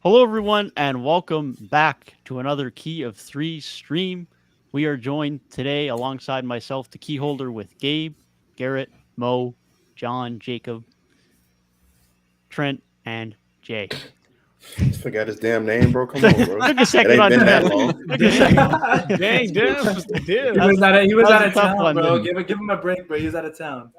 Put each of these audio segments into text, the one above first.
Hello, everyone, and welcome back to another Key of Three stream. We are joined today alongside myself, the key holder, with Gabe, Garrett, Mo, John, Jacob, Trent, and Jay. Just forgot his damn name, bro. Come took on, bro. a It second ain't on been that Trent. long. Took a second. Dang, damn, He damn. was out of, he was That was out a of tough town, one. bro. Give him a break, bro. He was out of town.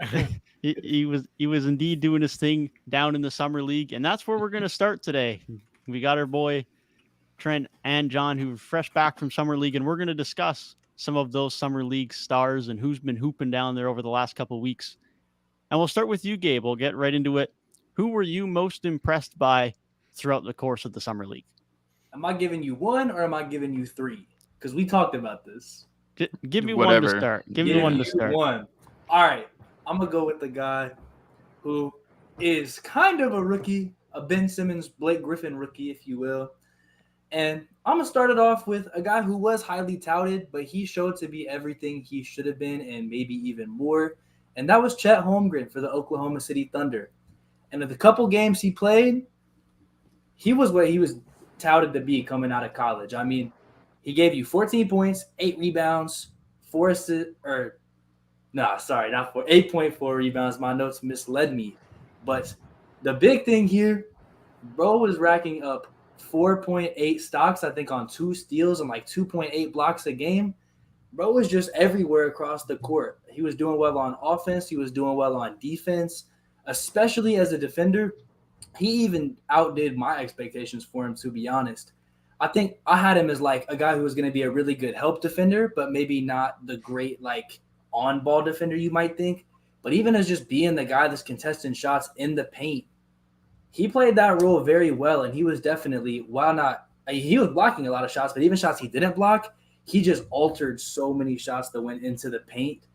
He was indeed doing his thing down in the summer league, and that's where we're going to start today. We got our boy Trent and John, who are fresh back from summer league, and we're going to discuss some of those summer league stars and who's been hooping down there over the last couple of weeks. And we'll start with you, Gabe. We'll get right into it. Who were you most impressed by throughout the course of the summer league? Am I giving you one or am I giving you three? Because we talked about this. Give me one to Whatever. start. Give me one to start. One. All right. I'm going to go with the guy who is kind of a rookie, a Ben Simmons, Blake Griffin rookie, if you will. And I'm going to start it off with a guy who was highly touted, but he showed to be everything he should have been and maybe even more. And that was Chet Holmgren for the Oklahoma City Thunder. And in the couple games he played, he was what he was touted to be coming out of college. I mean, he gave you 14 points, 8 rebounds, 4 assists, or no, sorry, not 4, 8.4 rebounds. My notes misled me. But the big thing here, bro was racking up 4.8 stocks, I think, on 2 steals and like 2.8 blocks a game. Bro was just everywhere across the court. He was doing well on offense. He was doing well on defense, especially as a defender. He even outdid my expectations for him, to be honest. I think I had him as like a guy who was going to be a really good help defender, but maybe not the great like on-ball defender you might think. But even as just being the guy that's contesting shots in the paint, he played that role very well, and he was definitely, while not he was blocking a lot of shots, but even shots he didn't block, he just altered so many shots that went into the paint.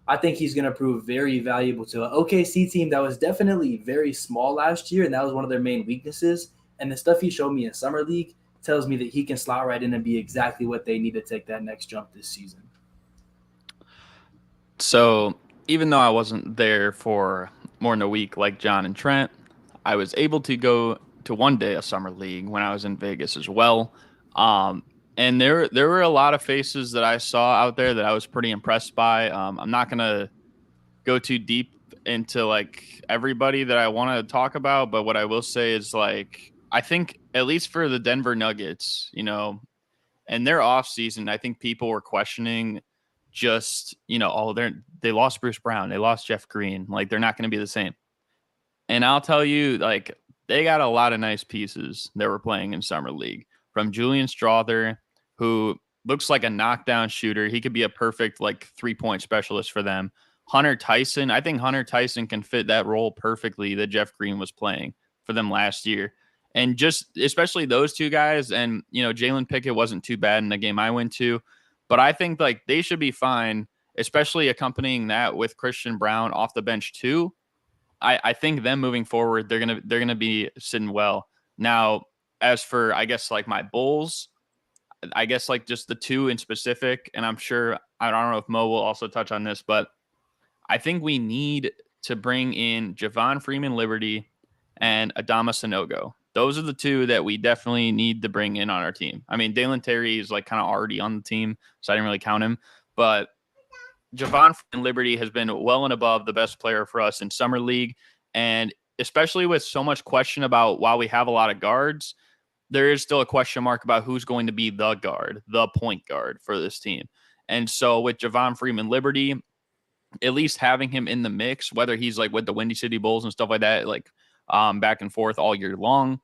I think he's going to prove very valuable to an OKC team that was definitely very small last year, and that was one of their main weaknesses. And the stuff he showed me in Summer League tells me that he can slot right in and be exactly what they need to take that next jump this season. So even though I wasn't there for more than a week like John and Trent, I was able to go to one day of summer league when I was in Vegas as well. And there were a lot of faces that I saw out there that I was pretty impressed by. I'm not gonna go too deep into like everybody that I want to talk about, but what I will say is like I think at least for the Denver Nuggets, and their off season, I think people were questioning just, they lost Bruce Brown, they lost Jeff Green, like they're not going to be the same. And I'll tell you, like they got a lot of nice pieces that were playing in summer league, from Julian Strother, who looks like a knockdown shooter. He could be a perfect like 3-point specialist for them. Hunter Tyson, I think Hunter Tyson can fit that role perfectly that Jeff Green was playing for them last year. And just especially those two guys, and Jalen Pickett wasn't too bad in the game I went to, but I think like they should be fine, especially accompanying that with Christian Brown off the bench too. I think them moving forward, they're gonna be sitting well. Now, as for I guess like my Bulls, I guess like just the two in specific, and I'm sure I don't know if Mo will also touch on this, but I think we need to bring in Javon Freeman Liberty and Adama Sanogo. Those are the two that we definitely need to bring in on our team. I mean, Dalen Terry is like kind of already on the team, so I didn't really count him. But Javon Freeman Liberty has been well and above the best player for us in Summer League. And especially with so much question about while we have a lot of guards, there is still a question mark about who's going to be the guard, the point guard for this team. And so with Javon Freeman Liberty, at least having him in the mix, whether he's like with the Windy City Bulls and stuff like that, like back and forth all year long,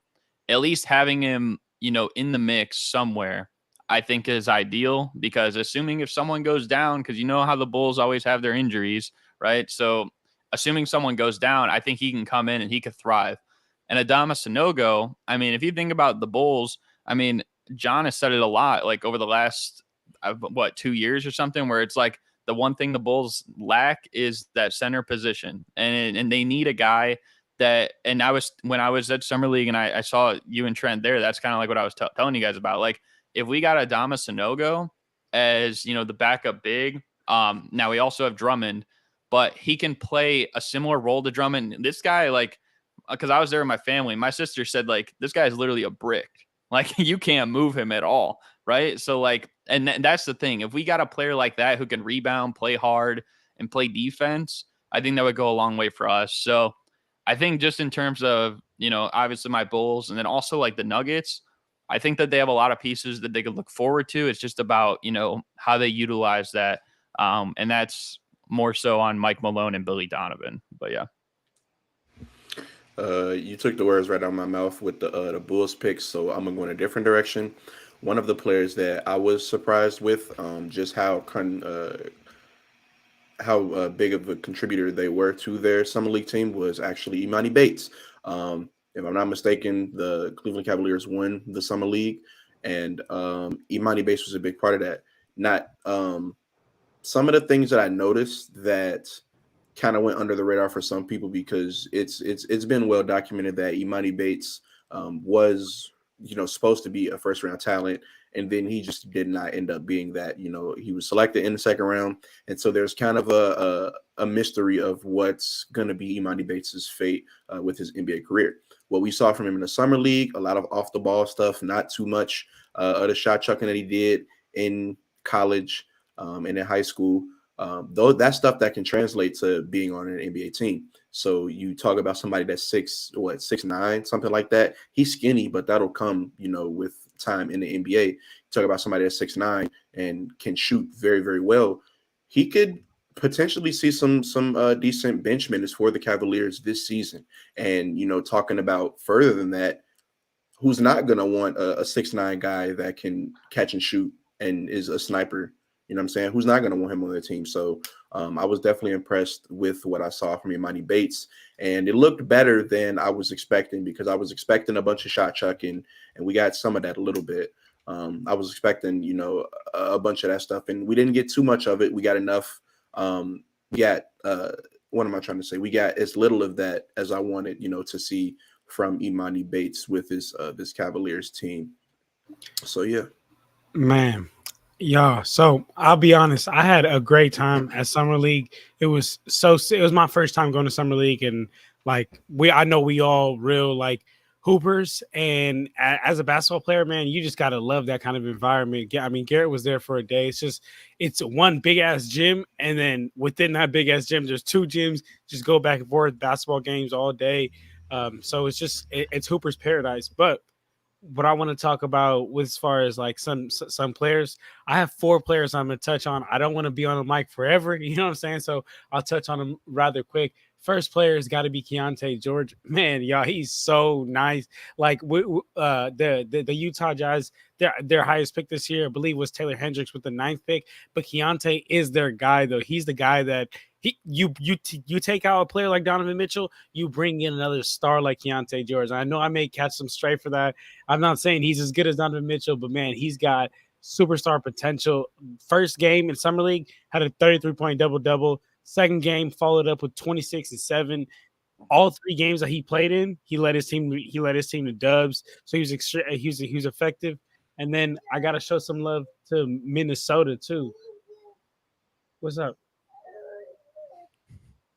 at least having him, in the mix somewhere, I think is ideal, because assuming if someone goes down, because you know how the Bulls always have their injuries, right? So assuming someone goes down, I think he can come in and he could thrive. And Adama Sanogo, I mean, if you think about the Bulls, I mean, John has said it a lot, like over the last, 2 years or something, where it's like, the one thing the Bulls lack is that center position, and they need a guy that. And when I was at Summer League and I saw you and Trent there, that's kind of like what I was telling you guys about. Like if we got Adama Sanogo as the backup big, now we also have Drummond, but he can play a similar role to Drummond. This guy, like because I was there with my family. My sister said, like, this guy is literally a brick. Like, you can't move him at all, right? So, like, and that's the thing. If we got a player like that who can rebound, play hard, and play defense, I think that would go a long way for us. So I think just in terms of, obviously my Bulls and then also like the Nuggets, I think that they have a lot of pieces that they could look forward to. It's just about, how they utilize that. And that's more so on Mike Malone and Billy Donovan. But yeah. You took the words right out of my mouth with the Bulls picks, so I'm gonna go in a different direction. One of the players that I was surprised with, just how big of a contributor they were to their summer league team, was actually Imani Bates. If I'm not mistaken, the Cleveland Cavaliers won the summer league, and Imani Bates was a big part of that. Not some of the things that I noticed that kind of went under the radar for some people, because it's been well documented that Imani Bates was supposed to be a first round talent, and then he just did not end up being that. He was selected in the second round, and so there's kind of a mystery of what's going to be Imani Bates's fate with his NBA career. What we saw from him in the summer league, a lot of off the ball stuff, not too much of the shot chucking that he did in college and in high school. Though that's stuff that can translate to being on an NBA team. So you talk about somebody that's 6'9", something like that. He's skinny, but that'll come, with time in the NBA. You talk about somebody that's 6'9" and can shoot very, very well. He could potentially see some decent bench minutes for the Cavaliers this season. And, talking about further than that, who's not going to want a 6'9" guy that can catch and shoot and is a sniper? You know what I'm saying? Who's not going to want him on their team? So I was definitely impressed with what I saw from Imani Bates. And it looked better than I was expecting, because I was expecting a bunch of shot chucking, and we got some of that a little bit. I was expecting, a bunch of that stuff, and we didn't get too much of it. We got enough. What am I trying to say? We got as little of that as I wanted, to see from Imani Bates with this Cavaliers team. So, yeah. Man. Yeah, so I'll be honest. I had a great time at Summer League. It was my first time going to Summer League, and I know we all real hoopers, and as a basketball player, man, you just gotta love that kind of environment. I mean, Garrett was there for a day. It's one big ass gym, and then within that big ass gym, there's two gyms. Just go back and forth, basketball games all day. So it's Hooper's paradise, but. What I want to talk about with as far as some players, I have 4 players I'm going to touch on. I don't want to be on the mic forever. You know what I'm saying? So I'll touch on them rather quick. First player has got to be Keontae George. Man, y'all, he's so nice. The Utah Jazz, their highest pick this year, I believe, was Taylor Hendricks with the 9th pick. But Keontae is their guy, though. He's the guy that you take out a player like Donovan Mitchell, you bring in another star like Keontae George. I know I may catch some stray for that. I'm not saying he's as good as Donovan Mitchell, but man, he's got superstar potential. First game in Summer League had a 33-point double-double. Second game followed up with 26 and 7. All 3 games that he played in, he led his team to dubs. So he was effective. And then I gotta show some love to Minnesota too. What's up?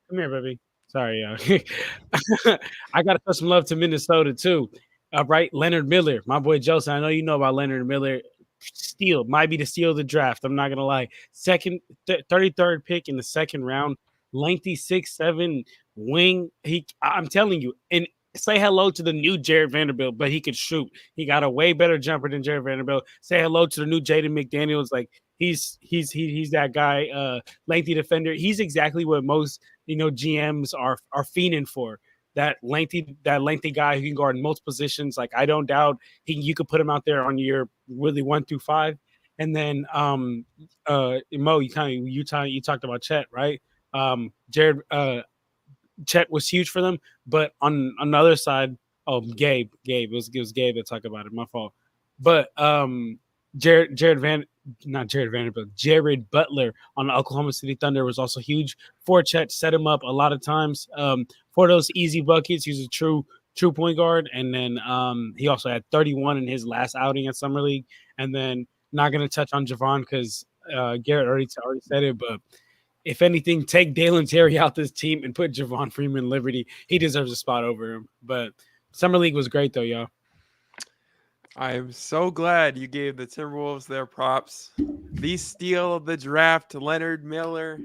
Come here, baby. Sorry, I gotta show some love to Minnesota too. Right, Leonard Miller, my boy JELSON. I know you know about Leonard Miller. Might be the steal of the draft. I'm not gonna lie. 33rd pick in the second round. Lengthy 6'7" wing. I'm telling you, and say hello to the new Jared Vanderbilt, but he could shoot. He got a way better jumper than Jared Vanderbilt. Say hello to the new Jaden McDaniels. He's that guy, lengthy defender. He's exactly what most GMs are fiending for. That lengthy guy who can guard in most positions. I don't doubt you could put him out there on your really 1 through 5. And then Mo, you talked about Chet, right? Jared Chet was huge for them, but on the other side, Gabe. It was Gabe that talked about it. My fault. But Jared Butler on the Oklahoma City Thunder was also huge for Chet. Set him up a lot of times for those easy buckets. He's a true point guard. And then he also had 31 in his last outing at Summer League. And then not going to touch on Javon because Garrett already said it, but if anything, take Dalen Terry out this team and put Javon Freeman Liberty. He deserves a spot over him. But Summer League was great, though, y'all. I am so glad you gave the Timberwolves their props. The steal of the draft, Leonard Miller.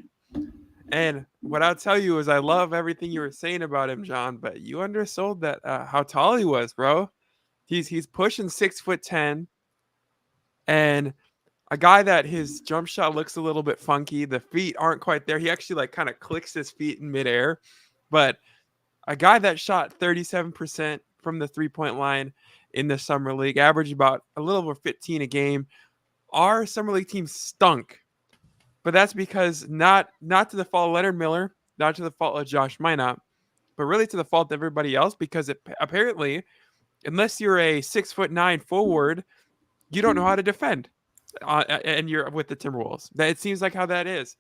And what I'll tell you is I love everything you were saying about him, John, but you undersold that how tall he was, bro. He's pushing 6'10", and a guy that his jump shot looks a little bit funky. The feet aren't quite there. He actually like kind of clicks his feet in midair, but a guy that shot 37% from the 3-point line in the summer league, averaged about a little over 15 a game. Our summer league team stunk, but that's because not to the fault of Leonard Miller, not to the fault of Josh Minot, but really to the fault of everybody else, because apparently, unless you're a 6'9" forward, you don't know how to defend, and you're with the Timberwolves. It seems like how that is.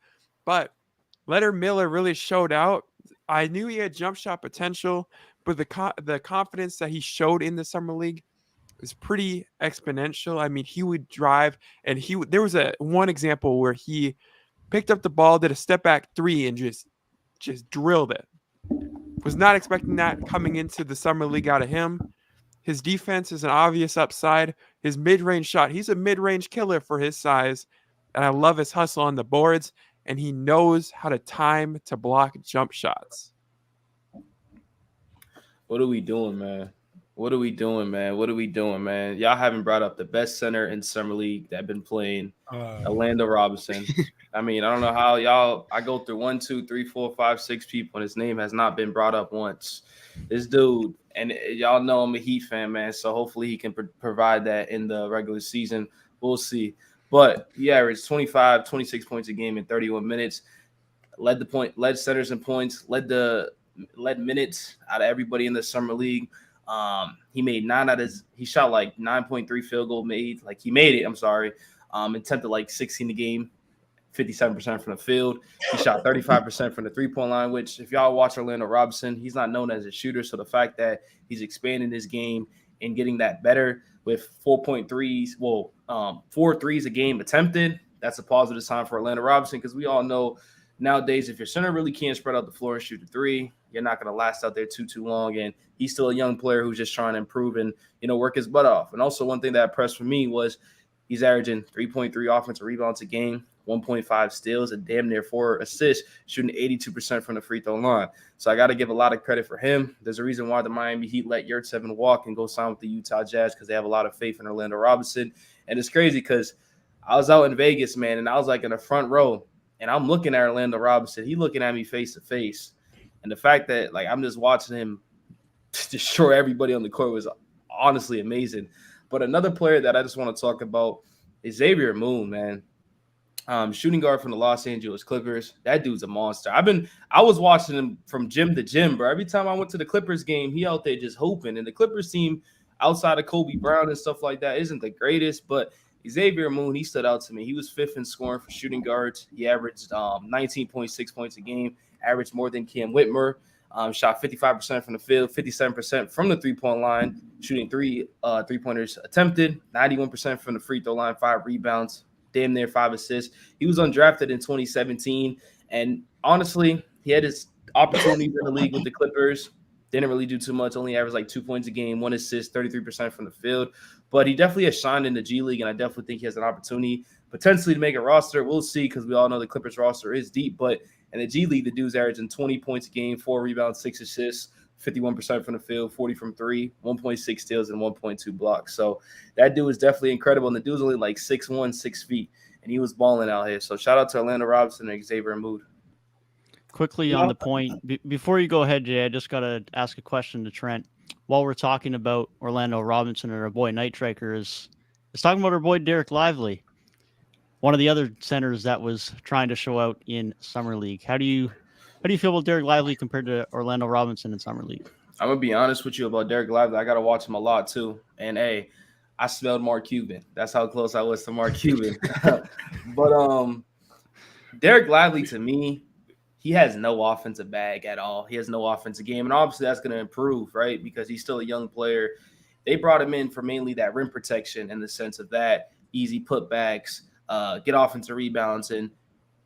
But Leonard Miller really showed out. I knew he had jump shot potential, but the confidence that he showed in the summer league is pretty exponential. I mean, he would drive, and there was one example where he picked up the ball, did a step back three, and just drilled it. Was not expecting that coming into the summer league out of him. His defense is an obvious upside. His mid-range shot, he's a mid-range killer for his size, and I love his hustle on the boards, and he knows how to time to block jump shots. What are we doing, man? What are we doing, man? Y'all haven't brought up the best center in Summer League that been playing, Orlando Robinson. I mean, I don't know how I go through 1, 2, 3, 4, 5, 6 people, and his name has not been brought up once. This dude, and y'all know I'm a Heat fan, man, so hopefully he can provide that in the regular season. We'll see. But he averaged 25, 26 points a game in 31 minutes, led centers in points, led minutes out of everybody in the summer league. He made he shot like 9.3 field goal made. Like he made it, I'm sorry. Attempted like 16 a game, 57% from the field. He shot 35% from the 3-point line, which if y'all watch Orlando Robinson, he's not known as a shooter. So the fact that he's expanding his game and getting that better with 4 threes a game attempted, that's a positive sign for Orlando Robinson, because we all know nowadays if your center really can't spread out the floor and shoot a three, you're not going to last out there too long. And he's still a young player who's just trying to improve and, work his butt off. And also one thing that impressed for me was he's averaging 3.3 offensive rebounds a game, 1.5 steals, and damn near 4 assists, shooting 82% from the free throw line. So I got to give a lot of credit for him. There's a reason why the Miami Heat let Yurtseven walk and go sign with the Utah Jazz, because they have a lot of faith in Orlando Robinson. And it's crazy because I was out in Vegas, man, and I was like in the front row, and I'm looking at Orlando Robinson. He looking at me face to face. And the fact that, like, I'm just watching him destroy everybody on the court was honestly amazing. But another player that I just want to talk about is Xavier Moon, man. Shooting guard from the Los Angeles Clippers. That dude's a monster. I was watching him from gym to gym, bro. Every time I went to the Clippers game, he out there just hooping. And the Clippers team, outside of Kobe Brown and stuff like that, isn't the greatest, but Xavier Moon, he stood out to me. He was 5th in scoring for shooting guards. He averaged 19.6 points a game, averaged more than Cam Whitmer, shot 55% from the field, 57% from the 3-point line, shooting 3 3-pointers attempted, 91% from the free throw line, 5 rebounds, damn near 5 assists. He was undrafted in 2017, and honestly, he had his opportunities in the league with the Clippers. Didn't really do too much, only averaged like 2 points a game, 1 assist, 33% from the field. But he definitely has shined in the G League, and I definitely think he has an opportunity potentially to make a roster. We'll see, because we all know the Clippers roster is deep. But in the G League, the dude's averaging 20 points a game, 4 rebounds, 6 assists, 51% from the field, 40 from 3, 1.6 steals, and 1.2 blocks. So that dude is definitely incredible. And the dude's only like 6'1", 6 feet, and he was balling out here. So shout out to Orlando Robinson and Xavier Mood. Quickly on the point, before you go ahead, Jay, I just got to ask a question to Trent. While we're talking about Orlando Robinson and our boy Night Striker, is talking about our boy Derek Lively, one of the other centers that was trying to show out in Summer League. How do you feel about Derek Lively compared to Orlando Robinson in Summer League? I'm going to be honest with you about Derek Lively. I got to watch him a lot too. And, hey, I smelled Mark Cuban. That's how close I was to Mark Cuban. But Derek Lively, to me, he has no offensive bag at all. He has no offensive game. And obviously that's going to improve, right? Because he's still a young player. They brought him in for mainly that rim protection, in the sense of that, easy putbacks, get offensive rebounds. And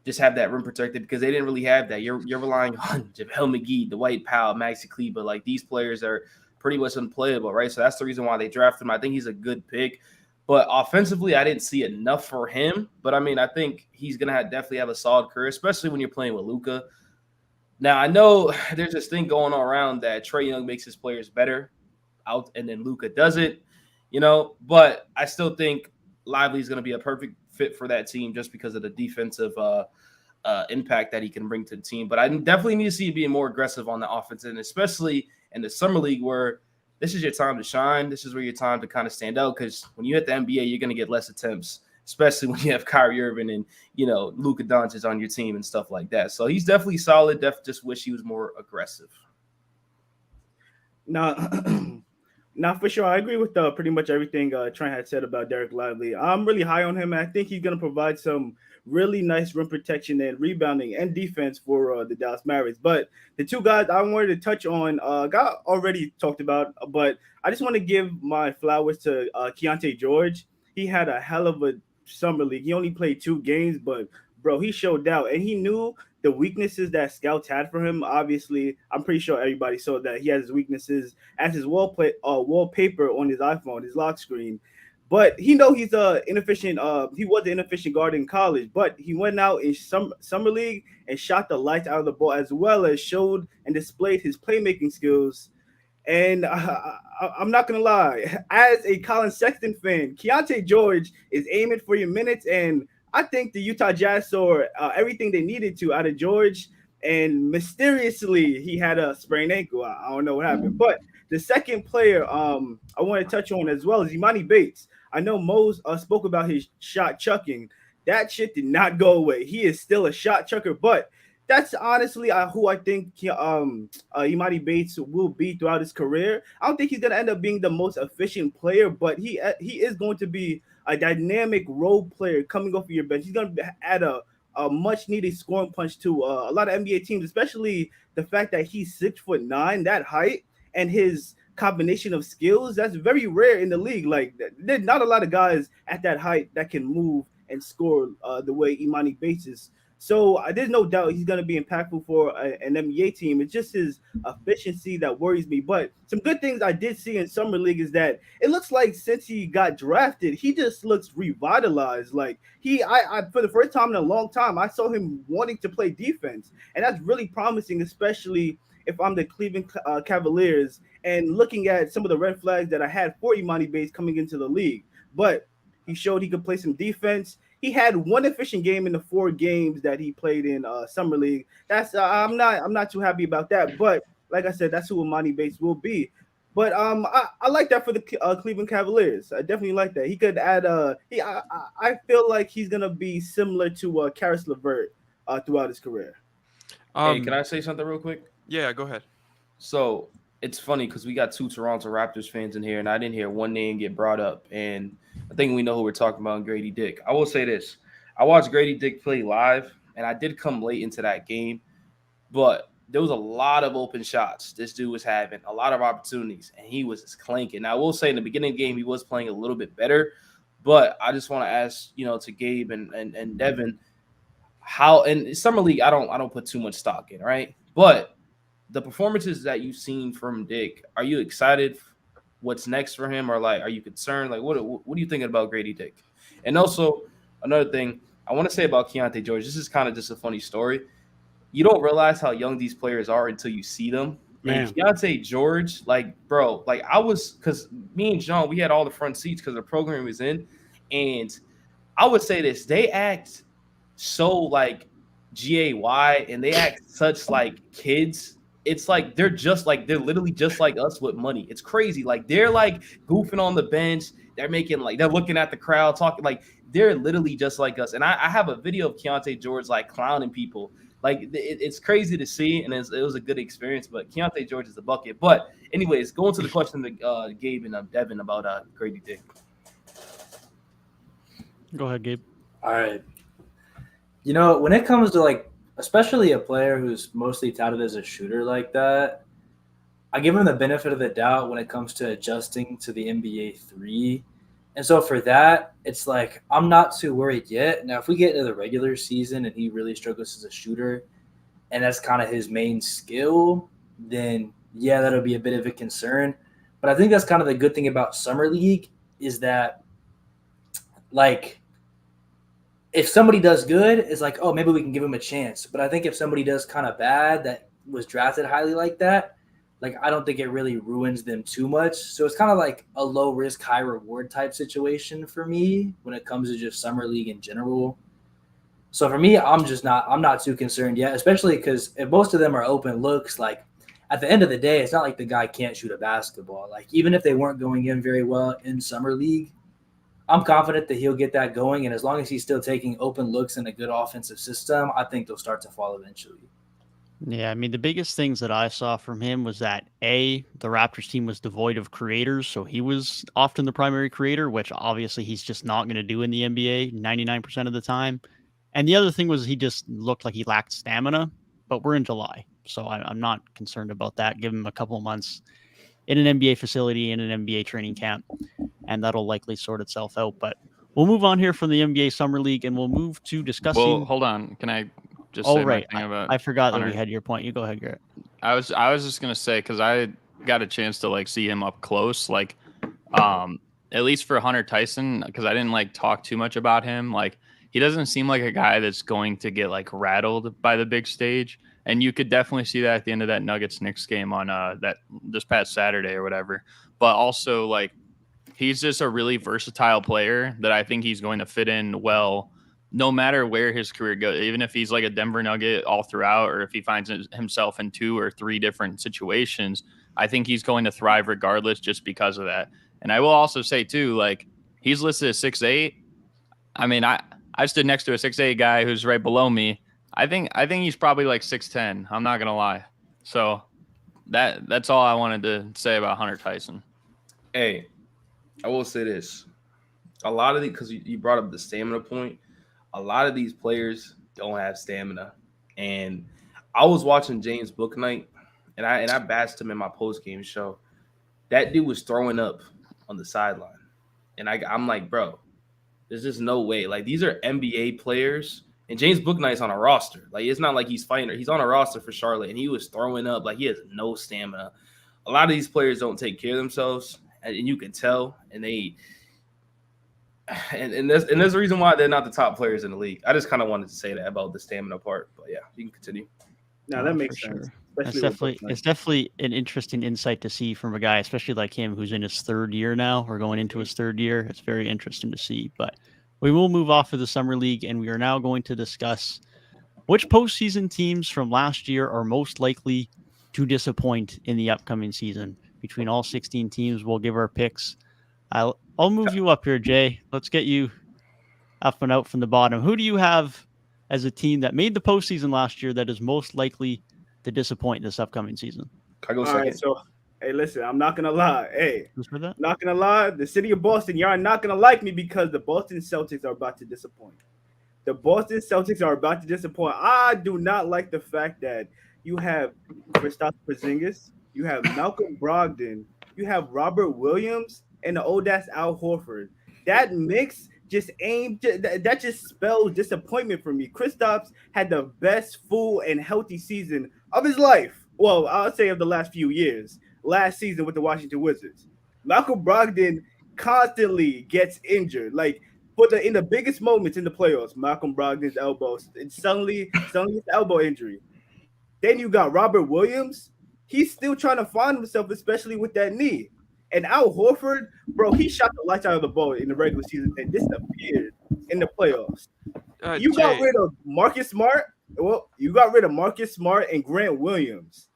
just have that rim protected because they didn't really have that. You're relying on JaVale McGee, Dwight Powell, Maxi Kleber. Like these players are pretty much unplayable, right? So that's the reason why they drafted him. I think he's a good pick. But offensively, I didn't see enough for him. But I mean, I think he's gonna definitely have a solid career, especially when you're playing with Luka. Now I know there's this thing going on around that Trae Young makes his players better out, and then Luka does it, But I still think Lively is gonna be a perfect fit for that team just because of the defensive impact that he can bring to the team. But I definitely need to see him being more aggressive on the offense, and especially in the summer league where this is your time to shine. This is where your time to kind of stand out because when you hit the NBA, you're going to get less attempts, especially when you have Kyrie Irving and, Luka Doncic on your team and stuff like that. So he's definitely solid. Just wish he was more aggressive. Now, for sure, I agree with pretty much everything Trent had said about Derek Lively. I'm really high on him, and I think he's going to provide some really nice rim protection and rebounding and defense for the Dallas Mavericks. But the two guys I wanted to touch on, got already talked about, but I just want to give my flowers to Keontae George. He had a hell of a summer league. He only played 2 games, but bro, he showed out, and he knew the weaknesses that scouts had for him. Obviously, I'm pretty sure everybody saw that he has his weaknesses as his wallpaper on his iPhone, his lock screen. But he know he's inefficient. He was an inefficient guard in college, but he went out in summer league and shot the lights out of the ball, as well as showed and displayed his playmaking skills. And I'm not gonna lie, as a Colin Sexton fan, Keontae George is aiming for your minutes, and I think the Utah Jazz saw everything they needed to out of George. And mysteriously, he had a sprained ankle. I don't know what happened, but the second player I want to touch on as well is Imani Bates. I know Mose spoke about his shot chucking. That shit did not go away. He is still a shot chucker, but that's honestly who I think Imani Bates will be throughout his career. I don't think he's going to end up being the most efficient player, but he is going to be a dynamic role player coming off of your bench. He's going to add a much-needed scoring punch to a lot of NBA teams, especially the fact that he's 6'9", that height, and his combination of skills, that's very rare in the league. Like, there's not a lot of guys at that height that can move and score the way Imani Bates is. So there's no doubt he's going to be impactful for an NBA team. It's just his efficiency that worries me. But some good things I did see in Summer League is that it looks like since he got drafted, he just looks revitalized. Like I for the first time in a long time, I saw him wanting to play defense. And that's really promising, especially if I'm the Cleveland Cavaliers and looking at some of the red flags that I had for Imani Bates coming into the league. But he showed he could play some defense. He had one efficient game in the 4 games that he played in Summer League. That's I'm not too happy about that. But like I said, that's who Imani Bates will be. But I like that for the Cleveland Cavaliers. I definitely like that. He could add I feel like he's gonna be similar to Karis LeVert throughout his career. Hey, can I say something real quick? Yeah, go ahead. So it's funny because we got 2 Toronto Raptors fans in here, and I didn't hear one name get brought up. And I think we know who we're talking about, Grady Dick. I will say this. I watched Grady Dick play live, and I did come late into that game, but there was a lot of open shots this dude was having, a lot of opportunities, and he was just clanking. Now, I will say in the beginning of the game, he was playing a little bit better, but I just want to ask, to Gabe and Devin, how in Summer League, I don't put too much stock in, right? But the performances that you've seen from Dick, are you excited? What's next for him, or like, are you concerned? Like, what are you thinking about Grady Dick? And also, another thing I want to say about Keontae George. This is kind of just a funny story. You don't realize how young these players are until you see them. Man. And Keontae George, like, bro, like because me and John, we had all the front seats because the program was in, and I would say this: they act so like gay, and they act such like kids. It's like they're literally just like us with money. It's crazy. Like they're like goofing on the bench. They're making like they're looking at the crowd, talking like they're literally just like us. And I have a video of Keontae George like clowning people. Like it's crazy to see, and it was a good experience. But Keontae George is a bucket. But anyways, going to the question that Gabe and Devin about Grady Dick. Go ahead, Gabe. All right. When it comes to like, especially a player who's mostly touted as a shooter like that, I give him the benefit of the doubt when it comes to adjusting to the NBA 3. And so for that, it's like I'm not too worried yet. Now, if we get into the regular season and he really struggles as a shooter, and that's kind of his main skill, then yeah, that'll be a bit of a concern. But I think that's kind of the good thing about Summer League is that, like, if somebody does good, it's like, oh, maybe we can give him a chance. But I think if somebody does kind of bad that was drafted highly like that, like, I don't think it really ruins them too much. So it's kind of like a low risk, high reward type situation for me when it comes to just Summer League in general. So for me, I'm not too concerned yet, especially because if most of them are open looks, like at the end of the day, it's not like the guy can't shoot a basketball. Like, even if they weren't going in very well in Summer League, I'm confident that he'll get that going. And as long as he's still taking open looks in a good offensive system, I think they'll start to fall eventually. Yeah, I mean, the biggest things that I saw from him was that the Raptors team was devoid of creators, so he was often the primary creator, which obviously he's just not going to do in the NBA 99% of the time. And the other thing was he just looked like he lacked stamina, but we're in July, so I'm not concerned about that. Give him a couple of months in an NBA facility, in an NBA training camp, and that'll likely sort itself out. But we'll move on here from the NBA Summer League, and we'll move to discussing. Well, hold on. Can I just say my thing about I forgot Hunter? that we had your point. You go ahead, Garrett. I was just gonna say, because I got a chance to like see him up close, like at least for Hunter Tyson, because I didn't like talk too much about him. Like, he doesn't seem like a guy that's going to get like rattled by the big stage, and you could definitely see that at the end of that Nuggets Knicks game on that this past Saturday or whatever. But also, like, he's just a really versatile player that I think he's going to fit in well no matter where his career goes, even if he's like a Denver Nugget all throughout, or if he finds himself in 2 or 3 different situations, I think he's going to thrive regardless just because of that. And I will also say too, like, he's listed as 6'8". I mean, I stood next to a 6'8" guy who's right below me. I think he's probably like 6'10". I'm not gonna lie. So that's all I wanted to say about Hunter Tyson. Hey, I will say this. A lot of because you brought up the stamina point, a lot of these players don't have stamina. And I was watching James Bouknight, and I bashed him in my post-game show. That dude was throwing up on the sideline. And I'm like, bro, there's just no way. Like, these are NBA players, and James Bouknight's on a roster. Like, it's not like he's fighting. He's on a roster for Charlotte, and he was throwing up. Like, he has no stamina. A lot of these players don't take care of themselves, and you can tell. And there's a reason why they're not the top players in the league. I just kind of wanted to say that about the stamina part. But yeah, you can continue. No, that makes sense. Sure. It's definitely an interesting insight to see from a guy, especially like him, who's in his 3rd year now, or going into his 3rd year. It's very interesting to see. But we will move off of the Summer League, and we are now going to discuss which postseason teams from last year are most likely to disappoint in the upcoming season. Between all 16 teams, we'll give our picks. I'll move you up here, Jay. Let's get you up and out from the bottom. Who do you have as a team that made the postseason last year that is most likely to disappoint this upcoming season? Can I go All second? right, so hey, listen, I'm not gonna lie. Hey, Who's for that? not gonna lie. The city of Boston, y'all are not gonna like me because the Boston Celtics are about to disappoint. The Boston Celtics are about to disappoint. I do not like the fact that you have Kristaps Porzingis, you have Malcolm Brogdon, you have Robert Williams, and the old ass Al Horford. That mix just that just spells disappointment for me. Kristaps had the best full and healthy season of his life. Well, I'll say of the last few years. Last season with the Washington Wizards. Malcolm Brogdon constantly gets injured. Like, in the biggest moments in the playoffs, Malcolm Brogdon's elbow, and suddenly his elbow injury. Then you got Robert Williams. He's still trying to find himself, especially with that knee. And Al Horford, bro, he shot the lights out of the ball in the regular season and disappeared in the playoffs. You got rid of Marcus Smart. Well, you got rid of Marcus Smart and Grant Williams.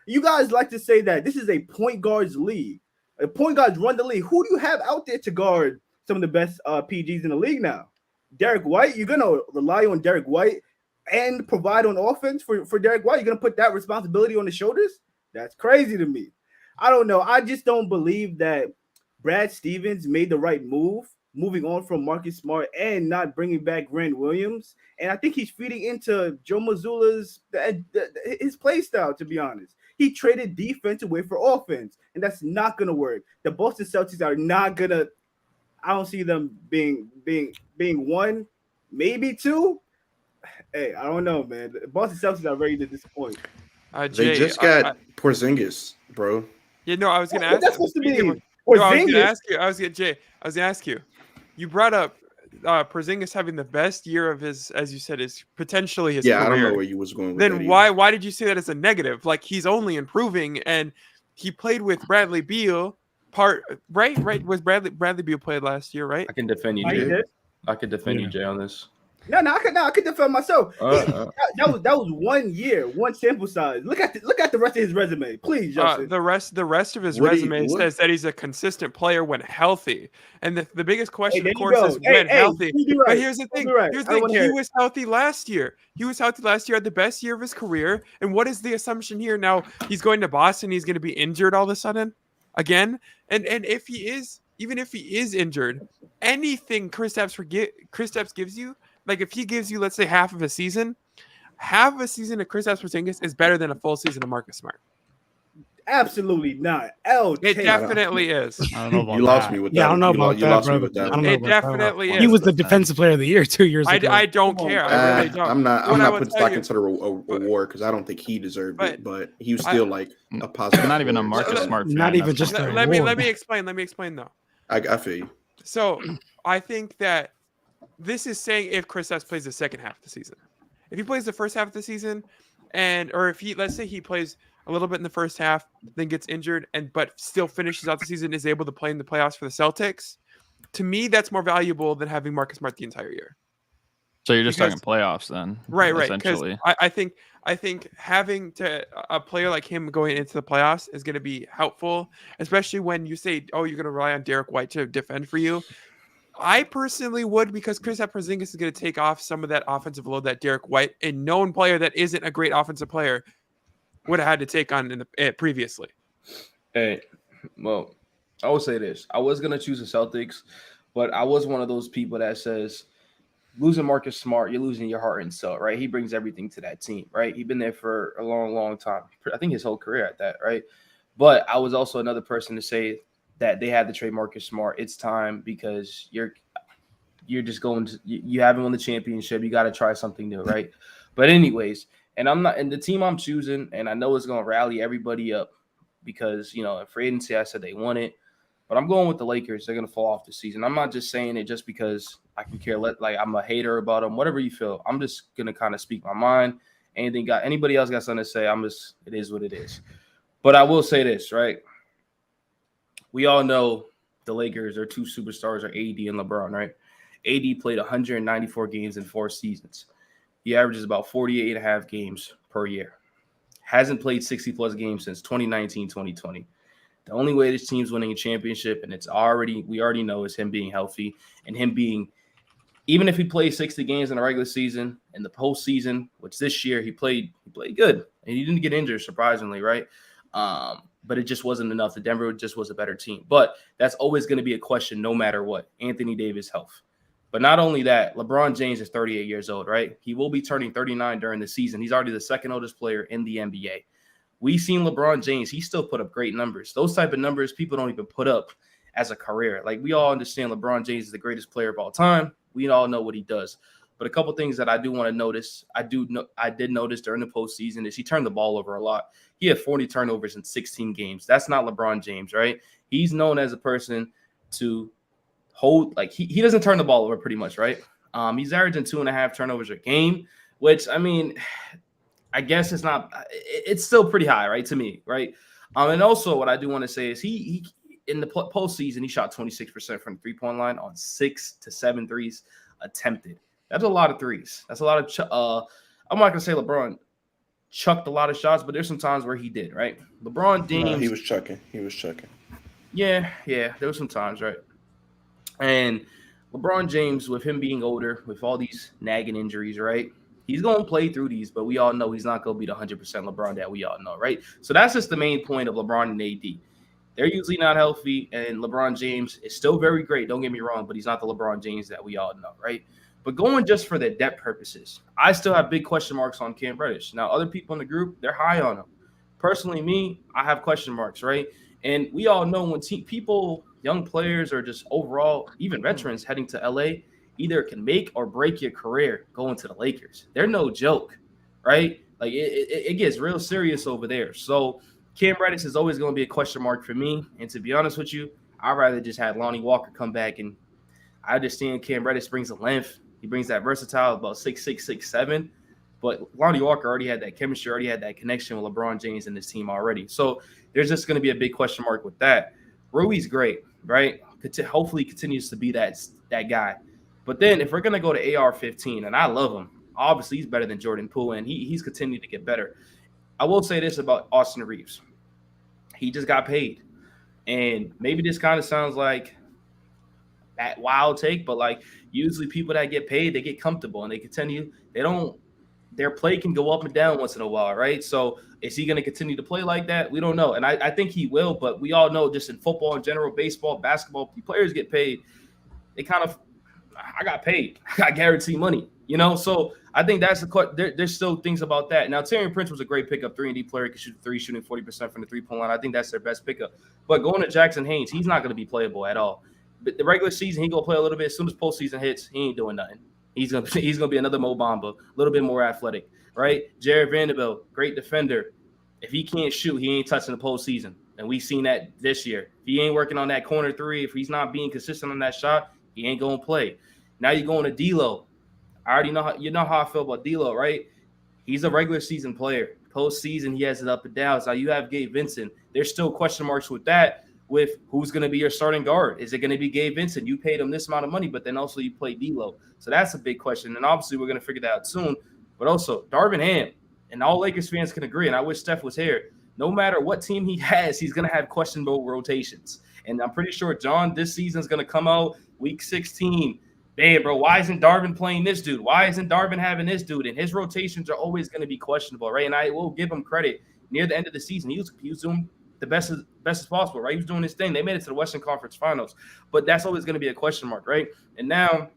You guys like to say that this is a point guards league. A point guards run the league. Who do you have out there to guard some of the best PGs in the league now? Derek White. You're going to rely on Derek White and provide on offense for Derek White. You're going to put that responsibility on his shoulders? That's crazy to me. I don't know. I just don't believe that Brad Stevens made the right move, moving on from Marcus Smart and not bringing back Grant Williams. And I think he's feeding into Joe Mazzulla's his play style, to be honest. He traded defense away for offense, and that's not going to work. The Boston Celtics are not going to I don't see them being one, maybe two. Hey, I don't know, man. The Boston Celtics are ready to disappoint. Jay, They just got Porzingis, bro. Yeah, no, I was gonna What's that ask. supposed to be? No, I was gonna Porzingis? ask you. I was gonna ask you. You brought up Porzingis having the best year of his, as you said, is potentially his career. I don't know where you was going with that. Then why did you say that as a negative? Like, he's only improving, and he played with Bradley Beal. Right? Was Bradley Beal played last year, right? I can defend you, Oh, you Jay. did? I can defend you, Jay, on this. No, I could defend myself. Uh-uh. That was 1 year, one sample size. Look at the rest of his resume, please, Justin. The rest of his resume says that he's a consistent player when healthy, and the biggest question, of course, is when healthy. But here's the thing: he was healthy last year. He was healthy last year, had the best year of his career. And what is the assumption here? Now he's going to Boston. He's going to be injured all of a sudden again. And if he is, even if he is injured, anything Kristaps gives you. Like, if he gives you, let's say, half of a season of Kristaps Porzingis is better than a full season of Marcus Smart. Absolutely not. It definitely is. I don't know about you lost me with that. Yeah, I don't know about that, brother. It definitely is. He was the defensive player of the year 2 years ago. I don't care. I really don't. I'm not putting stock into the award because I don't think he deserved it, but he was still like a positive. Not even a Marcus Smart fan. Not even just let me explain though. I feel you. So I think that this is saying if Kristaps plays the second half of the season. If he plays the first half of the season, or if let's say he plays a little bit in the first half, then gets injured, but still finishes out the season, is able to play in the playoffs for the Celtics, to me, that's more valuable than having Marcus Smart the entire year. So you're just talking playoffs then, right? Essentially, I think having a player like him going into the playoffs is going to be helpful, especially when you say, "Oh, you're going to rely on Derek White to defend for you." I personally would, because Kristaps Porzingis is going to take off some of that offensive load that Derek White, a known player that isn't a great offensive player, would have had to take on previously. Hey, well, I will say this. I was going to choose the Celtics, but I was one of those people that says losing Marcus Smart, you're losing your heart and soul, right? He brings everything to that team, right? He's been there for a long, long time. I think his whole career at that, right? But I was also another person to say that they had to trade Marcus Smart. It's time, because you're just going to, you haven't won the championship. You got to try something new, right? But anyways, and the team I'm choosing, and I know it's going to rally everybody up because, in free agency, I said they won it, but I'm going with the Lakers. They're going to fall off the season. I'm not just saying it just because I can care. Like, I'm a hater about them, whatever you feel. I'm just going to kind of speak my mind. Anybody else got something to say? It is what it is. But I will say this, right? We all know the Lakers, their two superstars are AD and LeBron, right? AD played 194 games in 4 seasons. He averages about 48.5 games per year. Hasn't played 60-plus games since 2019, 2020. The only way this team's winning a championship, and we already know, is him being healthy and him being, even if he plays 60 games in the regular season and the postseason, which this year he played good, and he didn't get injured, surprisingly, right? But it just wasn't enough. The Denver just was a better team. But that's always going to be a question no matter what. Anthony Davis' health. But not only that, LeBron James is 38 years old, right? He will be turning 39 during the season. He's already the second oldest player in the NBA. We've seen LeBron James. He still put up great numbers. Those type of numbers people don't even put up as a career. Like, we all understand LeBron James is the greatest player of all time. We all know what he does. But a couple things that I do want to notice, I did notice during the postseason, is he turned the ball over a lot. He had 40 turnovers in 16 games. That's not LeBron James, right? He's known as a person to hold, like, he doesn't turn the ball over pretty much, right? He's averaging 2.5 turnovers a game, which, I mean, I guess it's still pretty high, right, to me, right? And also what I do want to say is he in the postseason, he shot 26% from the three-point line on 6 to 7 threes attempted. That's a lot of threes. That's a lot of I'm not going to say LeBron chucked a lot of shots, but there's some times where he did, right? LeBron James. No, he was chucking. Yeah. There were some times, right? And LeBron James, with him being older, with all these nagging injuries, right? He's going to play through these, but we all know he's not going to be the 100% LeBron that we all know, right? So that's just the main point of LeBron and AD. They're usually not healthy, and LeBron James is still very great. Don't get me wrong, but he's not the LeBron James that we all know, right? But going just for the depth purposes, I still have big question marks on Cam Reddish. Now, other people in the group, they're high on him. Personally, me, I have question marks, right? And we all know when people young players or just overall, even veterans heading to LA either can make or break your career going to the Lakers. They're no joke, right? Like it gets real serious over there. So Cam Reddish is always going to be a question mark for me. And to be honest with you, I'd rather just have Lonnie Walker come back. And I understand Cam Reddish brings the length. He brings that versatile, about 6'6", 6'7". But Lonnie Walker already had that chemistry, already had that connection with LeBron James and his team already. So there's just going to be a big question mark with that. Rui's great, right? Hopefully he continues to be that guy. But then if we're going to go to AR-15, and I love him, obviously he's better than Jordan Poole, and he's continued to get better. I will say this about Austin Reeves. He just got paid. And maybe this kind of sounds like that wild take, but like usually people that get paid, they get comfortable and they continue. Their play can go up and down once in a while, right? So is he going to continue to play like that? We don't know. And I think he will, but we all know just in football in general, baseball, basketball, players get paid. They kind of, I got paid. I got guaranteed money, you know? So I think that's there's still things about that. Now, Taurean Prince was a great pickup, 3-and-D player, could shoot three, shooting 40% from the three-point line. I think that's their best pickup. But going to Jackson Haynes, he's not going to be playable at all. But the regular season, he going to play a little bit. As soon as postseason hits, he ain't doing nothing. He's gonna be another Mo Bamba, a little bit more athletic, right? Jared Vanderbilt, great defender. If he can't shoot, he ain't touching the postseason. And we've seen that this year. If he ain't working on that corner three, if he's not being consistent on that shot, he ain't gonna play. Now you're going to D'Lo. I already know how I feel about D'Lo, right? He's a regular season player. Postseason, he has it up and down. So you have Gabe Vincent. There's still question marks with that. With who's going to be your starting guard. Is it going to be Gabe Vincent? You paid him this amount of money, but then also you play D'Lo. So that's a big question. And obviously we're going to figure that out soon. But also Darvin Ham, and all Lakers fans can agree, and I wish Steph was here, no matter what team he has, he's going to have questionable rotations. And I'm pretty sure John this season is going to come out week 16. Man, bro, why isn't Darvin playing this dude? Why isn't Darvin having this dude? And his rotations are always going to be questionable, right? And I will give him credit. Near the end of the season, he was doing the best as possible, right? He was doing his thing. They made it to the Western Conference Finals, but that's always going to be a question mark, right? And now,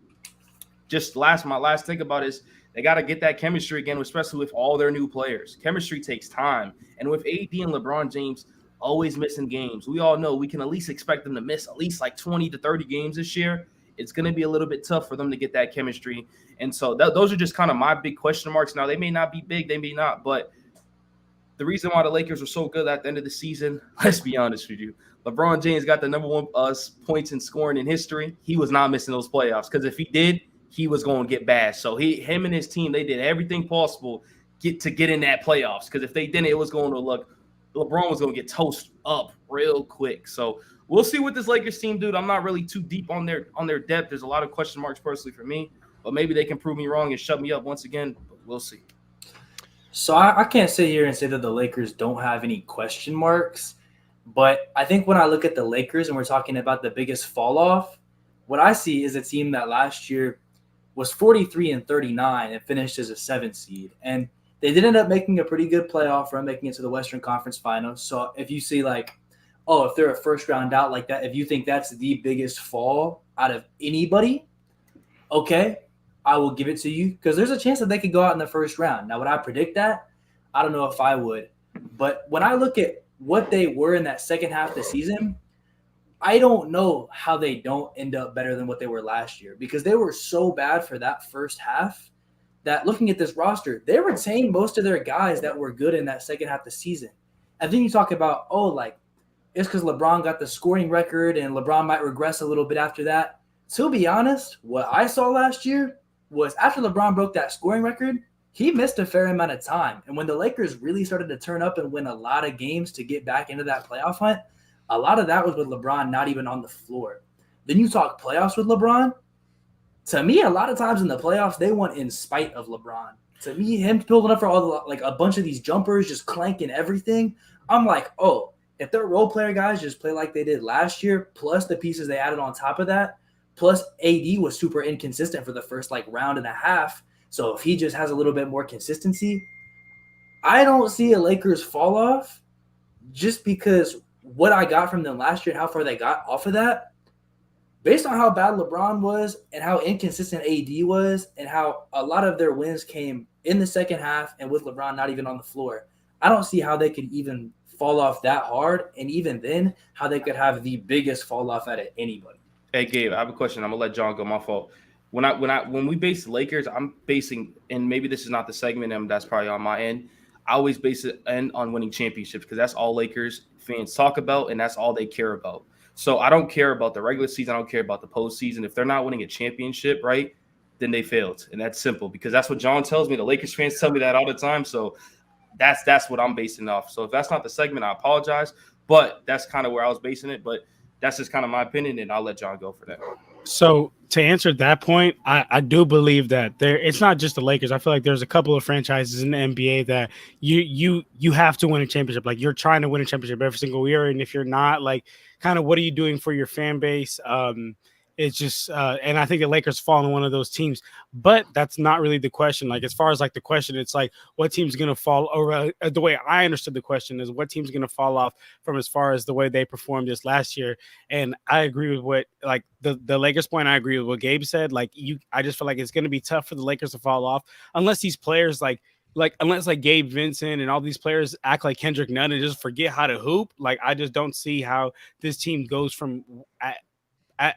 my last thing about is they got to get that chemistry again, especially with all their new players. Chemistry takes time, and with AD and LeBron James always missing games, we all know we can at least expect them to miss at least like 20 to 30 games this year. It's going to be a little bit tough for them to get that chemistry, and so those are just kind of my big question marks. Now they may not be big, they may not, but the reason why the Lakers were so good at the end of the season, let's be honest with you, LeBron James got the number one points in scoring in history. He was not missing those playoffs because if he did, he was going to get bashed. So him and his team, they did everything possible to get in that playoffs because if they didn't, it was going to look LeBron was going to get toasted up real quick. So we'll see what this Lakers team do. I'm not really too deep on their depth. There's a lot of question marks personally for me, but maybe they can prove me wrong and shut me up once again. But we'll see. So I can't sit here and say that the Lakers don't have any question marks, but I think when I look at the Lakers and we're talking about the biggest fall off, what I see is a team that last year was 43-39 and finished as a 7th seed. And they did end up making a pretty good playoff run, making it to the Western Conference Finals. So if you see like, oh, if they're a first round out like that, if you think that's the biggest fall out of anybody, okay, I will give it to you because there's a chance that they could go out in the first round. Now, would I predict that? I don't know if I would. But when I look at what they were in that second half of the season, I don't know how they don't end up better than what they were last year because they were so bad for that first half that looking at this roster, they retained most of their guys that were good in that second half of the season. And then you talk about, it's because LeBron got the scoring record and LeBron might regress a little bit after that. To be honest, what I saw last year was after LeBron broke that scoring record, he missed a fair amount of time. And when the Lakers really started to turn up and win a lot of games to get back into that playoff hunt, a lot of that was with LeBron not even on the floor. Then you talk playoffs with LeBron. To me, a lot of times in the playoffs, they won in spite of LeBron. To me, him building up for a bunch of these jumpers, just clanking everything, I'm like, oh, if their role player guys just play like they did last year, plus the pieces they added on top of that, plus AD was super inconsistent for the first round and a half. So if he just has a little bit more consistency, I don't see a Lakers fall off just because what I got from them last year and how far they got off of that, based on how bad LeBron was and how inconsistent AD was and how a lot of their wins came in the second half and with LeBron not even on the floor, I don't see how they could even fall off that hard, and even then, how they could have the biggest fall off out of anybody. Hey Gabe, I have a question. I'm gonna let John go. My fault. When we base the Lakers, I'm basing, and maybe this is not the segment, and that's probably on my end. I always base it on winning championships because that's all Lakers fans talk about, and that's all they care about. So I don't care about the regular season. I don't care about the postseason. If they're not winning a championship, right, then they failed, and that's simple because that's what John tells me. The Lakers fans tell me that all the time. So that's what I'm basing off. So if that's not the segment, I apologize, but that's kind of where I was basing it. But that's just kind of my opinion, and I'll let John go for that. So to answer that point, I do believe that it's not just the Lakers. I feel like there's a couple of franchises in the NBA that you have to win a championship. Like you're trying to win a championship every single year, and if you're not, like, kind of what are you doing for your fan base? It's just, and I think the Lakers fall in one of those teams, but that's not really the question. Like, as far as like the question, it's like, what team's going to fall, or the way I understood the question is what team's going to fall off from as far as the way they performed this last year. And I agree with what, like the Lakers point, I agree with what Gabe said. Like I just feel like it's going to be tough for the Lakers to fall off unless these players unless like Gabe Vincent and all these players act like Kendrick Nunn and just forget how to hoop. Like, I just don't see how this team goes from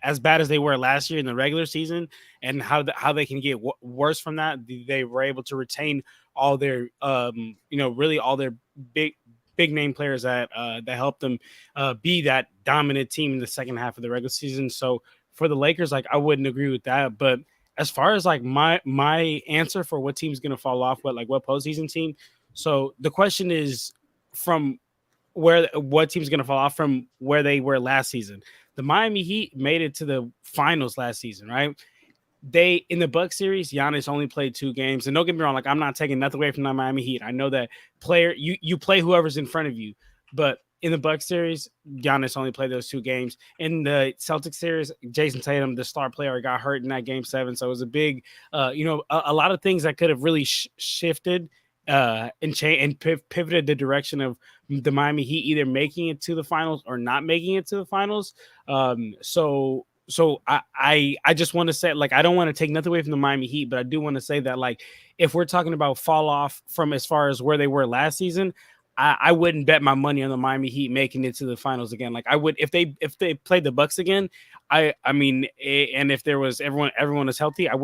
as bad as they were last year in the regular season, and how they can get worse from that. They were able to retain all their, really all their big name players that helped them be that dominant team in the second half of the regular season. So for the Lakers, like, I wouldn't agree with that. But as far as like my answer for what team's going to fall off, what postseason team. So the question is from what team's going to fall off from where they were last season. The Miami Heat made it to the finals last season, right? They, in the Bucks series, Giannis only played 2 games. And don't get me wrong, like, I'm not taking nothing away from the Miami Heat. I know that you play whoever's in front of you. But in the Bucks series, Giannis only played those 2 games. In the Celtics series, Jason Tatum, the star player, got hurt in that game 7. So it was a big, a lot of things that could have really shifted and pivoted the direction of the Miami Heat either making it to the finals or not making it to the finals. So I just want to say, like, I don't want to take nothing away from the Miami Heat, but I do want to say that, like, if we're talking about fall off from as far as where they were last season, I wouldn't bet my money on the Miami Heat making it to the finals again. Like, I would if they played the Bucks again. I mean, and if there was everyone is healthy, I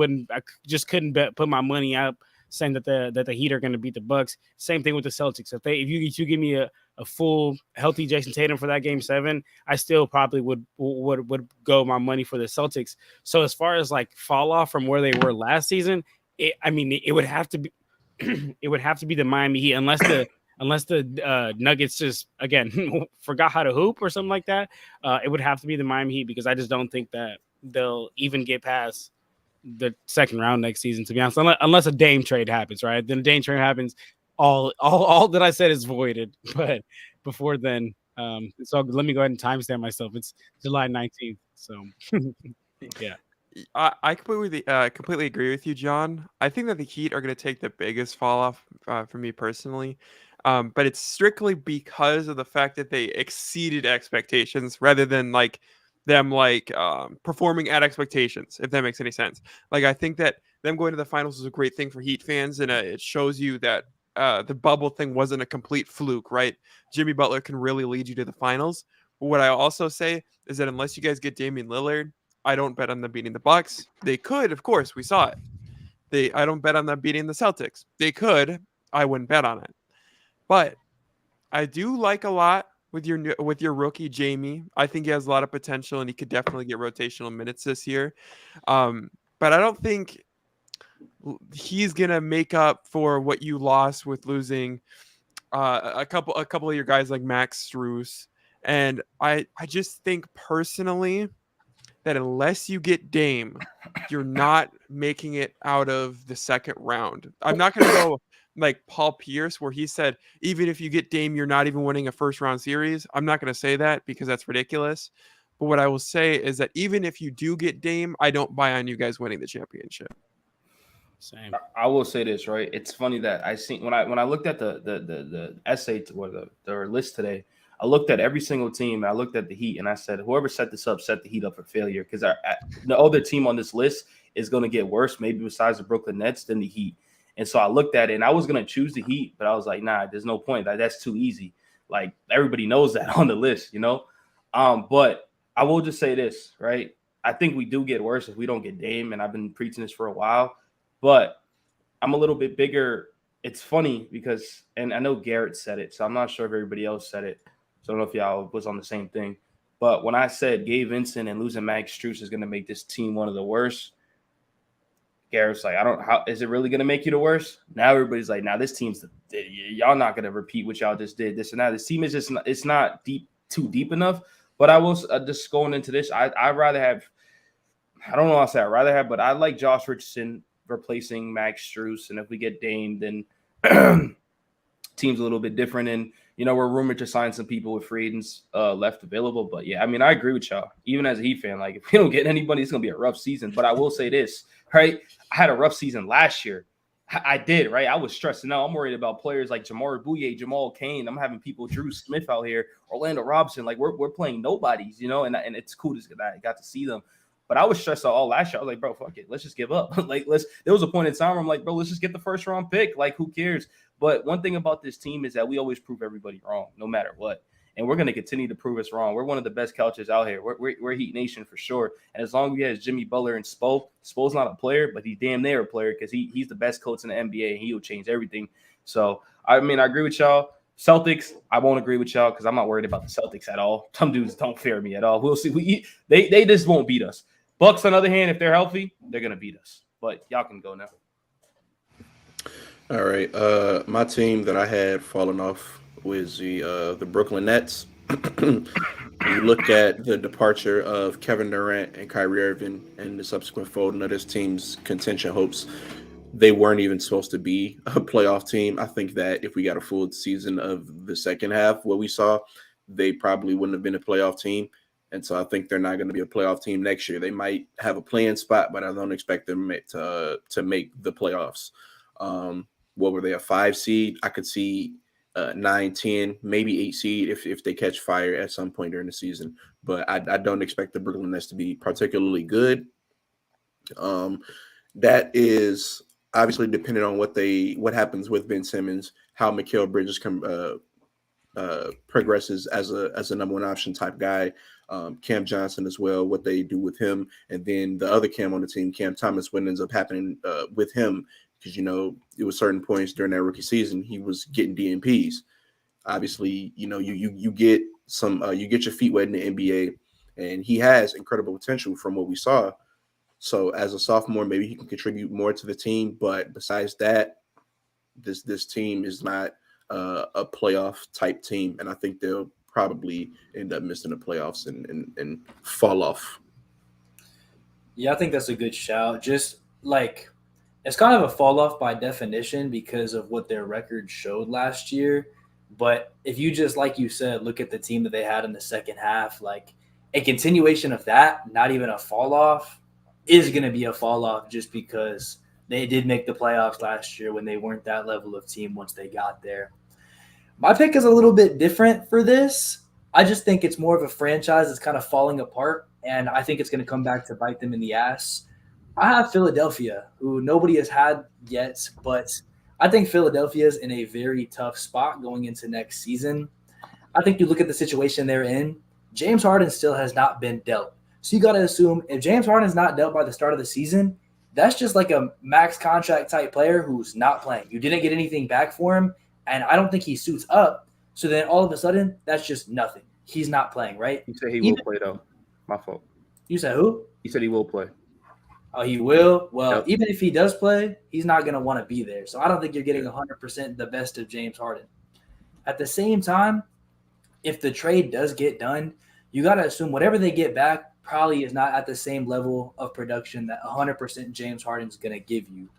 just couldn't put my money up saying that the Heat are going to beat the Bucks. Same thing with the Celtics. If you give me a full healthy Jason Tatum for that game 7, I still probably would go my money for the Celtics. So as far as like fall off from where they were last season, it would have to be the Miami Heat unless the Nuggets just again forgot how to hoop or something like that. It would have to be the Miami Heat because I just don't think that they'll even get past the second round next season, to be honest, unless a Dame trade happens, right? Then a Dame trade happens, all that I said is voided. But before then, so let me go ahead and timestamp myself. It's July 19th. So yeah. I completely agree with you, John. I think that the Heat are going to take the biggest fall off for me personally. But it's strictly because of the fact that they exceeded expectations rather than like them performing at expectations, if that makes any sense. Like, I think that them going to the finals is a great thing for Heat fans, and it shows you that the bubble thing wasn't a complete fluke, right? Jimmy Butler can really lead you to the finals. But what I also say is that unless you guys get Damian Lillard, I don't bet on them beating the Bucks. They could, of course, we saw it. I don't bet on them beating the Celtics. They could. I wouldn't bet on it. But I do like a lot with your rookie Jamie. I think he has a lot of potential, and he could definitely get rotational minutes this year. But I don't think he's gonna make up for what you lost with losing a couple of your guys like Max Strus. And I just think personally that unless you get Dame, you're not making it out of the second round. I'm not gonna go like Paul Pierce, where he said, even if you get Dame, you're not even winning a first round series. I'm not going to say that because that's ridiculous. But what I will say is that even if you do get Dame, I don't buy on you guys winning the championship. Same. I will say this, right? It's funny that I seen when I looked at the essay or the list today, I looked at every single team. And I looked at the Heat, and I said, whoever set this up, set the Heat up for failure, because the other team on this list is going to get worse, maybe besides the Brooklyn Nets, than the Heat. And so I looked at it, and I was going to choose the Heat, but I was like, nah, there's no point. That's too easy. Like everybody knows that on the list, you know. But I will just say this, right? I think we do get worse if we don't get Dame, and I've been preaching this for a while. But I'm a little bit bigger. It's funny because, and I know Garrett said it, so I'm not sure if everybody else said it. So I don't know if y'all was on the same thing. But when I said Gabe Vincent and losing Max Strus is going to make this team one of the worst, Garrett's like, how is it really going to make you the worst? Now everybody's like, now this team's y'all not going to repeat what y'all just did, this and that. This team is just it's not too deep enough. But I was just going into this. I'd rather have, I don't know what I say I'd rather have, but I like Josh Richardson replacing Max Strus. And if we get Dame, then team's a little bit different. And, you know, we're rumored to sign some people with free agents left available. But, yeah, I mean, I agree with y'all. Even as a Heat fan, like, if we don't get anybody, it's going to be a rough season. But I will say this, right? I had a rough season last year. I did, right? I was stressing out. I'm worried about players like Jamar Bouye, Jamal Cain. I'm having people, Drew Smith out here, Orlando Robinson. Like, we're playing nobodies, you know, and it's cool that I got to see them. But I was stressed out all last year. I was like, bro, fuck it. Let's just give up. There was a point in time where I'm like, bro, let's just get the first round pick. Like, who cares? But one thing about this team is that we always prove everybody wrong, no matter what. And we're going to continue to prove us wrong. We're one of the best couches out here. We're Heat Nation for sure. And as long as we have Jimmy Butler and Spo's not a player, but he's damn near a player because he's the best coach in the NBA and he'll change everything. So, I mean, I agree with y'all. Celtics, I won't agree with y'all because I'm not worried about the Celtics at all. Some dudes don't fear me at all. We'll see. They just won't beat us. Bucks, on the other hand, if they're healthy, they're going to beat us. But y'all can go now. All right. My team that I had fallen off was the Brooklyn Nets. You look at the departure of Kevin Durant and Kyrie Irving and the subsequent folding of this team's contention hopes, they weren't even supposed to be a playoff team. I think that if we got a full season of the second half, what we saw, they probably wouldn't have been a playoff team. And so I think they're not going to be a playoff team next year. They might have a playing spot, but I don't expect them to make the playoffs. What were they, a 5 seed? I could see 9, 10, maybe 8 seed if they catch fire at some point during the season. But I don't expect the Brooklyn Nets to be particularly good. That is obviously dependent on what happens with Ben Simmons, how Mikal Bridges progresses as a number one option type guy. Cam Johnson as well, what they do with him, and then the other Cam on the team, Cam Thomas, what ends up happening with him, because you know it was certain points during that rookie season he was getting DNPs. Obviously, you know you get you get your feet wet in the NBA, and he has incredible potential from what we saw. So as a sophomore, maybe he can contribute more to the team, but besides that, this team is not a playoff type team, and I think they'll probably end up missing the playoffs and fall off. Yeah, I think that's a good shout. Just like it's kind of a fall off by definition because of what their record showed last year. But if you just, like you said, look at the team that they had in the second half, like a continuation of that, not even a fall off, is going to be a fall off just because they did make the playoffs last year when they weren't that level of team once they got there. My pick is a little bit different for this. I just think it's more of a franchise that's kind of falling apart, and I think it's going to come back to bite them in the ass. I have Philadelphia, who nobody has had yet, but I think Philadelphia is in a very tough spot going into next season. I think you look at the situation they're in, James Harden still has not been dealt. So you got to assume if James Harden is not dealt by the start of the season, that's just like a max contract type player who's not playing. You didn't get anything back for him, and I don't think he suits up. So then all of a sudden, that's just nothing. He's not playing, right? You said he will play, though. My fault. You said who? He said he will play. Oh, he will? Well, Yep. Even if he does play, he's not going to want to be there. So I don't think you're getting 100% the best of James Harden. At the same time, if the trade does get done, you got to assume whatever they get back probably is not at the same level of production that 100% James Harden is going to give you.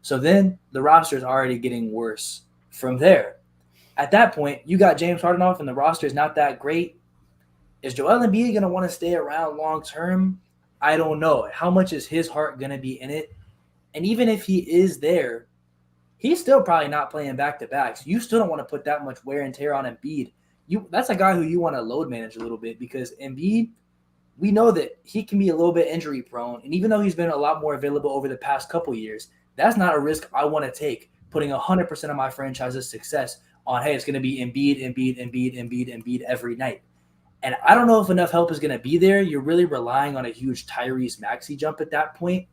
So then the roster is already getting worse from there. At that point, you got James Harden off and the roster is not that great. Is Joel Embiid going to want to stay around long term? I don't know. How much is his heart going to be in it? And even if he is there, he's still probably not playing back-to-backs. You still don't want to put that much wear and tear on Embiid. That's a guy who you want to load manage a little bit because Embiid, we know that he can be a little bit injury prone. And even though he's been a lot more available over the past couple years, that's not a risk I want to take, putting 100% of my franchise's success on, hey, it's going to be Embiid every night. And I don't know if enough help is going to be there. You're really relying on a huge Tyrese Maxey jump at that point.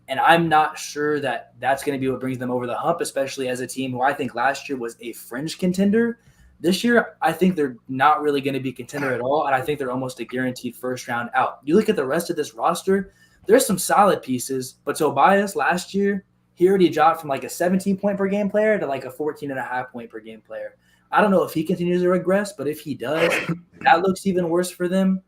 And I'm not sure that that's going to be what brings them over the hump, especially as a team who I think last year was a fringe contender. This year, I think they're not really going to be a contender at all, and I think they're almost a guaranteed first round out. You look at the rest of this roster, there's some solid pieces, but Tobias last year, he already dropped from like a 17-point per game player to like a 14.5-point per game player. I don't know if he continues to regress, but if he does, that looks even worse for them.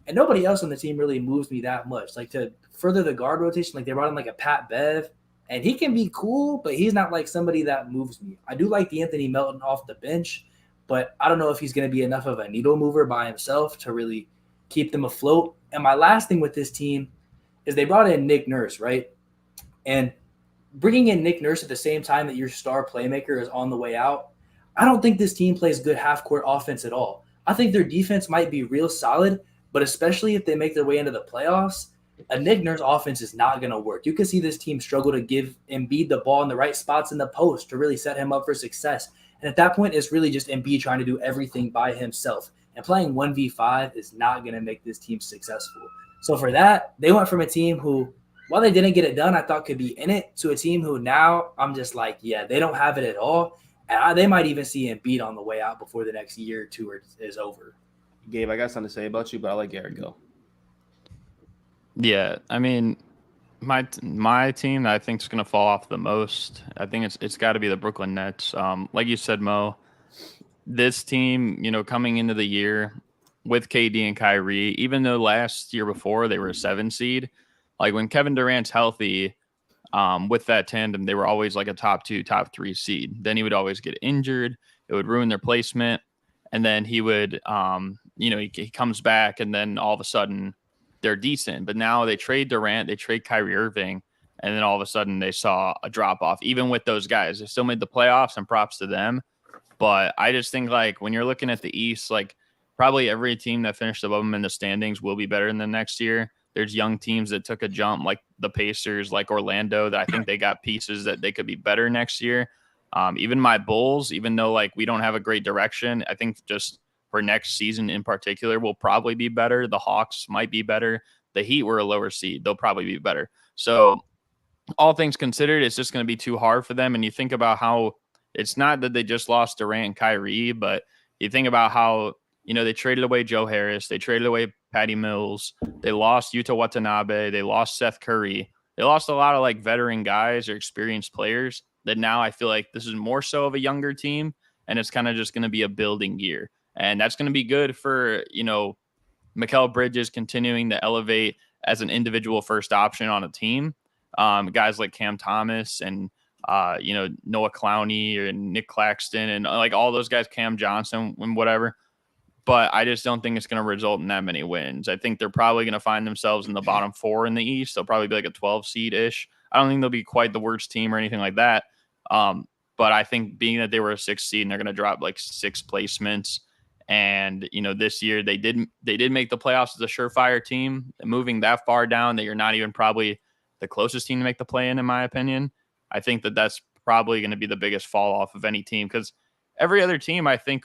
And nobody else on the team really moves me that much. Like, to further the guard rotation, like they brought in like a Pat Bev, and he can be cool, but he's not like somebody that moves me. I do like the Anthony Melton off the bench, but I don't know if he's going to be enough of a needle mover by himself to really keep them afloat. And my last thing with this team is they brought in Nick Nurse, right? And bringing in Nick Nurse at the same time that your star playmaker is on the way out, I don't think this team plays good half-court offense at all. I think their defense might be real solid, but especially if they make their way into the playoffs, a Nick Nurse offense is not going to work. You can see this team struggle to give Embiid the ball in the right spots in the post to really set him up for success. And at that point, it's really just Embiid trying to do everything by himself. And playing 1v5 is not going to make this team successful. So for that, they went from a team who, while they didn't get it done, I thought could be in it, to a team who now I'm just like, yeah, they don't have it at all. And they might even see Embiid on the way out before the next year or two is over. Gabe, I got something to say about you, but I'll let Garrett go. Yeah, I mean, my team that I think is going to fall off the most, I think it's got to be the Brooklyn Nets. Like you said, Mo, this team, coming into the year with KD and Kyrie, even though last year before they were a 7 seed, like when Kevin Durant's healthy, with that tandem, they were always like a top 2, top 3 seed. Then he would always get injured. It would ruin their placement. And then he would, he comes back, and then all of a sudden they're decent. But now they trade Durant, they trade Kyrie Irving, and then all of a sudden they saw a drop off. Even with those guys, they still made the playoffs, and props to them. But I just think, like, when you're looking at the East, like probably every team that finished above them in the standings will be better than the next year. There's young teams that took a jump, like the Pacers, like Orlando, that I think they got pieces that they could be better next year. Even my Bulls, even though like we don't have a great direction, I think just for next season in particular, will probably be better. The Hawks might be better. The Heat were a lower seed. They'll probably be better. So all things considered, it's just going to be too hard for them. And you think about how it's not that they just lost Durant and Kyrie, but you think about how, they traded away Joe Harris. They traded away Patty Mills. They lost Yuta Watanabe. They lost Seth Curry. They lost a lot of like veteran guys or experienced players that now I feel like this is more so of a younger team, and it's kind of just going to be a building year. And that's going to be good for, Mikal Bridges continuing to elevate as an individual first option on a team. Guys like Cam Thomas and, Noah Clowney and Nick Claxton and like all those guys, Cam Johnson and whatever. But I just don't think it's going to result in that many wins. I think they're probably going to find themselves in the bottom 4 in the East. They'll probably be like a 12 seed-ish. I don't think they'll be quite the worst team or anything like that. But I think being that they were a 6 seed and they're going to drop like 6 placements, and this year they did make the playoffs as a surefire team. Moving that far down, that you're not even probably the closest team to make the play-in my opinion. I think that's probably going to be the biggest fall off of any team, because every other team I think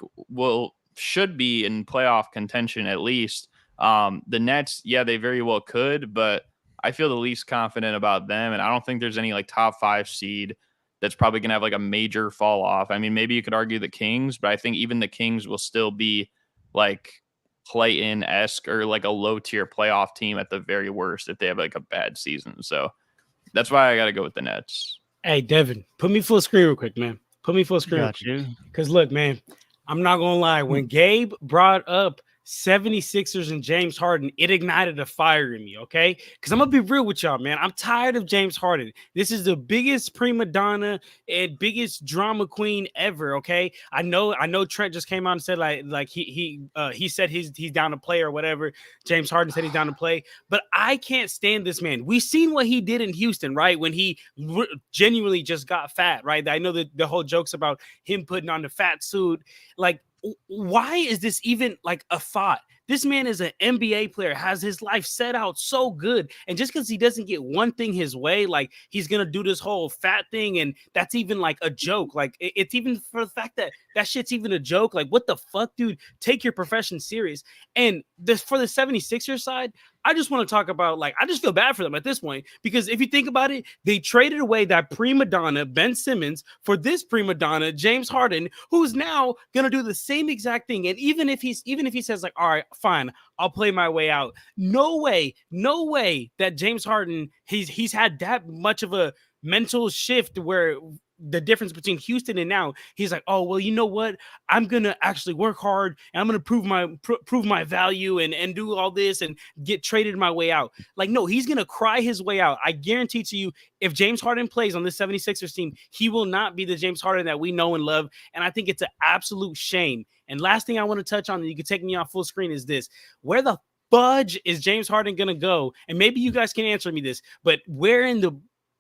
should be in playoff contention at least. The Nets, yeah, they very well could, but I feel the least confident about them, and I don't think there's any like top 5 seed that's probably going to have like a major fall off. I mean, maybe you could argue the Kings, but I think even the Kings will still be like play-in-esque or like a low-tier playoff team at the very worst if they have like a bad season. So that's why I got to go with the Nets. Hey, Devin, put me full screen real quick, man. Put me full screen. Got you. Because look, man, I'm not going to lie. When Gabe brought up 76ers and James Harden, it ignited a fire in me, okay? Because I'm going to be real with y'all, man. I'm tired of James Harden. This is the biggest prima donna and biggest drama queen ever, okay? I know Trent just came out and said like he said he's down to play or whatever. James Harden said he's down to play. But I can't stand this man. We've seen what he did in Houston, right? When he genuinely just got fat, right? I know that the whole joke's about him putting on the fat suit. Like, why is this even like a thought? This man is an NBA player, has his life set out so good. And just because he doesn't get one thing his way, like he's going to do this whole fat thing. And that's even like a joke. Like it's even for the fact that that shit's even a joke. Like, what the fuck, dude? Take your profession serious. And this for the 76ers side, I just want to talk about, like, I just feel bad for them at this point, because if you think about it, they traded away that prima donna, Ben Simmons, for this prima donna, James Harden, who's now going to do the same exact thing. And even if he says like, all right, fine, I'll play my way out. No way that James Harden, he's had that much of a mental shift where the difference between Houston and now, he's like, oh, well, you know what? I'm going to actually work hard and I'm going to prove my value and do all this and get traded my way out. Like, no, he's going to cry his way out. I guarantee to you, if James Harden plays on this 76ers team, he will not be the James Harden that we know and love. And I think it's an absolute shame. And last thing I want to touch on, and you can take me off full screen, is this. Where the fudge is James Harden going to go? And maybe you guys can answer me this, but where in the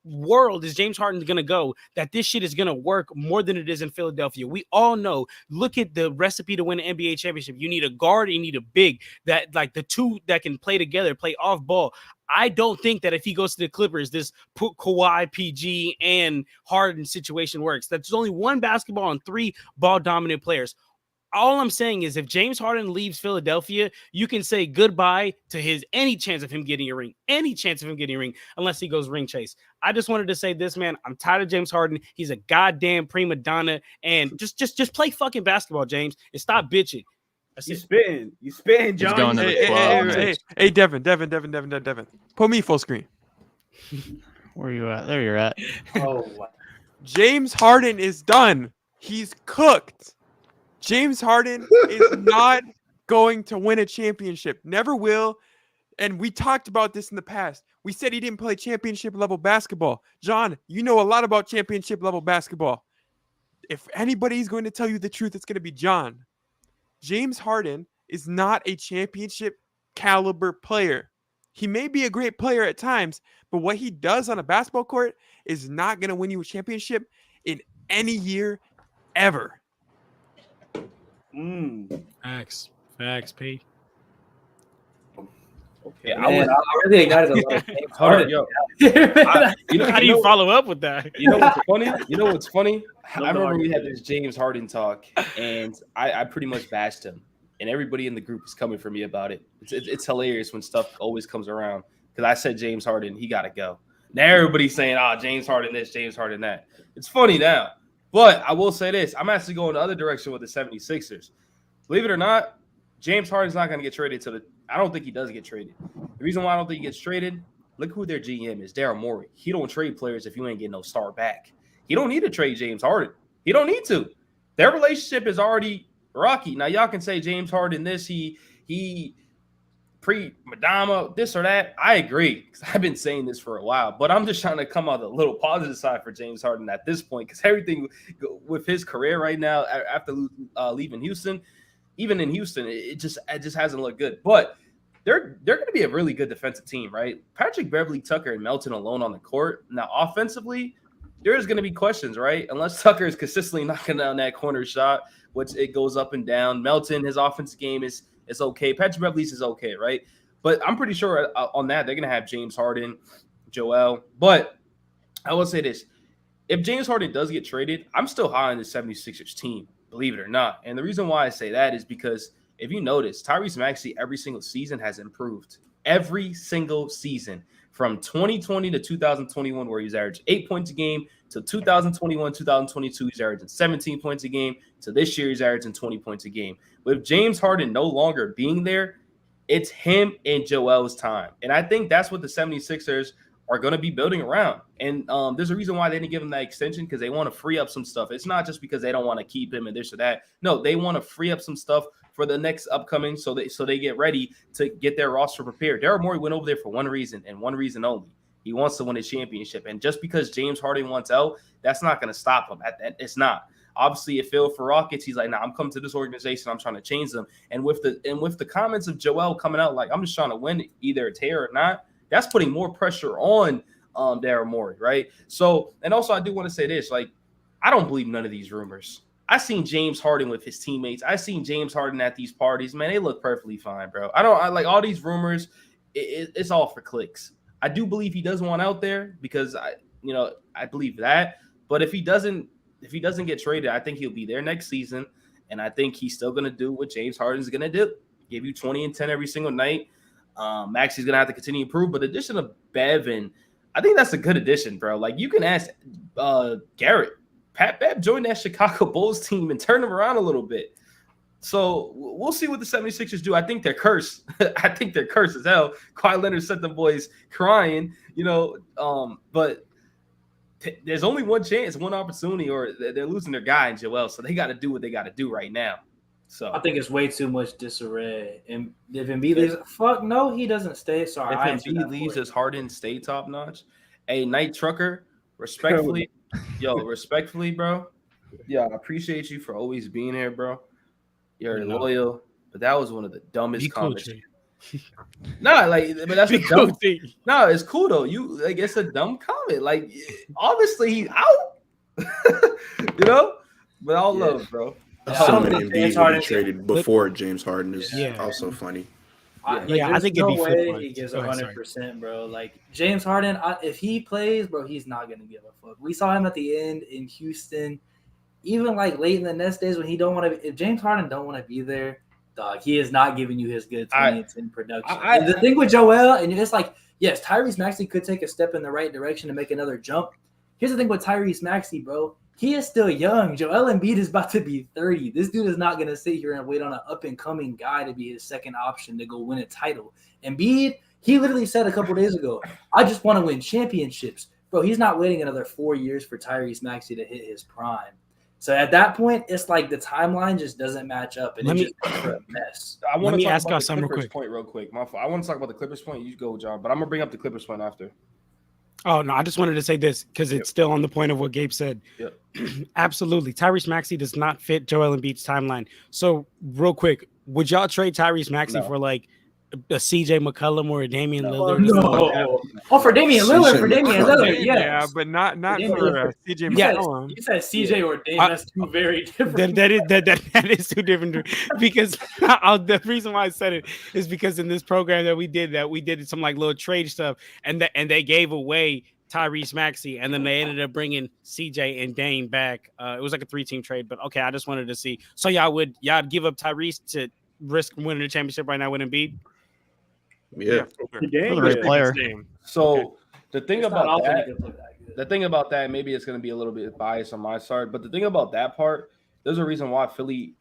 world is James Harden going to go that this shit is going to work more than it is in Philadelphia? We all know, look at the recipe to win an NBA championship. You need a guard, you need a big, that like the two that can play together, play off ball. I don't think that if he goes to the Clippers, this put Kawhi, PG, and Harden situation works. That's only one basketball and 3 ball dominant players. All I'm saying is if James Harden leaves Philadelphia, you can say goodbye to any chance of him getting a ring, unless he goes ring chase. I just wanted to say this, man. I'm tired of James Harden. He's a goddamn prima donna, and just play fucking basketball, James, and stop bitching. You spitting, John. Going to the club. Hey, Devin. Put me full screen. Where are you at? There you're at. Oh, wow. James Harden is done. He's cooked. James Harden is not going to win a championship. Never will. And we talked about this in the past. We said he didn't play championship level basketball. John, you know a lot about championship level basketball. If anybody's going to tell you the truth, it's going to be John. James Harden is not a championship caliber player. He may be a great player at times, but what he does on a basketball court is not going to win you a championship in any year ever. Facts, P. Okay, I really ignited a lot of James Harden. Yo, How do you follow up with that? You know what's funny? I remember we had this James Harden talk, and I pretty much bashed him, and everybody in the group is coming for me about it. It's hilarious when stuff always comes around, because I said James Harden, he got to go. Now everybody's saying, James Harden this, James Harden that. It's funny now. But I will say this. I'm actually going the other direction with the 76ers. Believe it or not, James Harden's not going to get traded I don't think he does get traded. The reason why I don't think he gets traded, look who their GM is, Daryl Morey. He don't trade players if you ain't getting no star back. He don't need to trade James Harden. He don't need to. Their relationship is already rocky. Now, y'all can say James Harden this, he pre-Madama, this or that. I agree, because I've been saying this for a while, but I'm just trying to come out the little positive side for James Harden at this point, because everything with his career right now after leaving Houston, even in Houston, it just hasn't looked good. But they're going to be a really good defensive team, right? Patrick Beverly, Tucker, and Melton alone on the court. Now, offensively, there's going to be questions, right? Unless Tucker is consistently knocking down that corner shot, which it goes up and down. Melton, his offensive game is okay. Patrick Beverly's is okay, right? But I'm pretty sure on that they're going to have James Harden, Joel. But I will say this. If James Harden does get traded, I'm still high on the 76ers team, believe it or not. And the reason why I say that is because if you notice, Tyrese Maxey every single season has improved. Every single season. From 2020 to 2021, where he's averaged 8 points a game, to 2021, 2022, he's averaging 17 points a game, to this year, he's averaging 20 points a game. With James Harden no longer being there, it's him and Joel's time. And I think that's what the 76ers are going to be building around. And there's a reason why they didn't give him that extension, because they want to free up some stuff. It's not just because they don't want to keep him and this or that. No, they want to free up some stuff for the next upcoming, so they get ready to get their roster prepared. Daryl Morey went over there for one reason and one reason only. He wants to win a championship. And just because James Harden wants out, that's not going to stop him. It's not. Obviously, it failed for Rockets. He's like, I'm coming to this organization. I'm trying to change them. And with the comments of Joel coming out, like, I'm just trying to win, either it's here or not, that's putting more pressure on Daryl Morey, right? So, and also I do want to say this, like, I don't believe none of these rumors. I seen James Harden with his teammates. I seen James Harden at these parties. Man, they look perfectly fine, bro. I like all these rumors. It's all for clicks. I do believe he does want out there because I believe that. But if he doesn't get traded, I think he'll be there next season, and I think he's still gonna do what James Harden's gonna do: give you 20 and 10 every single night. Maxey's gonna have to continue to improve, but the addition of Bev, I think that's a good addition, bro. Like you can ask Garrett. Pat Bev joined that Chicago Bulls team and turned them around a little bit. So we'll see what the 76ers do. I think they're cursed. I think they're cursed as hell. Kawhi Leonard sent them boys crying, but there's only one chance, one opportunity, or they're losing their guy in Joel. So they got to do what they got to do right now. So I think it's way too much disarray. And if Embiid leaves, fuck no, he doesn't stay. Sorry, if Embiid leaves, does Harden stay top notch? Hey, Night Trucker, respectfully. Respectfully, bro. Yeah, I appreciate you for always being here, bro. You're loyal, but that was one of the dumbest comments. But that's a dumb thing. No, it's cool though. It's a dumb comment. Like, obviously he's out. But all love, bro. Assuming Embiid will be traded before James Harden is also funny. I think no way he gives 100%, bro. Like James Harden, if he plays, bro, he's not gonna give a fuck. We saw him at the end in Houston, even like late in the Nets days when he don't want to. If James Harden don't want to be there, dog, he is not giving you his good 20 and 10 production. The thing with Joel, and it's like, yes, Tyrese Maxey could take a step in the right direction and make another jump. Here's the thing with Tyrese Maxey, bro. He is still young. Joel Embiid is about to be 30. This dude is not going to sit here and wait on an up-and-coming guy to be his second option to go win a title. Embiid, he literally said a couple days ago, I just want to win championships. Bro, he's not waiting another 4 years for Tyrese Maxey to hit his prime. So at that point, it's like the timeline just doesn't match up, and it's just a mess. I want to talk about the Clippers point real quick. I want to talk about the Clippers point. You go, John, but I'm going to bring up the Clippers point after. Oh, no, I just wanted to say this because it's still on the point of what Gabe said. Yep. Absolutely. Tyrese Maxey does not fit Joel Embiid's timeline. So real quick, would y'all trade Tyrese Maxey for like a CJ McCollum or a Damian Lillard? No. Oh, for Damian Lillard, yes. Yeah, but not for CJ McCollum. You said CJ or Dame. That's two very different. That is two different because the reason why I said it is because in this program that we did some like little trade stuff, and they gave away Tyrese Maxey, and then they ended up bringing CJ and Dame back. It was like a 3-team trade, but okay, I just wanted to see. So y'all give up Tyrese to risk winning the championship right now with Embiid? Yeah, great player. So the thing about that, maybe it's going to be a little bit biased on my side, but the thing about that part, there's a reason why Philly,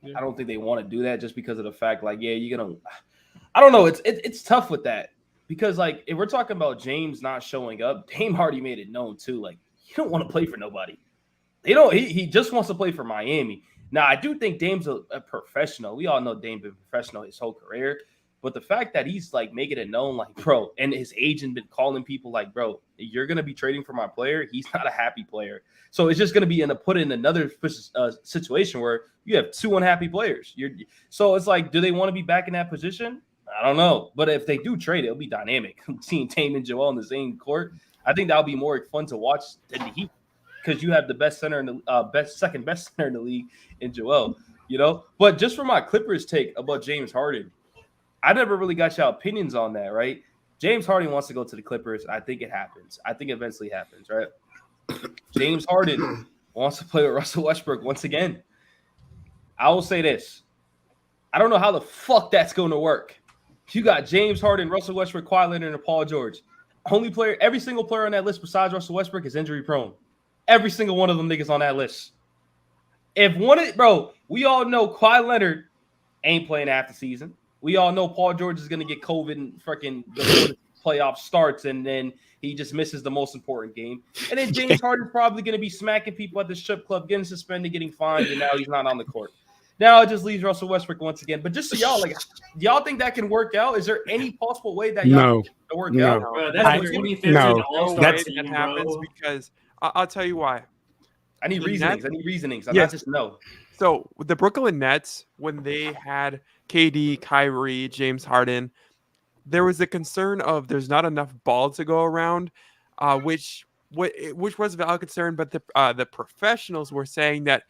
I don't think they want to do that, just because of the fact, like, you're gonna, I don't know, it's tough with that because, like, if we're talking about James not showing up, Dame already made it known too, like, he don't want to play for nobody. He just wants to play for Miami. Now, I do think Dame's a professional. We all know Dame's been professional his whole career. But the fact that he's like making it known, like, bro, and his agent been calling people like, bro, you're going to be trading for my player. He's not a happy player. So it's just going to be put in another situation where you have two unhappy players. So it's like, do they want to be back in that position? I don't know. But if they do trade, it'll be dynamic. Seeing Dame and Joel in the same court, I think that'll be more fun to watch than the Heat because you have the best center in the second best center in the league in Joel, But just for my Clippers take about James Harden, I never really got your opinions on that, right? James Harden wants to go to the Clippers. I think it happens. I think it eventually happens, right? James Harden wants to play with Russell Westbrook once again. I will say this. I don't know how the fuck that's going to work. You got James Harden, Russell Westbrook, Kawhi Leonard, and Paul George. Every single player on that list besides Russell Westbrook is injury prone. Every single one of them niggas on that list. We all know Kawhi Leonard ain't playing half the season. We all know Paul George is going to get COVID and freaking the playoff starts, and then he just misses the most important game. And then James Harden's probably going to be smacking people at the strip club, getting suspended, getting fined, and now he's not on the court. Now it just leaves Russell Westbrook once again. But just so y'all, like, y'all think that can work out? Is there any possible way that y'all can work out? Bro, that's that happens because I'll tell you why. I need reasonings. I'm not just no. So the Brooklyn Nets, when they had KD, Kyrie, James Harden, there was a concern of there's not enough ball to go around, which was a valid concern. But the professionals were saying that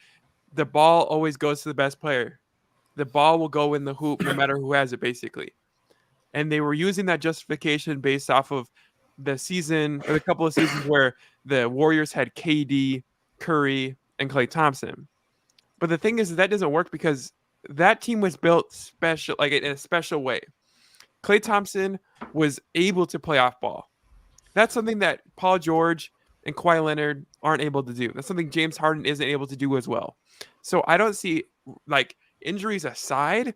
the ball always goes to the best player. The ball will go in the hoop no matter who has it, basically. And they were using that justification based off of the season or the couple of seasons where the Warriors had KD, Curry, and Klay Thompson. But the thing is that doesn't work because that team was built special, like in a special way. Klay Thompson was able to play off ball. That's something that Paul George and Kawhi Leonard aren't able to do. That's something James Harden isn't able to do as well. So I don't see, like, injuries aside,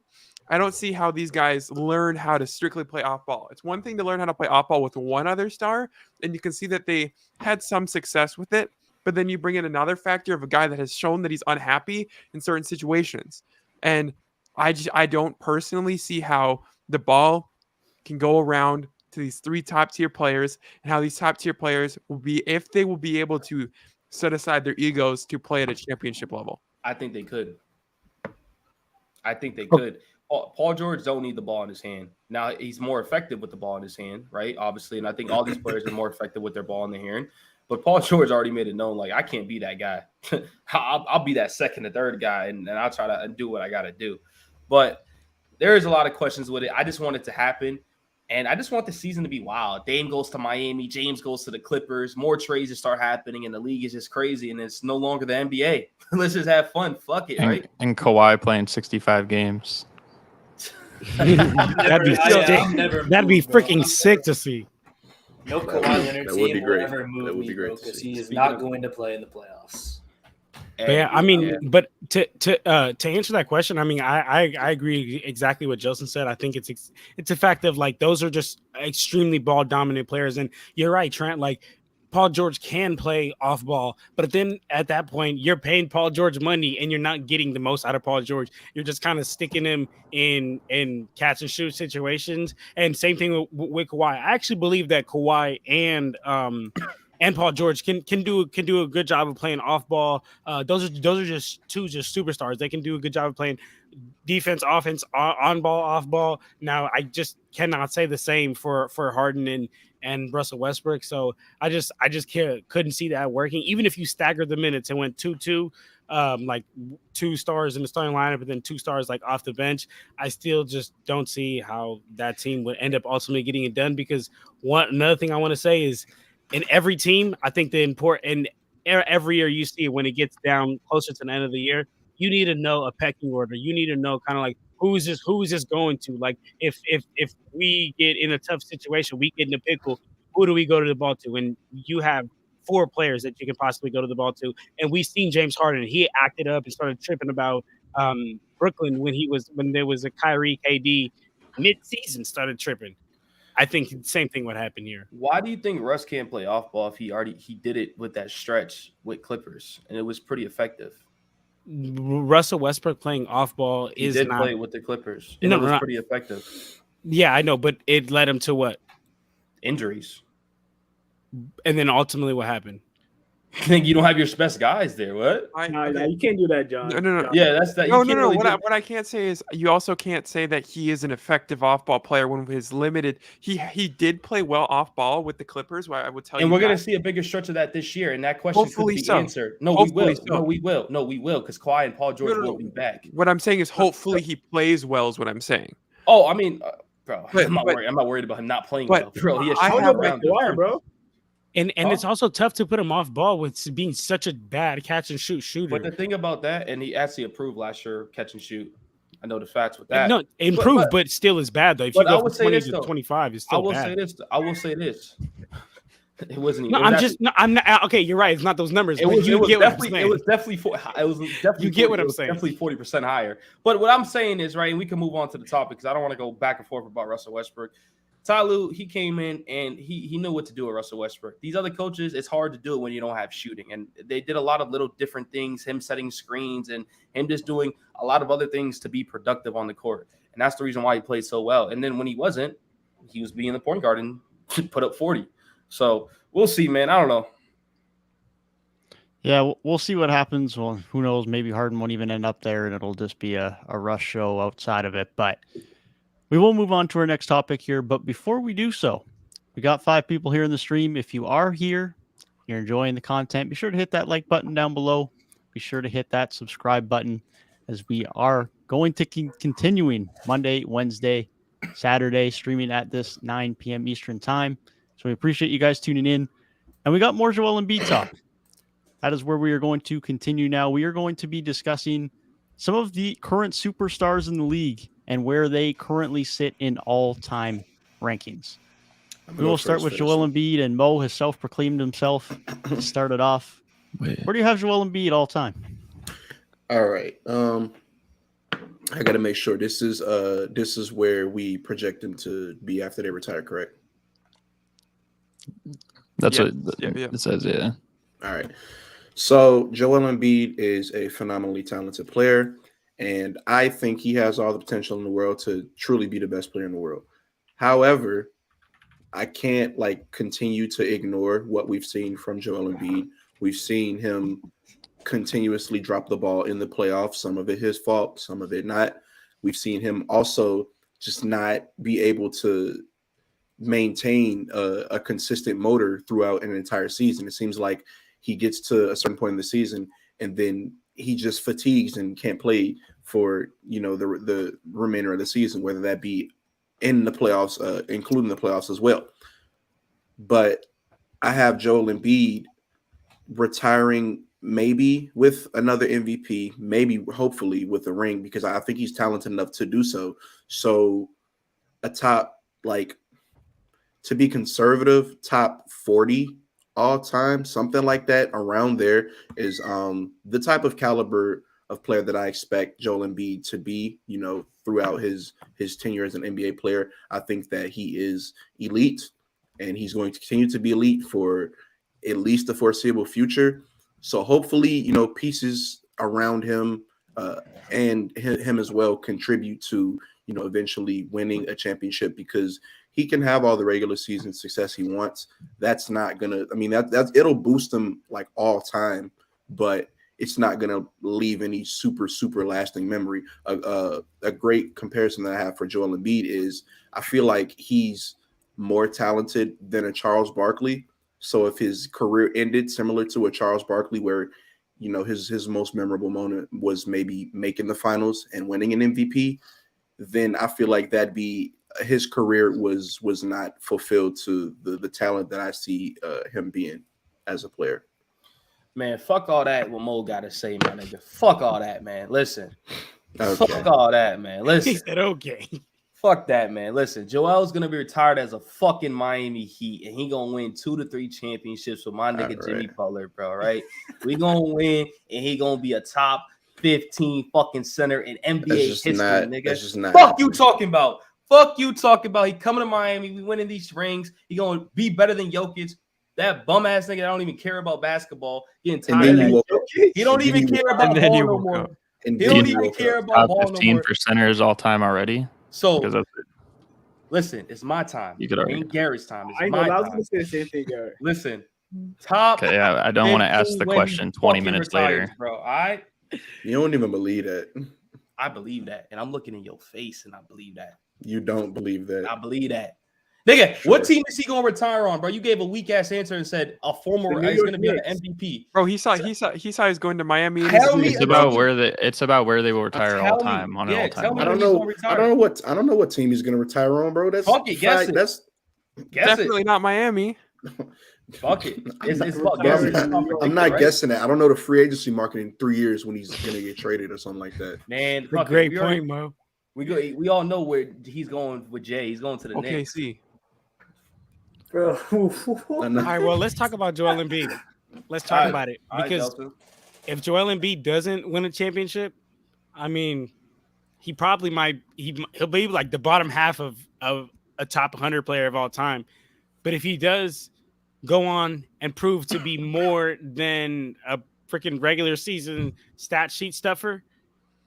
I don't see how these guys learn how to strictly play off ball. It's one thing to learn how to play off ball with one other star, and you can see that they had some success with it. But then you bring in another factor of a guy that has shown that he's unhappy in certain situations. And I don't personally see how the ball can go around to these three top tier players and how these top tier players will be, if they will be able to set aside their egos to play at a championship level. I think they could. Paul George don't need the ball in his hand. Now he's more effective with the ball in his hand, right? Obviously, and I think all these players are more effective with their ball in their hand. But Paul George already made it known, like, I can't be that guy. I'll be that second or third guy, and I'll try to do what I got to do. But there is a lot of questions with it. I just want it to happen, and I just want the season to be wild. Dame goes to Miami. James goes to the Clippers. More trades just start happening, and the league is just crazy, and it's no longer the NBA. Let's just have fun. Fuck it, right? And Kawhi playing 65 games. That'd be freaking sick to see. No Kawhi Leonard That would team be will great. ever That move would me, be great bro, to because see. he is Speaking not of- going to play in the playoffs. But yeah, I mean, but to answer that question, I mean, I agree exactly what Jelson said. I think it's a fact of, like, those are just extremely ball dominant players, and you're right, Trent. Like, Paul George can play off ball, but then at that point, you're paying Paul George money, and you're not getting the most out of Paul George. You're just kind of sticking him in catch and shoot situations. And same thing with Kawhi. I actually believe that Kawhi and Paul George can do a good job of playing off ball. Those are just two superstars. They can do a good job of playing defense, offense, on ball, off ball. Now I just cannot say the same for Harden and Russell Westbrook. So I just couldn't see that working. Even if you staggered the minutes and went 2-2, like 2 stars in the starting lineup and then 2 stars like off the bench, I still just don't see how that team would end up ultimately getting it done. Because another thing I want to say is, in every team, I think every year you see when it gets down closer to the end of the year, you need to know a pecking order. You need to know kind of like who is this going to? Like, if we get in a tough situation, we get in a pickle, who do we go to the ball to? And you have 4 players that you can possibly go to the ball to. And we've seen James Harden. He acted up and started tripping about Brooklyn when there was a Kyrie KD mid-season started tripping. I think the same thing would happen here. Why do you think Russ can't play off ball if he did it with that stretch with Clippers and it was pretty effective? Russell Westbrook playing off ball He is did not play with the Clippers, and it was pretty effective. Yeah, I know, but it led him to what? Injuries. And then ultimately what happened? I think you don't have your best guys there. What? No, you can't do that, John. No. Yeah, that's that. No. What I can't say is you also can't say that he is an effective off-ball player when he's limited. He did play well off-ball with the Clippers. I would tell you. And we're going gonna see a bigger stretch of that this year. And that question Hopefully could be so. answered. No, Hopefully we will. No, we will, because Kawhi and Paul George will be back. What I'm saying is hopefully he plays well is what I'm saying. Oh, I mean, bro, But- I'm not but- worried. I'm not worried about him not playing but well, bro. He has I shown have around Kawhi, bro. And it's also tough to put him off ball with being such a bad catch and shoot shooter. But the thing about that, and he actually improved last year, catch and shoot. I know the facts with that. No, improved, but still is bad though. If you but I go would from say 20 this, to though. 25, it's I still will bad. say this. I will say this. It wasn't. No, it was I'm actually- just no. I'm not okay. You're right. It's not those numbers. It but was, you it was get what I'm definitely. saying. It was definitely. It was definitely. You get what I'm it was saying. Definitely 40% higher. But what I'm saying is right, and we can move on to the topic because I don't want to go back and forth about Russell Westbrook. Ty Lue, he came in and he knew what to do with Russell Westbrook. These other coaches, it's hard to do it when you don't have shooting. And they did a lot of little different things, him setting screens and him just doing a lot of other things to be productive on the court. And that's the reason why he played so well. And then when he wasn't, he was being the point guard and put up 40. So we'll see, man. I don't know. Yeah, we'll see what happens. Well, who knows? Maybe Harden won't even end up there, and it'll just be a rush show outside of it. But we will move on to our next topic here. But before we do so, we got 5 people here in the stream. If you are here, you're enjoying the content, be sure to hit that like button down below. be sure to hit that subscribe button, as we are going to continuing Monday, Wednesday, Saturday, streaming at this 9 p.m. Eastern time. So we appreciate you guys tuning in. And we got more Joel Embiid talk. That is where we are going to continue now. We are going to be discussing some of the current superstars in the league and where they currently sit in all-time rankings. We will start with Joel Embiid, and Mo has self-proclaimed himself to start it off. Where do you have Joel Embiid all time? All right. I got to make sure this is where we project him to be after they retire, correct? That's what it says, yeah. All right. So Joel Embiid is a phenomenally talented player, and I think he has all the potential in the world to truly be the best player in the world. However, I can't continue to ignore what we've seen from Joel Embiid. We've seen him continuously drop the ball in the playoffs, some of it his fault, some of it not. We've seen him also just not be able to maintain a consistent motor throughout an entire season. It seems like he gets to a certain point in the season and then he just fatigues and can't play for the remainder of the season, whether that be in the playoffs, including the playoffs as well. But I have Joel Embiid retiring maybe with another MVP, maybe hopefully with a ring, because I think he's talented enough to do so. So a top, to be conservative, top 40 all time, something like that, around there is the type of caliber of player that I expect Joel Embiid to be, throughout his tenure as an NBA player. I think that he is elite, and he's going to continue to be elite for at least the foreseeable future. So hopefully, pieces around him and him as well contribute to, eventually winning a championship, because he can have all the regular season success he wants. That's not gonna, it'll boost him all time, but it's not gonna leave any super lasting memory. A great comparison that I have for Joel Embiid is I feel like he's more talented than a Charles Barkley. So if his career ended similar to a Charles Barkley, where his most memorable moment was maybe making the finals and winning an MVP, then I feel like that'd be his career was not fulfilled to the talent that I see him being as a player. Man, fuck all that. What Mo got to say, my nigga. Fuck all that, man. Listen. Okay. Fuck all that, man. Listen. He said, okay. Fuck that, man. Listen, Joel's gonna be retired as a fucking Miami Heat, and he gonna win 2 to 3 championships with my nigga Jimmy Butler, bro. Right? We gonna win, and he gonna be a top 15 fucking center in NBA history, nigga. That's just not Fuck happening. you talking about. Fuck you talking about. He coming to Miami. We winning these rings. He gonna be better than Jokic. That bum ass nigga that don't even care about basketball. Getting tired of that. He don't even care about ball no more. He don't even care about ball no more. Top 15 for centers all time already. So listen, it's my time. You could it ain't Garrett's time. It's I know. my I was time. gonna say the same thing, Garrett. Listen, top. Okay, I don't want to ask the 15 question 20 fucking minutes retires, later. bro. All right, You don't even believe that. I believe that, and I'm looking in your face, and I believe that. You don't believe that. I believe that. Nigga, Sure. what team is he gonna retire on, bro? You gave a weak ass answer and said a former The New he's York gonna be an Knicks. MVP. Bro, he saw he's going to Miami. And Tell me It's about where they will retire Tell all me. time on an Yeah, all-time. tell me I level. don't when he's know. gonna retire. I don't know what team he's gonna retire on, bro. That's Fuck it, guess fact. it. That's Guess definitely not Miami. Fuck it. It's Bro, fuck guess it. I'm not guessing that. I don't know the free agency market in 3 years when he's gonna get traded or something like that. Man, A fuck it. great We point, already- Mo. We all know where he's going with Jay. He's going to the Okay, Knicks. see. Bro. All right, well, let's talk about Joel Embiid. Let's talk All right. about it, All right, because Jelson. if Joel Embiid doesn't win a championship, he probably might he'll be like the bottom half of a top 100 player of all time. But if he does go on and prove to be more than a freaking regular season stat sheet stuffer,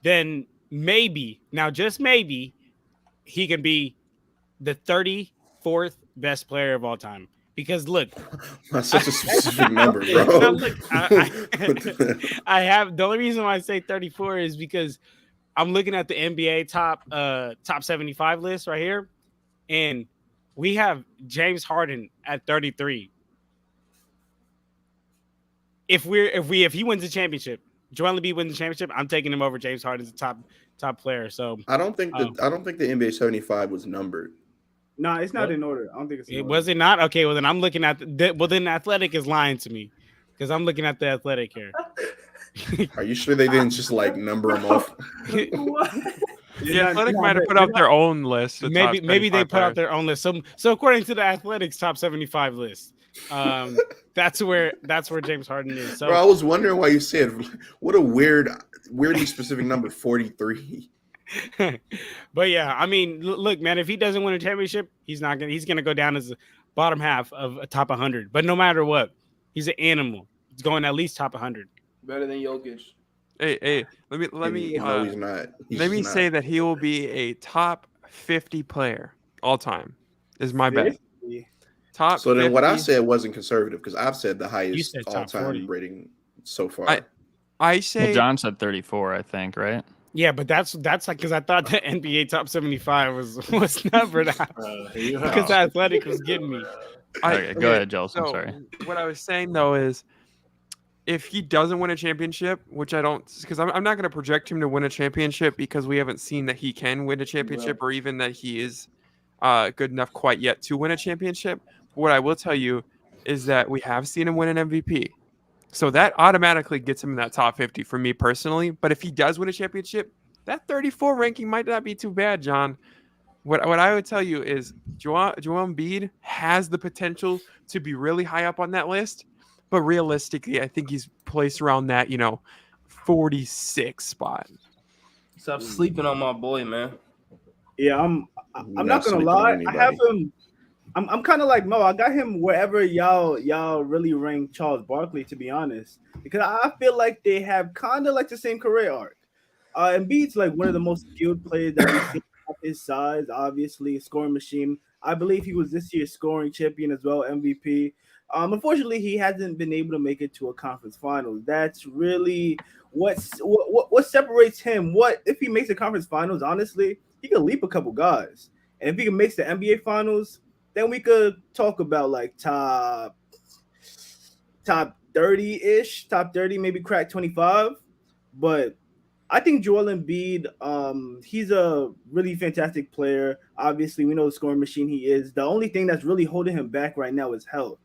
then maybe, now just maybe, he can be the 34th best player of all time. Because look, That's such a specific number, now bro. look, I have the only reason why I say 34 is because I'm looking at the NBA top 75 list right here, and we have James Harden at 33. If he wins the championship, Joel Embiid wins the championship, I'm taking him over James Harden as a top player. So I don't think the NBA 75 was numbered. No, it's not in order. I don't think it's in it order. was it not? Okay, well then I'm looking at then Athletic is lying to me because I'm looking at the Athletic here. Are you sure they didn't just like number them off? What? The Athletic might have put out their own list. of top Maybe they 75 put out players. their own list. So according to the Athletics top 75 list, that's where James Harden is. So Bro, I was wondering why you said what a weirdly specific number 43. but yeah, I mean, look, man, if he doesn't win a championship, he's gonna go down as the bottom half of a top 100. But no matter what, he's an animal. He's going at least top 100. Better than Jokic. Hey, let me No, he's not. let me say that he will be a top 50 player all time. Is my bet. Top. So then, what I 50. said wasn't conservative because I've said the You highest said top 40. all-time rating so far. I say Well, John said 34, I think, right? Yeah, but that's like because I thought the NBA top 75 was numbered out because the Athletic was getting me. Okay, go ahead, Jelson. So Sorry. what I was saying though is, if he doesn't win a championship, which I don't, because I'm not going to project him to win a championship because we haven't seen that he can win a championship or even that he is good enough quite yet to win a championship. But what I will tell you is that we have seen him win an MVP. So that automatically gets him in that top 50 for me personally. But if he does win a championship, that 34 ranking might not be too bad, John. What I would tell you is Joel Embiid has the potential to be really high up on that list. But realistically, I think he's placed around that, 46 spot. Stop sleeping on my boy, man. Yeah, I'm not gonna lie. I have him. I'm kind of like Mo. I got him wherever y'all really rank Charles Barkley, to be honest, because I feel like they have kind of like the same career arc. Embiid's like one of the most skilled players that we've seen at his size. Obviously, a scoring machine. I believe he was this year's scoring champion as well, MVP. Unfortunately, he hasn't been able to make it to a conference finals. That's really what separates him. What if he makes the conference finals? Honestly, he could leap a couple guys, and if he can make the NBA finals, then we could talk about like top 30-ish, top 30, maybe crack 25. But I think Joel Embiid, he's a really fantastic player. Obviously, we know the scoring machine he is. The only thing that's really holding him back right now is health.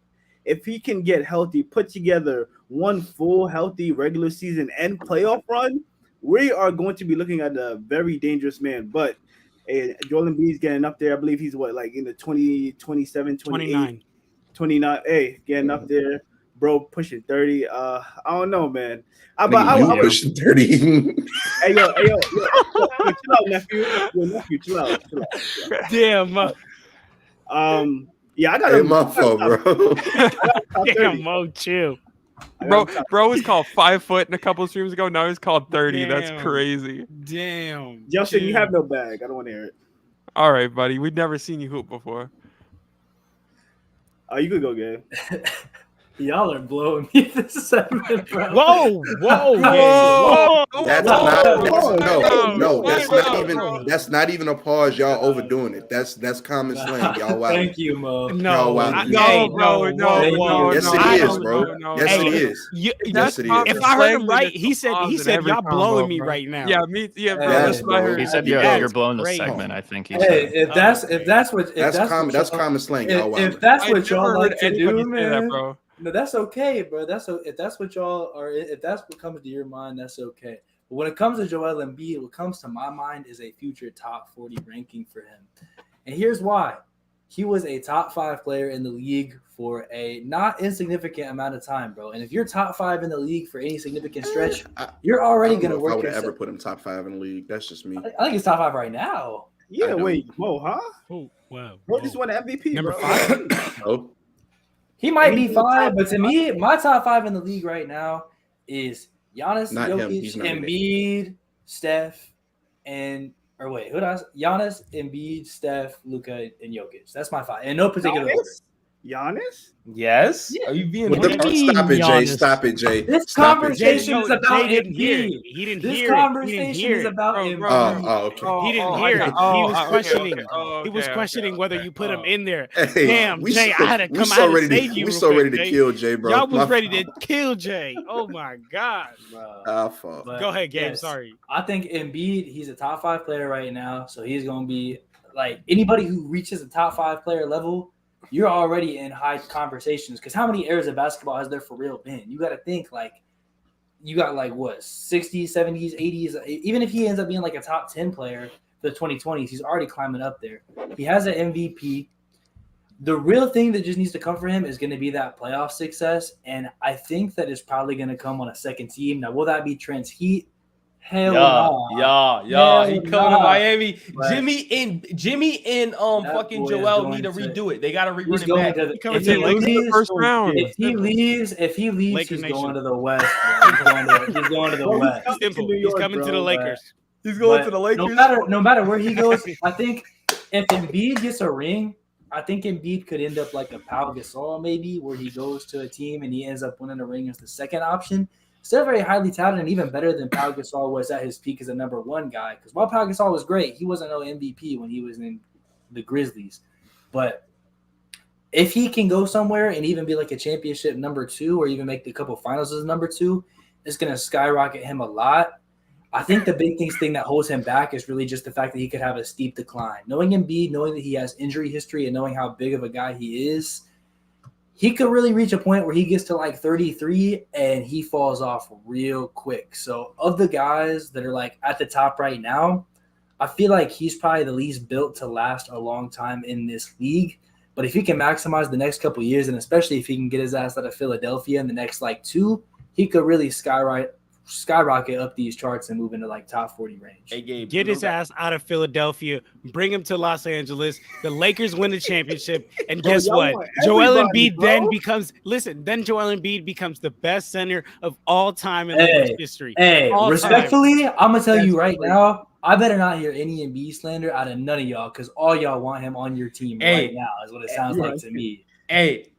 If he can get healthy, put together one full healthy regular season and playoff run, we are going to be looking at a very dangerous man. But Joel Embiid's getting up there. I believe he's in the 27, 28, 29. Hey, getting up there, bro, pushing 30. I don't know, man. I pushing 30. Hey, yo, chill out, nephew. Yo, nephew, chill out. Damn, yeah, I got Hey, my fault, bro. damn, Mo, chill. Bro was called 5 foot in a couple of streams ago. Now he's called 30. Damn. That's crazy. Damn, Justin, you have no bag. I don't want to hear it. All right, buddy. We've never seen you hoop before. You could go, Gabe. Y'all are blowing me this segment, bro. Whoa. That's not even a pause. Y'all overdoing it. That's common slang. Y'all wow. Thank you, Mo. No, No, Yes, it is, bro. Yes, it is. Yes, it is. If I heard him right, he said y'all blowing me right now. Yeah, me. Yeah, bro. Yes, That's what I bro. heard. He said Yeah, you're blowing the great. segment, I think he Hey, said. if that's what That's common slang. Y'all wow. if that's I what y'all never like heard to anybody do, say that, man. bro. No, that's okay, bro. If that's what y'all are, if that's what comes to your mind, that's okay. But when it comes to Joel Embiid, what comes to my mind is a future top 40 ranking for him. And here's why. He was a top 5 player in the league for a not insignificant amount of time, bro. And if you're top 5 in the league for any significant stretch, you're already going to work. I would yourself. ever put him top 5 in the league. That's just me. I think he's top 5 right now. Yeah, wait, Mo, huh? Oh, wow. Bro just won an MVP. Number bro. 5. Oh, He might be 5, but to me, my top 5 in the league right now is Giannis, Not him. Jokic, He's not in it. Embiid, Steph, Giannis, Embiid, Steph, Luka, and Jokic. That's my 5. In no particular order. Giannis? Yes. Are you being What do you mean, Stop it, Jay. Giannis? Stop it, Jay. This Stop it, Jay. conversation is about Jay didn't hear it. Embiid. He didn't This hear it. He didn't conversation hear is it. about Bro, Embiid. bro, Oh, okay. He didn't I hear got- it. He was okay, questioning. okay. Oh, He was okay, questioning okay, whether okay. you put him in there. Hey, Damn, we Jay, so- I had to we come. so I had to ready to- save you. We real so quick, ready to Jay. kill Jay, bro. Y'all was My ready to kill Jay. Oh my god. fault. But Go ahead, Gabe. yes, Sorry. I think Embiid, he's a top 5 player right now, so he's going to be like anybody who reaches the top 5 player level. You're already in high conversations because how many eras of basketball has there for real been? You got to think like you got like what 60s, 70s, 80s. Even if he ends up being like a top 10 player for the 2020s, he's already climbing up there. He has an MVP. The real thing that just needs to come for him is going to be that playoff success, and I think that is probably going to come on a second team. Now, will that be Trent's Heat? Hell no. Yeah. He coming to nah. Miami. But- Jimmy and That fucking boy is Joel going need to to- redo it. They got to He's rerun it going back. to the, coming if to he the Lakers leaves, first round. If he leaves, Laker he's Nation. going to the West. Bro. He's going to the West. Simple. New He's York, coming to bro, the but- Lakers. He's going But to the Lakers. No matter where he goes, I think if Embiid gets a ring, I think Embiid could end up like a Pau Gasol maybe, where he goes to a team and he ends up winning a ring as the second option. Still very highly talented and even better than Pau Gasol was at his peak as a number 1 guy. Because while Pau Gasol was great, he wasn't no MVP when he was in the Grizzlies. But if he can go somewhere and even be like a championship number 2 or even make the couple finals as number 2, it's going to skyrocket him a lot. I think the big thing that holds him back is really just the fact that he could have a steep decline. Knowing Embiid, knowing that he has injury history and knowing how big of a guy he is, he could really reach a point where he gets to like 33 and he falls off real quick. So of the guys that are like at the top right now, I feel like he's probably the least built to last a long time in this league. But if he can maximize the next couple years, and especially if he can get his ass out of Philadelphia in the next like 2, he could really skyrocket up these charts and move into like top 40 range. Hey, Gabe, Get you his know that- ass out of Philadelphia, bring him to Los Angeles. The Lakers win the championship, and Bro, guess y'all what? want Joel everybody, Embiid bro. then becomes the best center of all time in Hey, Lakers history. Hey, All respectfully, I'm gonna tell you That's right crazy. now, I better not hear any Embiid slander out of none of y'all because all y'all want him on your team Hey. right now is what it sounds Yeah. like to me.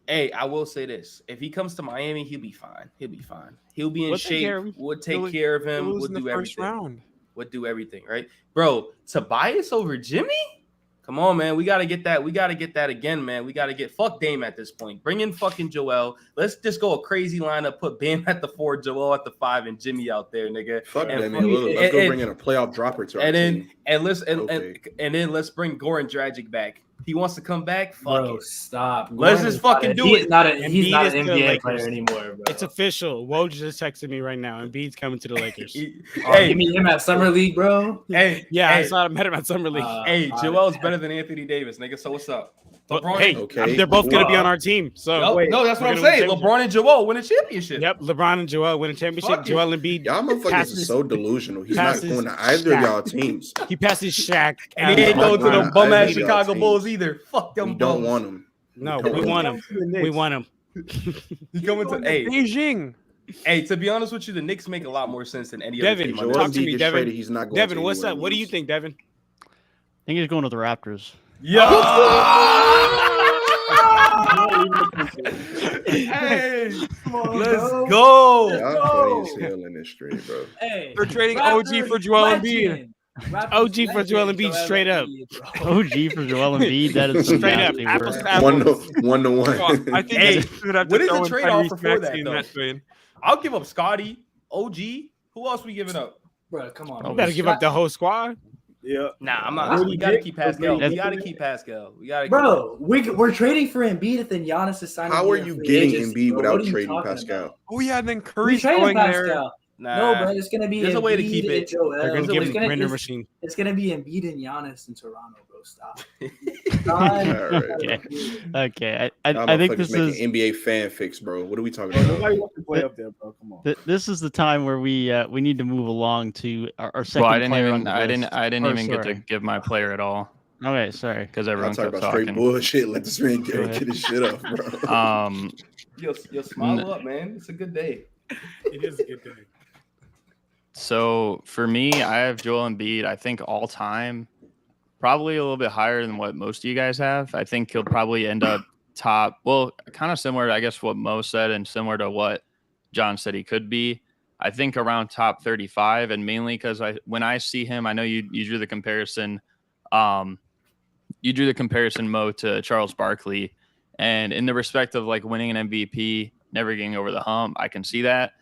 Hey, I will say this. If he comes to Miami, he'll be fine. He'll be in We'll take care of shape. him. We'll take He'll- care of He'll him. lose We'll in the do first everything. round. We'll do everything, right? Bro, Tobias over Jimmy? Come on, man. We gotta get that. We gotta get that again, man. We gotta get fuck Dame at this point. Bring in fucking Joel. Let's just go a crazy lineup. Put Bam at the 4, Joel at the 5, and Jimmy out there, nigga. Fuck And that, fuck- man. Let's go and- bring in a playoff dropper to our and then team. and then let's bring Goran Dragic back. He wants to come back. Fuck Bro, it. stop. Let's Goran just is not fucking a- do he's it. Not a, Embiid he's not is an to the NBA Lakers. player anymore, bro. It's official. Woj just texted me right now. Embiid's coming to the Lakers. Oh, you mean him at Summer League, bro? hey, Yeah, I hey, saw him met him at Summer League. hey, Joel's better than Anthony Davis, nigga. So what's up? Well, LeBron. hey, Okay, they're both going to be cool. on our team. So, Yup. Wait, No, that's what we're I'm gonna win saying. the LeBron and Joel win a championship. yep, LeBron and Joel win a championship. Fuck it. Joel Embiid, Y'all motherfuckers passes- are so delusional. He's not passes going to either of Shaq. y'all teams. he passes Shaq. And he ain't Not going to going the to bum ass either of y'all Chicago teams. Bulls either. Fuck them We don't bums. want him. No, don't we want him. We want him. He coming to hey, Beijing. hey. To be honest with you, the Knicks make a lot more sense than any Devin, other team. Joel talk on to Embiid me, gets Devin. traded, he's not going Devin, to what's anywhere up? What do you else. think, Devin? I think he's going to the Raptors. Hey, Come on, let's bro. go. Y'all funny as hell in this street, bro. Hey, They're trading OG for Joel legend. Raptors OG for legend, Joel Embiid, straight up. bro. OG for Joel Embiid. That is some Straight up, nasty apples work. to apples. One to one. Well, I think Hey, they should have to what is the throw in trade-off Tyrese before that, Maxey in though? trade. I'll give up Scotty, OG. Who else we giving up? Bro, come on. You better give up the whole squad. Yeah. Nah, I'm not. Rudy We gotta Dick, keep Pascal. Rudy We gotta Dick. keep Pascal. We gotta. Bro, we're trading for Embiid and then Giannis is signing. How are via you free getting agency, Embiid bro. without What are you trading talking Pascal? about? Oh yeah, and then We Curry's traded going Pascal. there. Nah, No, bro, it's gonna be There's a way to Embiid keep and it. Joel. They're going So to give it's him gonna- render it's- machine. It's gonna be Embiid and Giannis in Toronto, bro. Stop. Okay. Okay. Y'all I think motherfuckers this making is NBA fanfics, bro. What are we talking Bro, about? nobody wants to play up there, bro. Come on. this is the time where we need to move along to our second Well, I didn't player on even the I didn't list. I didn't Or, even get to sorry. give my player at all Okay, sorry. because Y'all everyone talking kept about straight talking. bullshit. Let this man Go ahead. get his shit off, bro. Yo, smile up, man. It's a good day. It is a good thing. So for me, I have Joel Embiid. I think all time, probably a little bit higher than what most of you guys have. I think he'll probably end up top, well, kind of similar to, I guess, what Mo said and similar to what John said he could be. I think around top 35, and mainly because when I see him, I know you drew the comparison. You drew the comparison, Mo, to Charles Barkley, and in the respect of like winning an MVP, never getting over the hump, I can see that.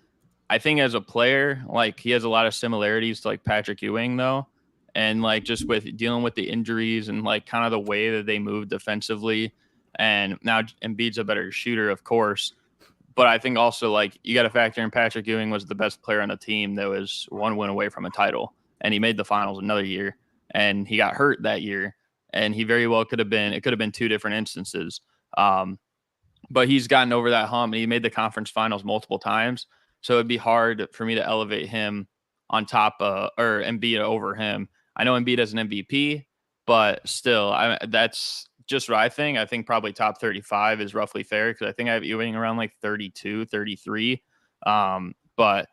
I think as a player, like he has a lot of similarities to like Patrick Ewing, though, and like just with dealing with the injuries and like kind of the way that they move defensively. And now Embiid's a better shooter, of course, but I think also like you got to factor in Patrick Ewing was the best player on the team that was one win away from a title, and he made the finals another year, and he got hurt that year, and he very well could have been. It could have been two different instances. But he's gotten over that hump, and he made the conference finals multiple times. So it'd be hard for me to elevate him on top or Embiid over him. I know Embiid as an MVP, but still, that's just what I think. I think probably top 35 is roughly fair because I think I have Ewing around like 32, 33. But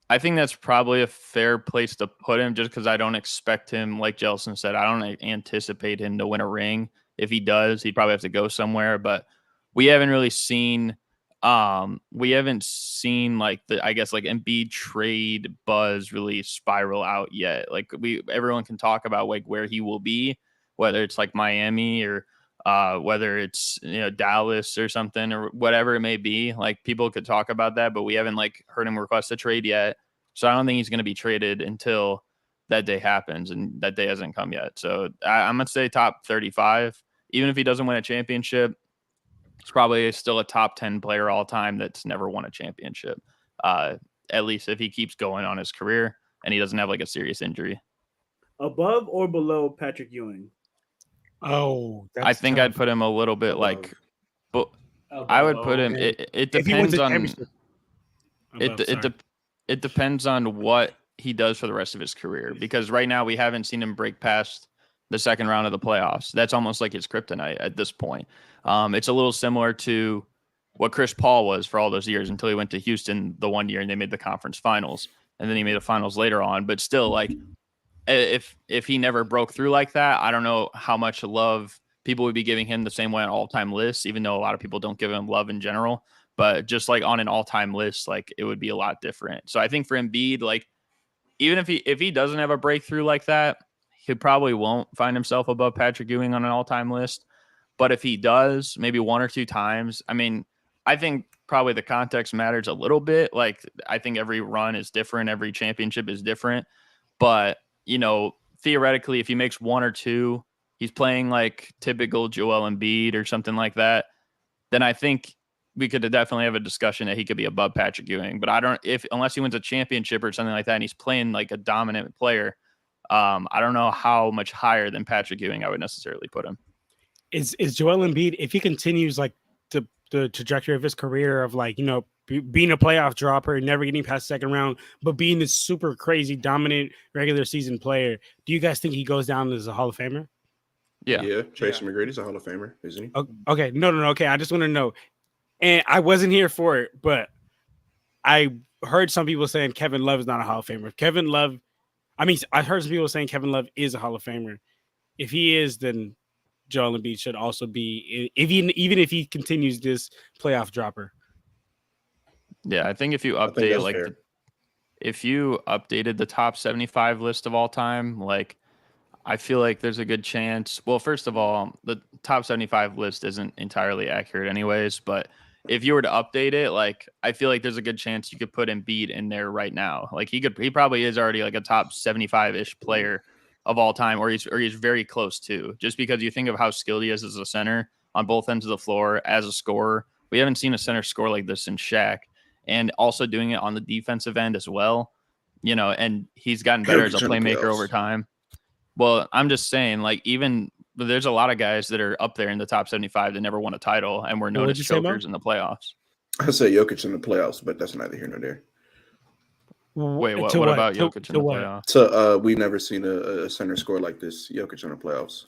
I think that's probably a fair place to put him just because I don't expect him, like Jelson said, I don't anticipate him to win a ring. If he does, he'd probably have to go somewhere. But we haven't really seen like the, I guess, like Embiid trade buzz really spiral out yet. Like everyone can talk about like where he will be, whether it's like Miami or whether it's, Dallas or something or whatever it may be. Like people could talk about that, but we haven't like heard him request a trade yet. So I don't think he's going to be traded until that day happens, and that day hasn't come yet. So I'm going to say top 35. Even if he doesn't win a championship, it's probably still a top 10 player all time that's never won a championship. At least if he keeps going on his career and he doesn't have like a serious injury. Above or below Patrick Ewing? Oh, that's I think tough. I'd put him a little bit like, but I would put him. It If he wins depends a on championship. Above, sorry. it depends on what he does for the rest of his career, because right now we haven't seen him break past the second round of the playoffs. That's almost like his kryptonite at this point. It's a little similar to what Chris Paul was for all those years until he went to Houston the one year and they made the conference finals, and then he made the finals later on. But still, like if he never broke through like that, I don't know how much love people would be giving him the same way on all-time lists, even though a lot of people don't give him love in general. But just like on an all-time list, like it would be a lot different. So I think for Embiid, like even if he doesn't have a breakthrough like that, he probably won't find himself above Patrick Ewing on an all-time list. But if he does, maybe one or two times, I mean, I think probably the context matters a little bit. Like I think every run is different. Every championship is different. But, theoretically, if he makes one or two, he's playing like typical Joel Embiid or something like that, then I think we could definitely have a discussion that he could be above Patrick Ewing. But unless he wins a championship or something like that and he's playing like a dominant player, I don't know how much higher than Patrick Ewing I would necessarily put him. Is Joel Embiid, if he continues like the trajectory of his career of like, being a playoff dropper, never getting past the second round, but being this super crazy dominant regular season player, do you guys think he goes down as a Hall of Famer? Yeah. Tracy McGrady's a Hall of Famer, isn't he? Okay. No. Okay. I just want to know. And I wasn't here for it, but I heard some people saying Kevin Love is not a Hall of Famer. I heard some people saying Kevin Love is a Hall of Famer. If he is, then Joel Embiid should also be, even if he continues this playoff dropper. Yeah, I think if you update if you updated the top 75 list of all time, like I feel like there's a good chance. Well, first of all, the top 75 list isn't entirely accurate anyways, but if you were to update it, like I feel like there's a good chance you could put Embiid in there right now. Like he probably is already like a top 75-ish player of all time, or he's very close to, just because you think of how skilled he is as a center on both ends of the floor as a scorer. We haven't seen a center score like this since Shaq, and also doing it on the defensive end as well, and he's gotten better as a playmaker over time. Well, I'm just saying, like, there's a lot of guys that are up there in the top 75 that never won a title and were known as chokers in the playoffs. I say Jokic in the playoffs, but that's neither here nor there. Wait, what about Jokic in the playoffs? So we've never seen a center score like this, Jokic in the playoffs.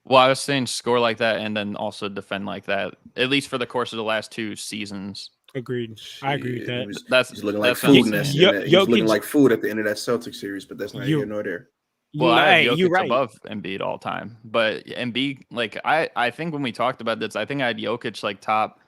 Well, I was saying score like that and then also defend like that, at least for the course of the last two seasons. Agreed. I agree with that. He's looking like food. He's looking like food at the end of that Celtics series, but that's not here nor there. Well, I Hey, have you're Jokic right. above Embiid all time, but Embiid, like I think when we talked about this, I think I had Jokic like top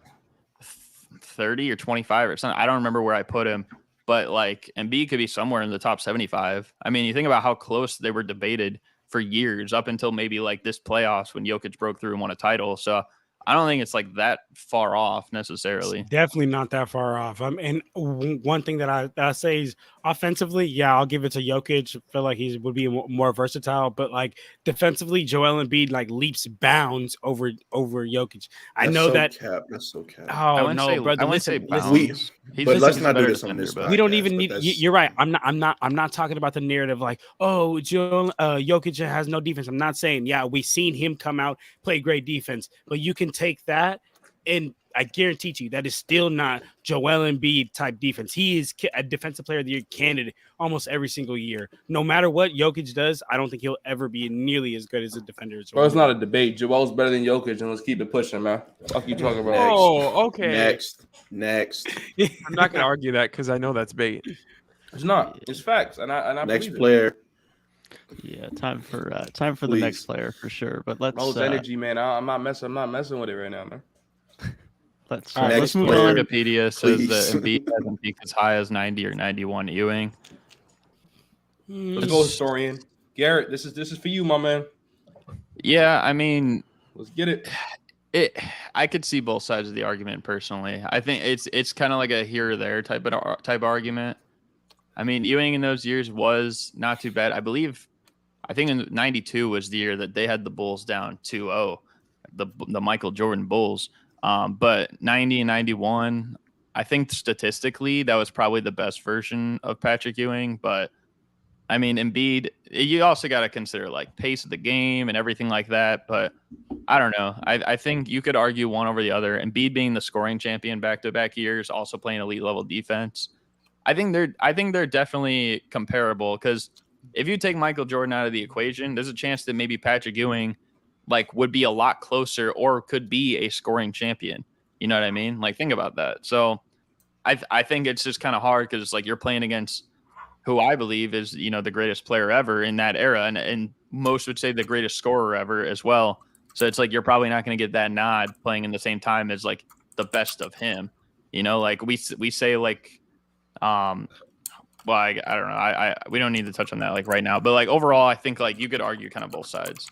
30 or 25 or something. I don't remember where I put him, but like Embiid could be somewhere in the top 75. I mean, you think about how close they were debated for years up until maybe like this playoffs when Jokic broke through and won a title. So I don't think it's like that far off necessarily. It's definitely not that far off. And one thing that I say is offensively, yeah, I'll give it to Jokic. I feel like he would be more versatile, but like defensively, Joel Embiid like leaps bounds over Jokic. I That's know so that. cap. That's so cap. I Oh wouldn't no, say brother! I wouldn't say Listen, bounds. We- He's but just let's he's not a do better this on this defender, but we don't podcast, even but need. that's- You're right. I'm not talking about the narrative like, oh, Jokic has no defense. I'm not saying. Yeah, we've seen him come out play great defense, but you can take that, and I guarantee you that is still not Joel Embiid type defense. He is a defensive player of the year candidate almost every single year. No matter what Jokic does, I don't think he'll ever be nearly as good as a defender as Bro, Joel it's not a Embiid. debate. Joel's better than Jokic, and let's keep it pushing, man. Fuck you talking about? Next. Oh, okay. Next. I'm not gonna argue that because I know that's bait. It's not. It's facts, and I Next believe it. player. Yeah, time for the Please. next player for sure. But let's Most energy, man. I'm not messing with it right now, man. let's All right, let's move player. on. Wikipedia says Please. that Embiid hasn't peaked as high as 90 or 91 Ewing. Let's go, historian. Garrett, this is for you, my man. Yeah, I mean, Let's get it. I could see both sides of the argument personally. I think it's kind of like a here or there type of argument. I mean, Ewing in those years was not too bad. I think in 92 was the year that they had the Bulls down 2-0, the Michael Jordan Bulls. But 90 and 91, I think statistically that was probably the best version of Patrick Ewing. But I mean, Embiid, you also got to consider like pace of the game and everything like that. But I don't know. I think you could argue one over the other. Embiid being the scoring champion back-to-back years, also playing elite level defense. I think they're definitely comparable because if you take Michael Jordan out of the equation, there's a chance that maybe Patrick Ewing like would be a lot closer or could be a scoring champion. You know what I mean? Like think about that. So I think it's just kind of hard because like you're playing against who I believe is, you know, the greatest player ever in that era. And most would say the greatest scorer ever as well. So it's like, you're probably not going to get that nod playing in the same time as like the best of him, you know, like we say like, well, I don't know. We don't need to touch on that like right now, but like overall, I think like you could argue kind of both sides.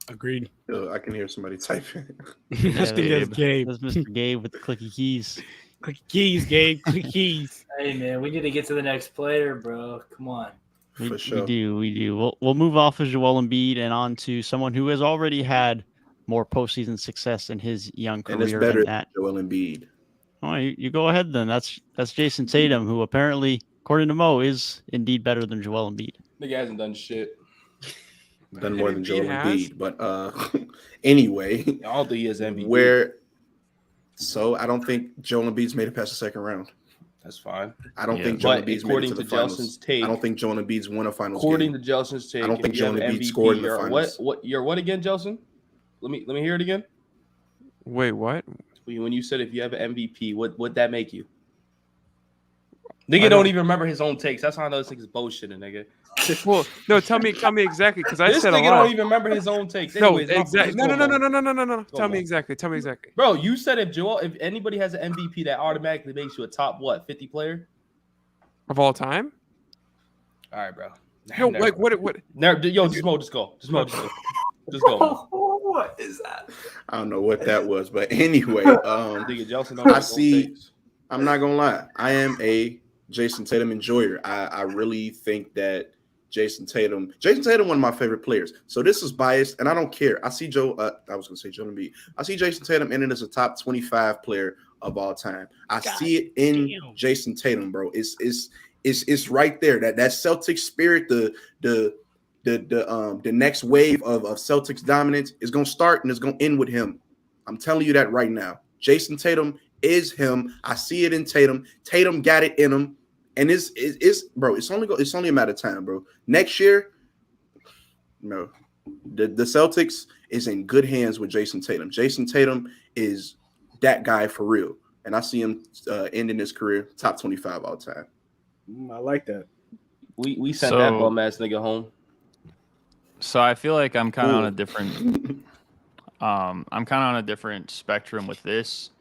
Agreed. I can hear somebody typing. I think that's Gabe. That's Mr. Gabe with the clicky keys. Click keys, Gabe. Click keys. Hey man, we need to get to the next player, bro. Come on. For sure. We do. We'll move off of Joel Embiid and on to someone who has already had more postseason success in his young career. And it's better than than that. Joel Embiid. Oh, you go ahead then. That's Jason Tatum, who apparently, according to Mo, is indeed better than Joel Embiid. Nigga hasn't done shit. Done more than Joel Embiid has? Embiid. But anyway, I don't think he has MVP. I don't think Joel Embiid's made it past the second round. That's fine. I don't Yeah. think Joel But Embiid's made it according to to the finals. Jelson's take, I don't think Joel Embiid's won a finals according game. to Jelson's take, I don't think if you have Joel Embiid MVP, scored in the you're finals. what you're what again, Jelson? Let me hear it again. Wait, what? When you said if you have an MVP, what would that make you? Nigga don't even remember his own takes. That's how I know this nigga's bullshitting, nigga. Well, no, tell me exactly because I This said a nigga lot. don't even remember his own takes. No, Anyways, exactly. No. Go Tell me on. exactly. Bro, you said if anybody has an MVP, that automatically makes you a top 50 player. Of all time? All right, bro. No, Never. like what? Never, yo, just go. Just go. Just go. What is that? I don't know what that was, but anyway, Nigga, Jelson don't I have his own see- takes. I'm not gonna lie. I am a Jason Tatum enjoyer. I really think that Jason Tatum, one of my favorite players. So this is biased, and I don't care. I see I was gonna say Joel Embiid. I see Jason Tatum in it as a top 25 player of all time. I see it in Jason Tatum, bro. It's right there. That Celtics spirit, the next wave of Celtics dominance is gonna start and it's gonna end with him. I'm telling you that right now. Jason Tatum is him. I see it in Tatum. Tatum got it in him, and it's bro. It's only a matter of time, bro. Next year, no, the Celtics is in good hands with Jason Tatum. Jason Tatum is that guy for real, and I see him ending his career top 25 all time. I like that. We sent that bum ass nigga home. So I feel like I'm kind of Cool. on a different I'm kind of on a different spectrum with this.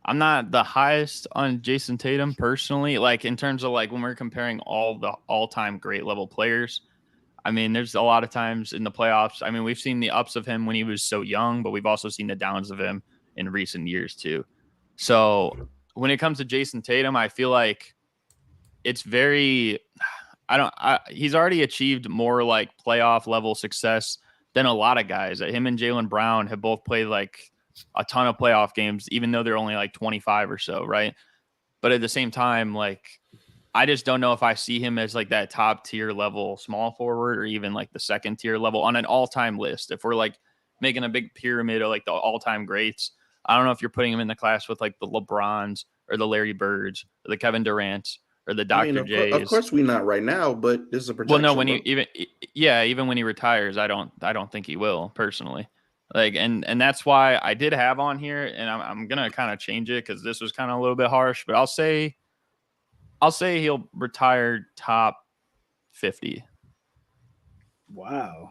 I'm not the highest on Jason Tatum personally, like in terms of like when we're comparing all the all-time great level players. I mean, there's a lot of times in the playoffs. I mean, we've seen the ups of him when he was so young, but we've also seen the downs of him in recent years too. So when it comes to Jason Tatum, I feel like it's very, he's already achieved more like playoff level success than a lot of guys. Him and Jaylen Brown have both played like a ton of playoff games, even though they're only like 25 or so. Right. But at the same time, like, I just don't know if I see him as like that top tier level small forward or even like the second tier level on an all-time list. If we're like making a big pyramid of like the all-time greats, I don't know if you're putting him in the class with like the LeBrons or the Larry Birds or the Kevin Durants or the Dr. J's. Of course we not right now, but this is a projection. Well, no, when even when he retires, I don't think he will personally. Like, and that's why I did have on here, and I'm gonna kind of change it because this was kind of a little bit harsh, but I'll say he'll retire top 50. Wow.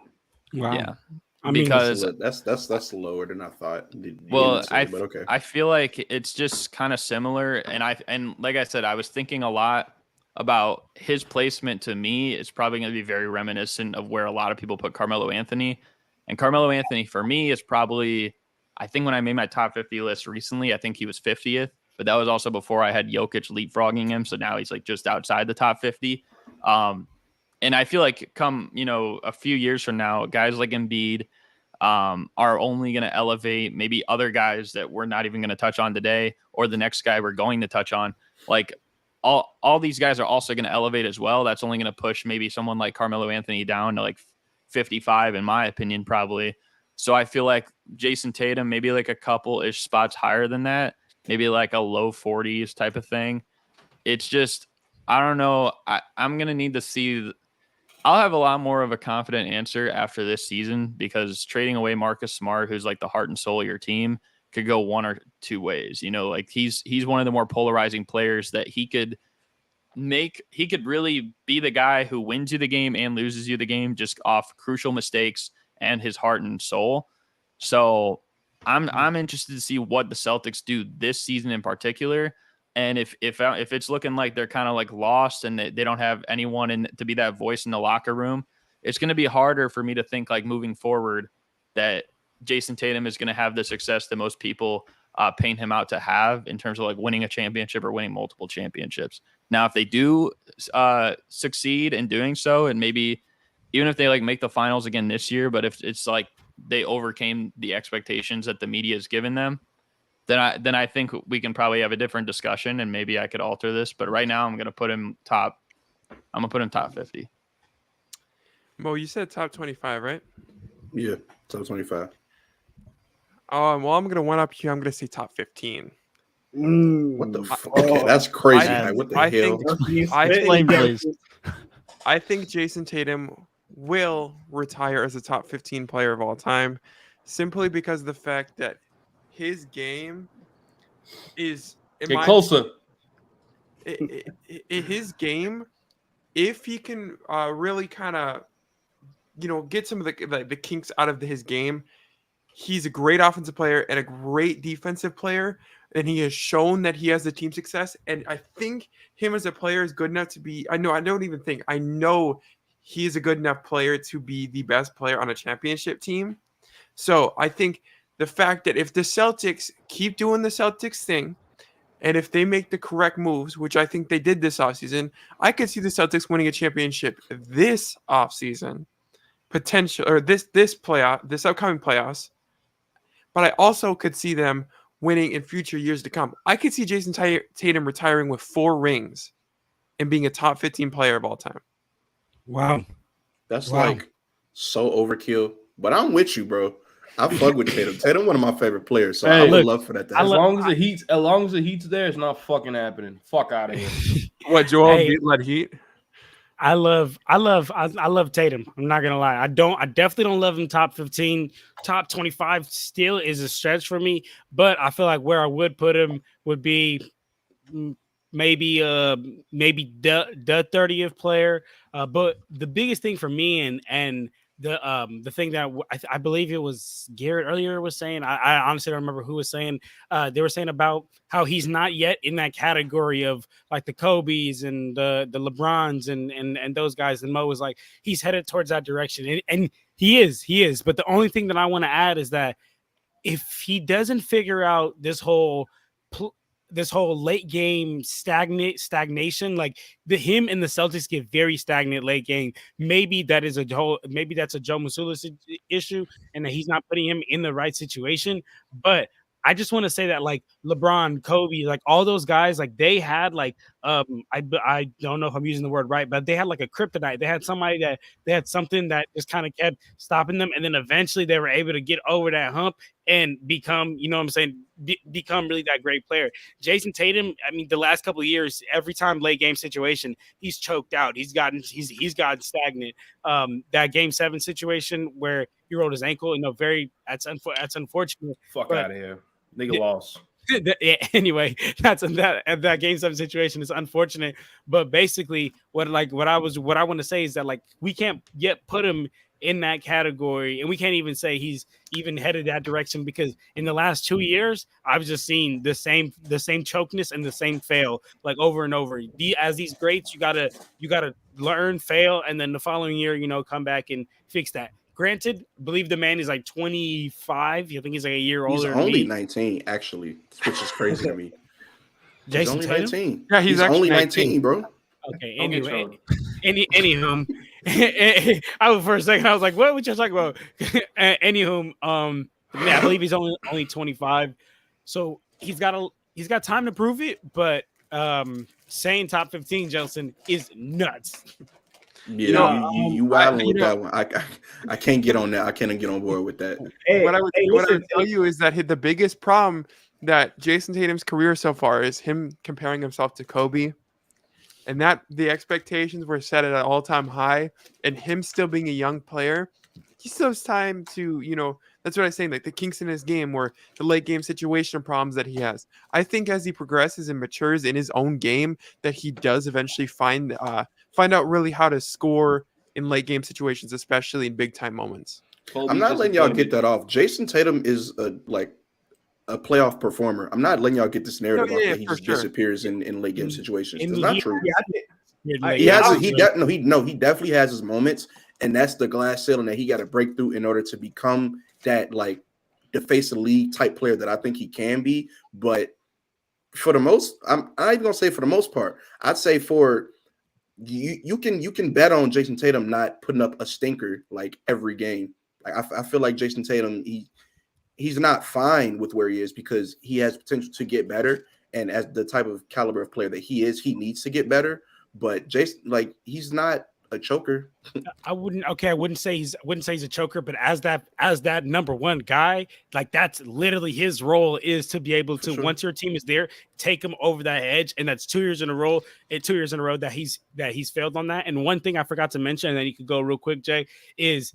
Yeah. I mean, Because that's lower than I thought. Well, but okay. I feel like it's just kind of similar, and like I said, I was thinking a lot about his placement. To me, it's probably going to be very reminiscent of where a lot of people put Carmelo Anthony, and Carmelo Anthony for me is probably, I think when I made my top 50 list recently, I think he was 50th, but that was also before I had Jokic leapfrogging him, so now he's like just outside the top 50. And I feel like come, a few years from now, guys like Embiid are only going to elevate maybe other guys that we're not even going to touch on today, or the next guy we're going to touch on. Like all these guys are also going to elevate as well. That's only going to push maybe someone like Carmelo Anthony down to like 55, in my opinion, probably. So I feel like Jason Tatum, maybe like a couple-ish spots higher than that, maybe like a low 40s type of thing. It's just, I don't know. I'm going to need to see. I'll have a lot more of a confident answer after this season, because trading away Marcus Smart, who's like the heart and soul of your team, could go one or two ways. Like he's one of the more polarizing players that he could really be the guy who wins you the game and loses you the game just off crucial mistakes and his heart and soul. So I'm interested to see what the Celtics do this season in particular. And if it's looking like they're kind of like lost and they don't have anyone to be that voice in the locker room, it's going to be harder for me to think like moving forward that Jason Tatum is going to have the success that most people paint him out to have in terms of like winning a championship or winning multiple championships. Now, if they do succeed in doing so, and maybe even if they like make the finals again this year, but if it's like they overcame the expectations that the media has given them, then I think we can probably have a different discussion, and maybe I could alter this. But right now, I'm going to put him top 50. Mo, you said top 25, right? Yeah, top 25. Well, I'm going to one up you. I'm going to say top 15. What the fuck? Okay, that's crazy. What the hell? I think Jason Tatum will retire as a top 15 player of all time, simply because of the fact that his game is get closer. His game, if he can really kind of, get some of the kinks out of his game, he's a great offensive player and a great defensive player, and he has shown that he has the team success. And I think him as a player is good enough to be. I know he is a good enough player to be the best player on a championship team. So I think the fact that if the Celtics keep doing the Celtics thing, and if they make the correct moves, which I think they did this offseason, I could see the Celtics winning a championship this offseason, potential, or this upcoming playoffs. But I also could see them winning in future years to come. I could see Jason Tatum retiring with 4 rings and being a top 15 player of all time. Wow. That's like so overkill. But I'm with you, bro. I fuck with Tatum. Tatum, one of my favorite players. So I would love for that to happen. As long as the heat's there, it's not fucking happening. Fuck out of here. What, Joel Embiid led Heat? I love Tatum. I'm not gonna lie. I definitely don't love him top 15. Top 25 still is a stretch for me, but I feel like where I would put him would be maybe the 30th player. But the biggest thing for me and the thing that I believe it was Garrett earlier was saying, I honestly don't remember who was saying, they were saying about how he's not yet in that category of like the Kobe's and the LeBrons and those guys. And Mo was like, he's headed towards that direction. And he is. But the only thing that I want to add is that if he doesn't figure out this whole late game stagnation, like him and the Celtics get very stagnant late game. Maybe that's a Joe Mazzulla issue, and that he's not putting him in the right situation. But I just want to say that like LeBron, Kobe, like all those guys, like they had like I don't know if I'm using the word right, but they had like a kryptonite. They had somebody that they had something that just kind of kept stopping them, and then eventually they were able to get over that hump and become, you know what I'm saying, become really that great player. Jason Tatum, I mean, the last couple of years, every time late game situation, he's choked out. He's gotten stagnant. That game 7 situation where he rolled his ankle, that's unfortunate. Fuck out of here. Nigga lost. Anyway, that game 7 situation is unfortunate, but basically what I want to say is that like we can't yet put him in that category, and we can't even say he's even headed that direction, because in the last 2 years I've just seen the same chokeness and the same fail like over and over. As these greats, you gotta learn, fail, and then the following year, come back and fix that. Granted, I believe the man is like 25. I think he's like a year older. He's only 19, actually, which is crazy to me. Jason only Tatum? 19. Yeah, he's only 19, 19, bro. Okay. Anywho, for a second I was like, "What would you talk about?" Anywho, I believe he's only 25, so he's got time to prove it. But saying top 15, JELSON, is nuts. Yeah, you wilding with that one. I can't get on that. I can't get on board with that. What I would tell you is that the biggest problem that Jason Tatum's career so far is him comparing himself to Kobe, and that the expectations were set at an all-time high, and him still being a young player, he still has time to, that's what I'm saying, like the kinks in his game or the late game situation problems that he has. I think as he progresses and matures in his own game, that he does eventually find out really how to score in late game situations, especially in big time moments. I'm not letting y'all get that off. Jason Tatum is a playoff performer. I'm not letting y'all get this narrative off that he just disappears in late game situations. It's not true. He definitely has his moments, and that's the glass ceiling that he got to break through in order to become that like the face of the league type player that I think he can be. But for the most, I'm not even gonna say for the most part. I'd say for you can bet on Jason Tatum not putting up a stinker like every game. Like I feel like Jason Tatum, he's not fine with where he is because he has potential to get better. And as the type of caliber of player that he is, he needs to get better. But Jason, like, he's not a choker. I wouldn't say he's a choker, but as that number one guy, like that's literally his role, is to be able to, once your team is there, take him over that edge. And that's 2 years in a row. 2 years in a row that he's failed on that. And one thing I forgot to mention, and then you could go real quick, Jay, is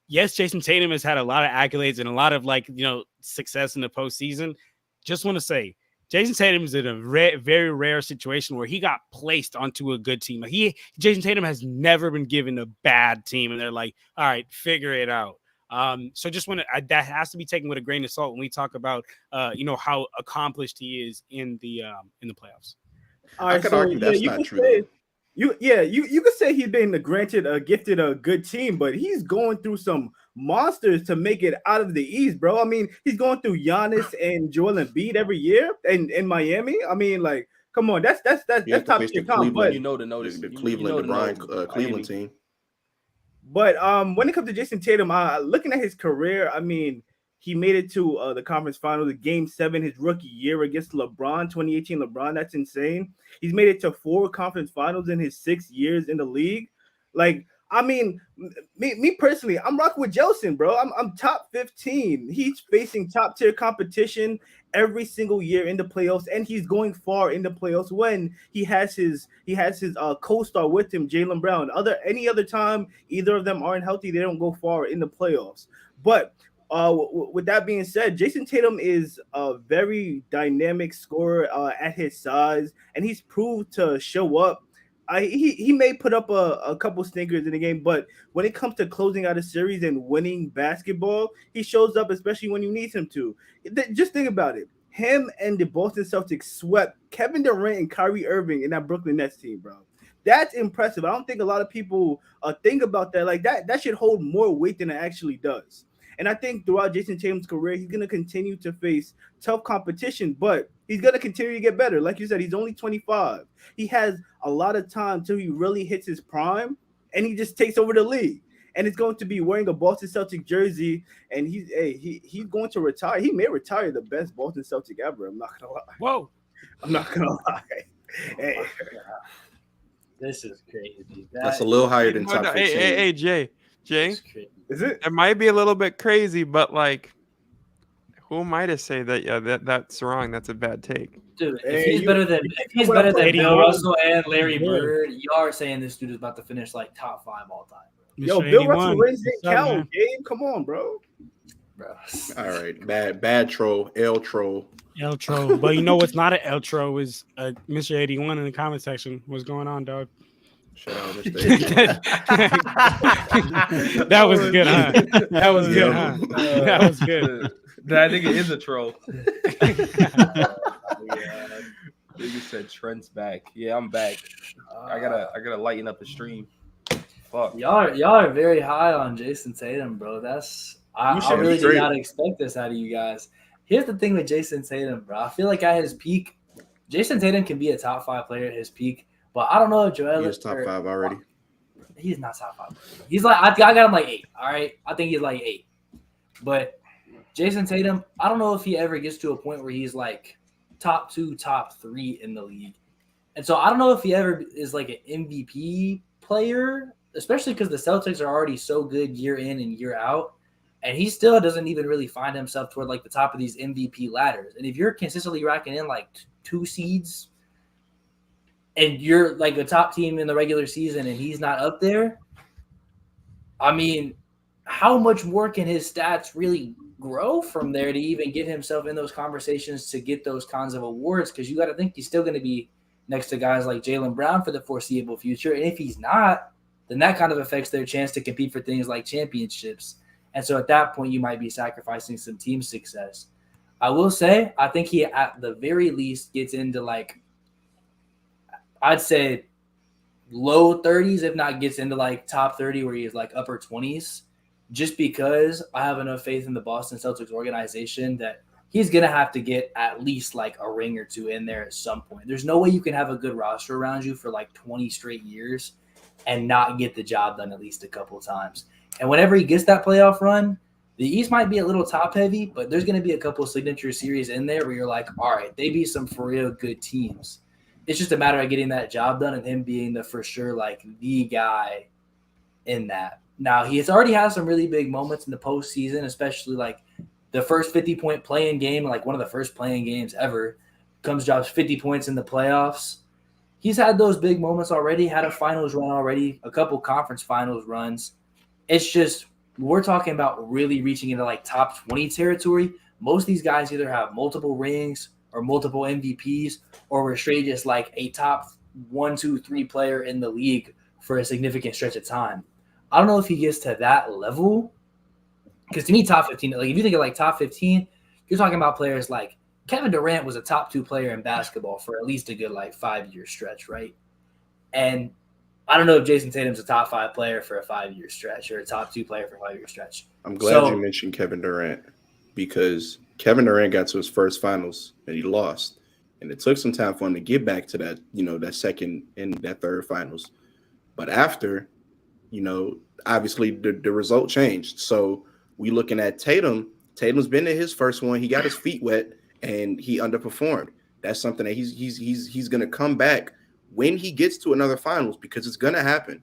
yes, Jason Tatum has had a lot of accolades and a lot of success in the postseason. Just want to say, Jason Tatum is in a very rare situation where he got placed onto a good team. Jason Tatum has never been given a bad team, and they're like, all right, figure it out. So just want to, that has to be taken with a grain of salt when we talk about, how accomplished he is in the playoffs. I could argue that's not true. You could say he's been gifted a good team, but he's going through some monsters to make it out of the East, bro. I mean, he's going through Giannis and Joel Embiid every year in Miami. I mean, like, come on, that's top tier comp. But the Cleveland team. But when it comes to Jason Tatum, looking at his career, I mean, he made it to the conference final, the game 7, his rookie year against LeBron, 2018 LeBron. That's insane. He's made it to 4 conference finals in his 6 years in the league. Like, I mean, me personally, I'm rocking with JELSON, bro. I'm top 15. He's facing top tier competition every single year in the playoffs, and he's going far in the playoffs when he has his co-star with him, Jaylen Brown. Any other time either of them aren't healthy, they don't go far in the playoffs. But With that being said, Jason Tatum is a very dynamic scorer at his size, and he's proved to show up. He may put up a couple stinkers in the game, but when it comes to closing out a series and winning basketball, he shows up, especially when you need him to. Just think about it. Him and the Boston Celtics swept Kevin Durant and Kyrie Irving in that Brooklyn Nets team, bro. That's impressive. I don't think a lot of people think about that. Like that should hold more weight than it actually does. And I think throughout Jason Tatum's career, he's going to continue to face tough competition, but he's going to continue to get better. Like you said, he's only 25. He has a lot of time till he really hits his prime, and he just takes over the league. And it's going to be wearing a Boston Celtic jersey, and he's going to retire. He may retire the best Boston Celtic ever. I'm not going to lie. Whoa. I'm not going to lie. Hey. This is crazy. That's a little higher than top 15. Hey, Jay. Is it? It might be a little bit crazy, but like, who am I to say that? Yeah, that's wrong. That's a bad take. Dude, Hey, if he's better than Bill 81. Russell and Larry Bird, you are saying this dude is about to finish like top 5 all time, Yo, Mr. Bill 81. Russell rings didn't What's up, count, man? Gabe. Come on, bro. bro. All right, bad troll, L troll. El Tro. But you know what's not an El Tro is Mr. 81 in the comment section. What's going on, dog? Shout out, Mr. That was good, huh? That was good, huh? That was good. That nigga is a troll. Nigga said Trent's back. Yeah, I'm back. I gotta lighten up the stream. Fuck. Y'all are very high on Jason Tatum, bro. I really did not expect this out of you guys. Here's the thing with Jason Tatum, bro. I feel like at his peak, Jason Tatum can be a top 5 player at his peak, but I don't know if Joel He's top 5 already. He's not top 5. He's like I got him like 8. All right, I think he's like 8. But Jason Tatum, I don't know if he ever gets to a point where he's like top 2, top 3 in the league, and so I don't know if he ever is like an MVP player, especially because the Celtics are already so good year in and year out. And he still doesn't even really find himself toward like the top of these MVP ladders. And if you're consistently racking in like 2 seeds and you're like a top team in the regular season and he's not up there, I mean, how much more can his stats really grow from there to even get himself in those conversations to get those kinds of awards? Because you got to think he's still going to be next to guys like Jaylen Brown for the foreseeable future. And if he's not, then that kind of affects their chance to compete for things like championships. And so at that point, you might be sacrificing some team success. I will say, I think he at the very least gets into like, I'd say low 30s, if not gets into like top 30 where he's like upper 20s, just because I have enough faith in the Boston Celtics organization that he's going to have to get at least like a ring or 2 in there at some point. There's no way you can have a good roster around you for like 20 straight years and not get the job done at least a couple of times. And whenever he gets that playoff run, the East might be a little top heavy, but there's going to be a couple of signature series in there where you're like, all right, they be some for real good teams. It's just a matter of getting that job done and him being the for sure, like the guy in that. Now, he has already had some really big moments in the postseason, especially like the first 50-point play-in game, like one of the first play-in games ever, drops 50 points in the playoffs. He's had those big moments already, had a finals run already, a couple conference finals runs. It's just we're talking about really reaching into like top 20 territory. Most of these guys either have multiple rings or multiple MVPs, or we're straight just like a top 1, 2, 3 player in the league for a significant stretch of time. I don't know if he gets to that level, because to me, top 15, like if you think of like top 15, you're talking about players like Kevin Durant was a top 2 player in basketball for at least a good like 5-year stretch, right? And I don't know if Jason Tatum's a top 5 player for a 5-year stretch or a top 2 player for a 5-year stretch. I'm glad you mentioned Kevin Durant, because Kevin Durant got to his first finals and he lost. And it took some time for him to get back to that, that second and that third finals. But after, obviously the result changed. So we looking at Tatum. Tatum's been in his first one. He got his feet wet and he underperformed. That's something that he's going to come back when he gets to another finals, because it's going to happen.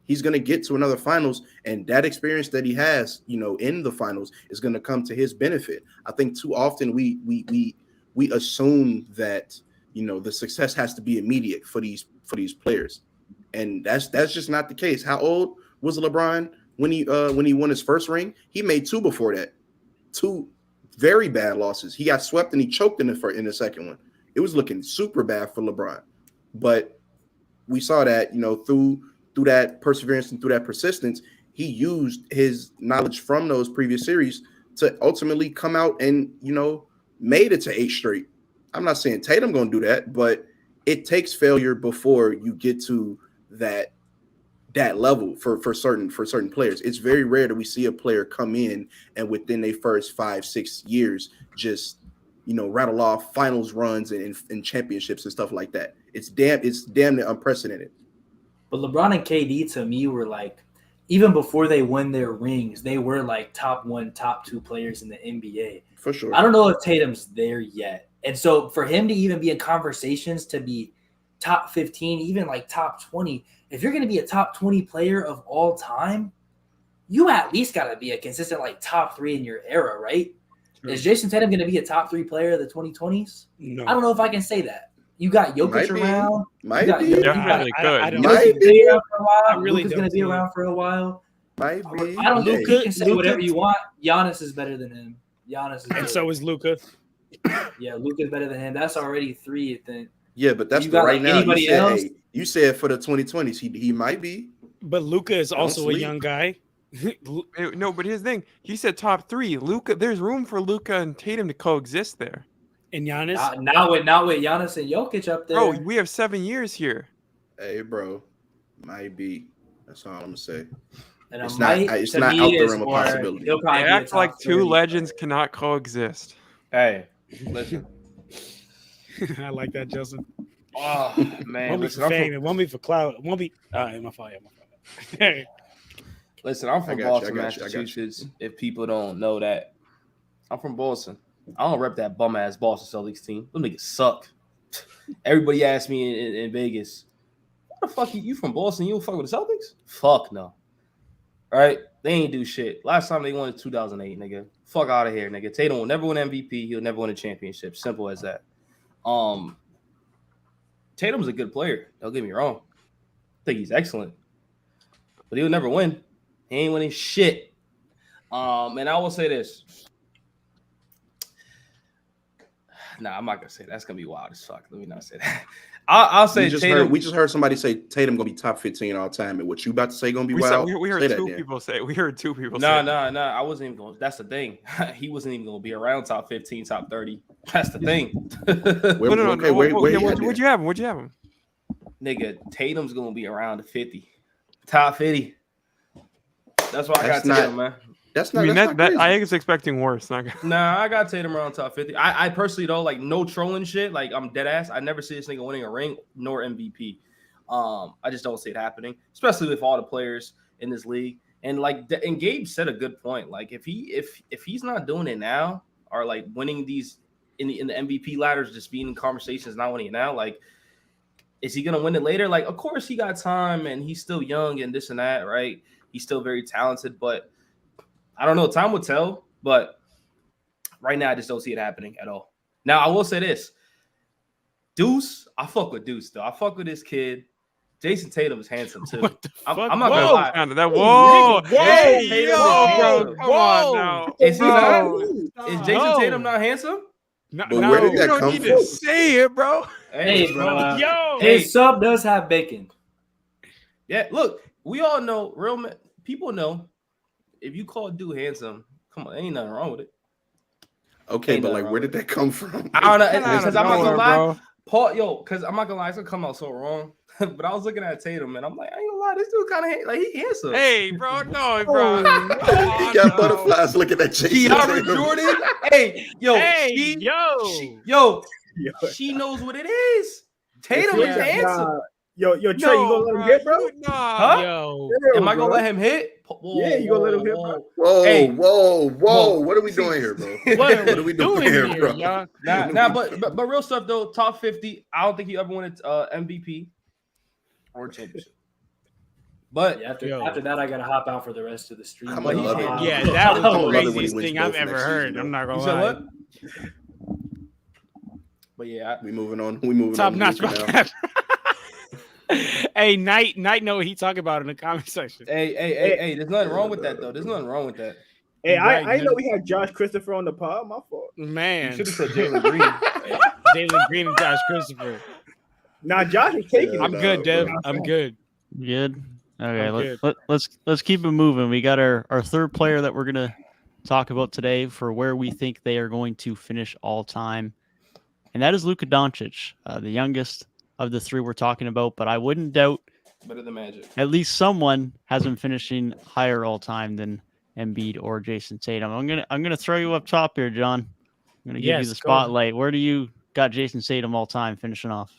He's going to get to another finals, and that experience that he has, in the finals is going to come to his benefit. I think too often we assume that, the success has to be immediate for these players. And that's just not the case. How old was LeBron when he won his first ring? He made 2 before that. 2 very bad losses. He got swept and he choked in the second one. It was looking super bad for LeBron. But we saw that, through that perseverance and through that persistence, he used his knowledge from those previous series to ultimately come out and, made it to 8 straight. I'm not saying Tatum going to do that, but it takes failure before you get to that level for certain players. It's very rare that we see a player come in and within their first 5-6 years just rattle off finals runs and championships and stuff like that. It's damn near unprecedented. But LeBron and KD to me were like, even before they won their rings, they were like top 1, top 2 players in the NBA. For sure. I don't know if Tatum's there yet. And so for him to even be in conversations to be top 15, even like top 20, if you're going to be a top 20 player of all time, you at least got to be a consistent like top 3 in your era, right? Sure. Is Jason Tatum going to be a top 3 player of the 2020s? No. I don't know if I can say that. You got Jokic around. Might be. Definitely could. I Luka's going to be around for a while. Might be. I don't know. You can say whatever you want. Giannis is better than him. And so is Luka. Yeah, Luka's better than him. That's already 3, I think. Yeah, but that's right now. Anybody else? You said for the 2020s, he might be. But Luka is also a young guy. No, but here's the thing. He said top 3. Luka, there's room for Luka and Tatum to coexist there. And Giannis? Not with Giannis and Jokic up there. Bro, we have 7 years here. Hey, bro. Might be. That's all I'm going to say. And it's not out the realm of possibility. They act like 2 legends cannot coexist. Hey, listen. I like that, Jelson. Oh, man. Won't be for fame. It won't be for clout. It won't be. My fault. Listen, I'm from Boston, Massachusetts. If people don't know that, I'm from Boston. I don't rep that bum ass Boston Celtics team. Them niggas suck. Everybody asked me in Vegas, "What the fuck you from Boston? You don't fuck with the Celtics?" Fuck no. All right, they ain't do shit. Last time they won in 2008, nigga. Fuck out of here, nigga. Tatum will never win MVP. He'll never win a championship. Simple as that. Tatum's a good player. Don't get me wrong. I think he's excellent, but he'll never win. He ain't winning shit. And I will say this. Nah, I'm not gonna say that. That's gonna be wild as fuck. Let me not say that. I'll say Tatum. We just heard somebody say Tatum gonna be top 15 all time, and what you about to say gonna be wild. We heard two people say. We heard 2 people say. No. I wasn't even going. That's the thing. He wasn't even gonna be around top 15, top 30. That's the thing. Where'd you have him? Nigga, Tatum's gonna be around the 50, top 50. That's why I got Tatum, man. That's not. I was expecting worse. Nah, I got Tatum around top 50. I personally though, like no trolling shit. Like I'm dead ass. I never see this nigga winning a ring nor MVP. I just don't see it happening, especially with all the players in this league. And and Gabe said a good point. Like if he's not doing it now, or like winning these in the MVP ladders, just being in conversations, not winning it now, like is he gonna win it later? Like of course he got time and he's still young and this and that, right? He's still very talented, but I don't know. Time will tell, but right now I just don't see it happening at all. Now I will say this: Deuce, I fuck with Deuce though. I fuck with this kid. Jason Tatum is handsome too. I'm not gonna lie. Whoa! Hey, yo, come on now. Is he not? Is Jason Tatum not handsome? No, but where did that come from? You don't need to say it, bro. Hey, bro. Yo, his sub does have bacon. Yeah, look, we all know. People know. If you call a dude handsome, come on, ain't nothing wrong with it. Okay, but like, where did that come from? I don't know, because I'm not gonna lie, Paul, because I'm not gonna lie, it's gonna come out so wrong. But I was looking at Tatum, and I'm like, I ain't gonna lie, this dude kind of like he handsome. Hey, bro, no, bro. He got butterflies looking at Jason. Kiara Jordan. Hey, she knows what it is. Tatum is handsome. Yo, Trey, you gonna let him hit, bro? Huh? Yo. Am I gonna let him hit? Yeah, you gonna let him hit, bro? Whoa. What are we doing here, bro? What are we doing here, bro? Nah, but real stuff though, top 50. I don't think he ever won MVP or championship. But after that, I gotta hop out for the rest of the stream. That was the craziest thing I've ever heard. I'm not gonna lie. What? But yeah, we moving on. TopNotch. Hey, Knight know what he talking about in the comment section. Hey, there's nothing wrong with that though. There's nothing wrong with that. Hey, Right, I know good. we had Josh Christopher on the pod. My fault. You Man, should have said Jalen Green. Jalen Green and Josh Christopher. Nah, Josh is taking Yeah, it. I'm good, Dev. bro. I'm good. Good. Okay, I'm good. let's keep it moving. We got our third player that we're gonna talk about today for where we think they are going to finish all time, and that is Luka Doncic, the youngest of the three we're talking about. But I wouldn't doubt Better than Magic. at least someone has him finishing higher all time than Embiid or Jason Tatum. I'm gonna throw you up top here, John. I'm gonna give you Yes, the go ahead. spotlight. Where do you got Jason Tatum all time finishing off?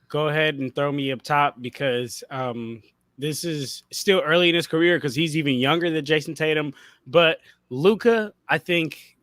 Go ahead and throw me up top because this is still early in his career because he's even younger than Jason Tatum. But Luka, I think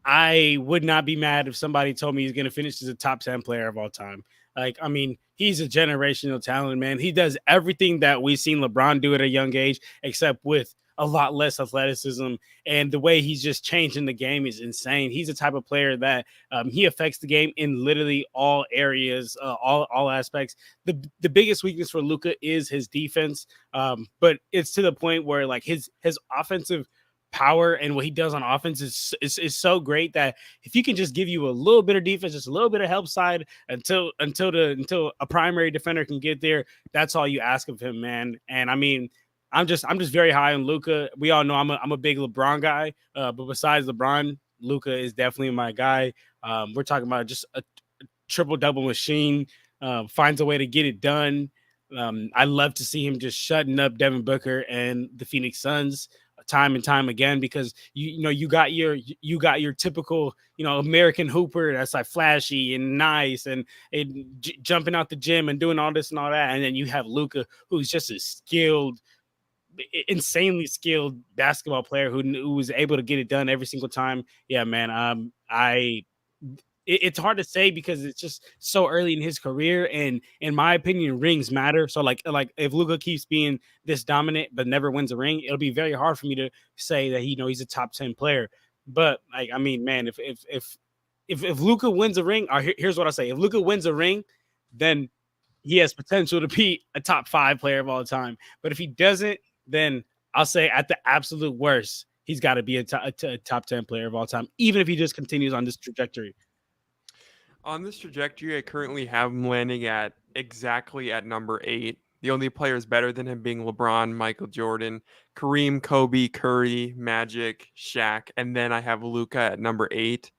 I would not be mad if somebody told me he's going to finish as a top 10 player of all time. Like, I mean, he's a generational talent, man. He does everything that we've seen LeBron do at a young age, except with a lot less athleticism. And the way he's just changing the game is insane. He's the type of player that he affects the game in literally all areas, all aspects. The biggest weakness for Luka is his defense, but it's to the point where like his offensive power and what he does on offense is so great that if he can just give you a little bit of defense, just a little bit of help side until a primary defender can get there, that's all you ask of him, man. And I mean, I'm just very high on Luka. We all know I'm a big LeBron guy, but besides LeBron, Luka is definitely my guy. We're talking about just a triple double machine. Finds a way to get it done. I love to see him just shutting up Devin Booker and the Phoenix Suns time and time again, because you got your typical American hooper that's like flashy and nice and jumping out the gym and doing all this and all that, and then you have Luka, who's just a insanely skilled basketball player who was able to get it done every single time. Yeah, man. It's hard to say because it's just so early in his career, and in my opinion, rings matter. So like if Luka keeps being this dominant but never wins a ring, it'll be very hard for me to say that he's a top 10 player. But like, I mean, man, if Luka wins a ring, here's what I say: if Luka wins a ring, then he has potential to be a top 5 player of all time. But if he doesn't, then I'll say at the absolute worst, he's got to be a top 10 player of all time, even if he just continues on this trajectory. On this trajectory, I currently have him landing at exactly at number 8. The only players better than him being LeBron, Michael Jordan, Kareem, Kobe, Curry, Magic, Shaq, and then I have Luka at number 8.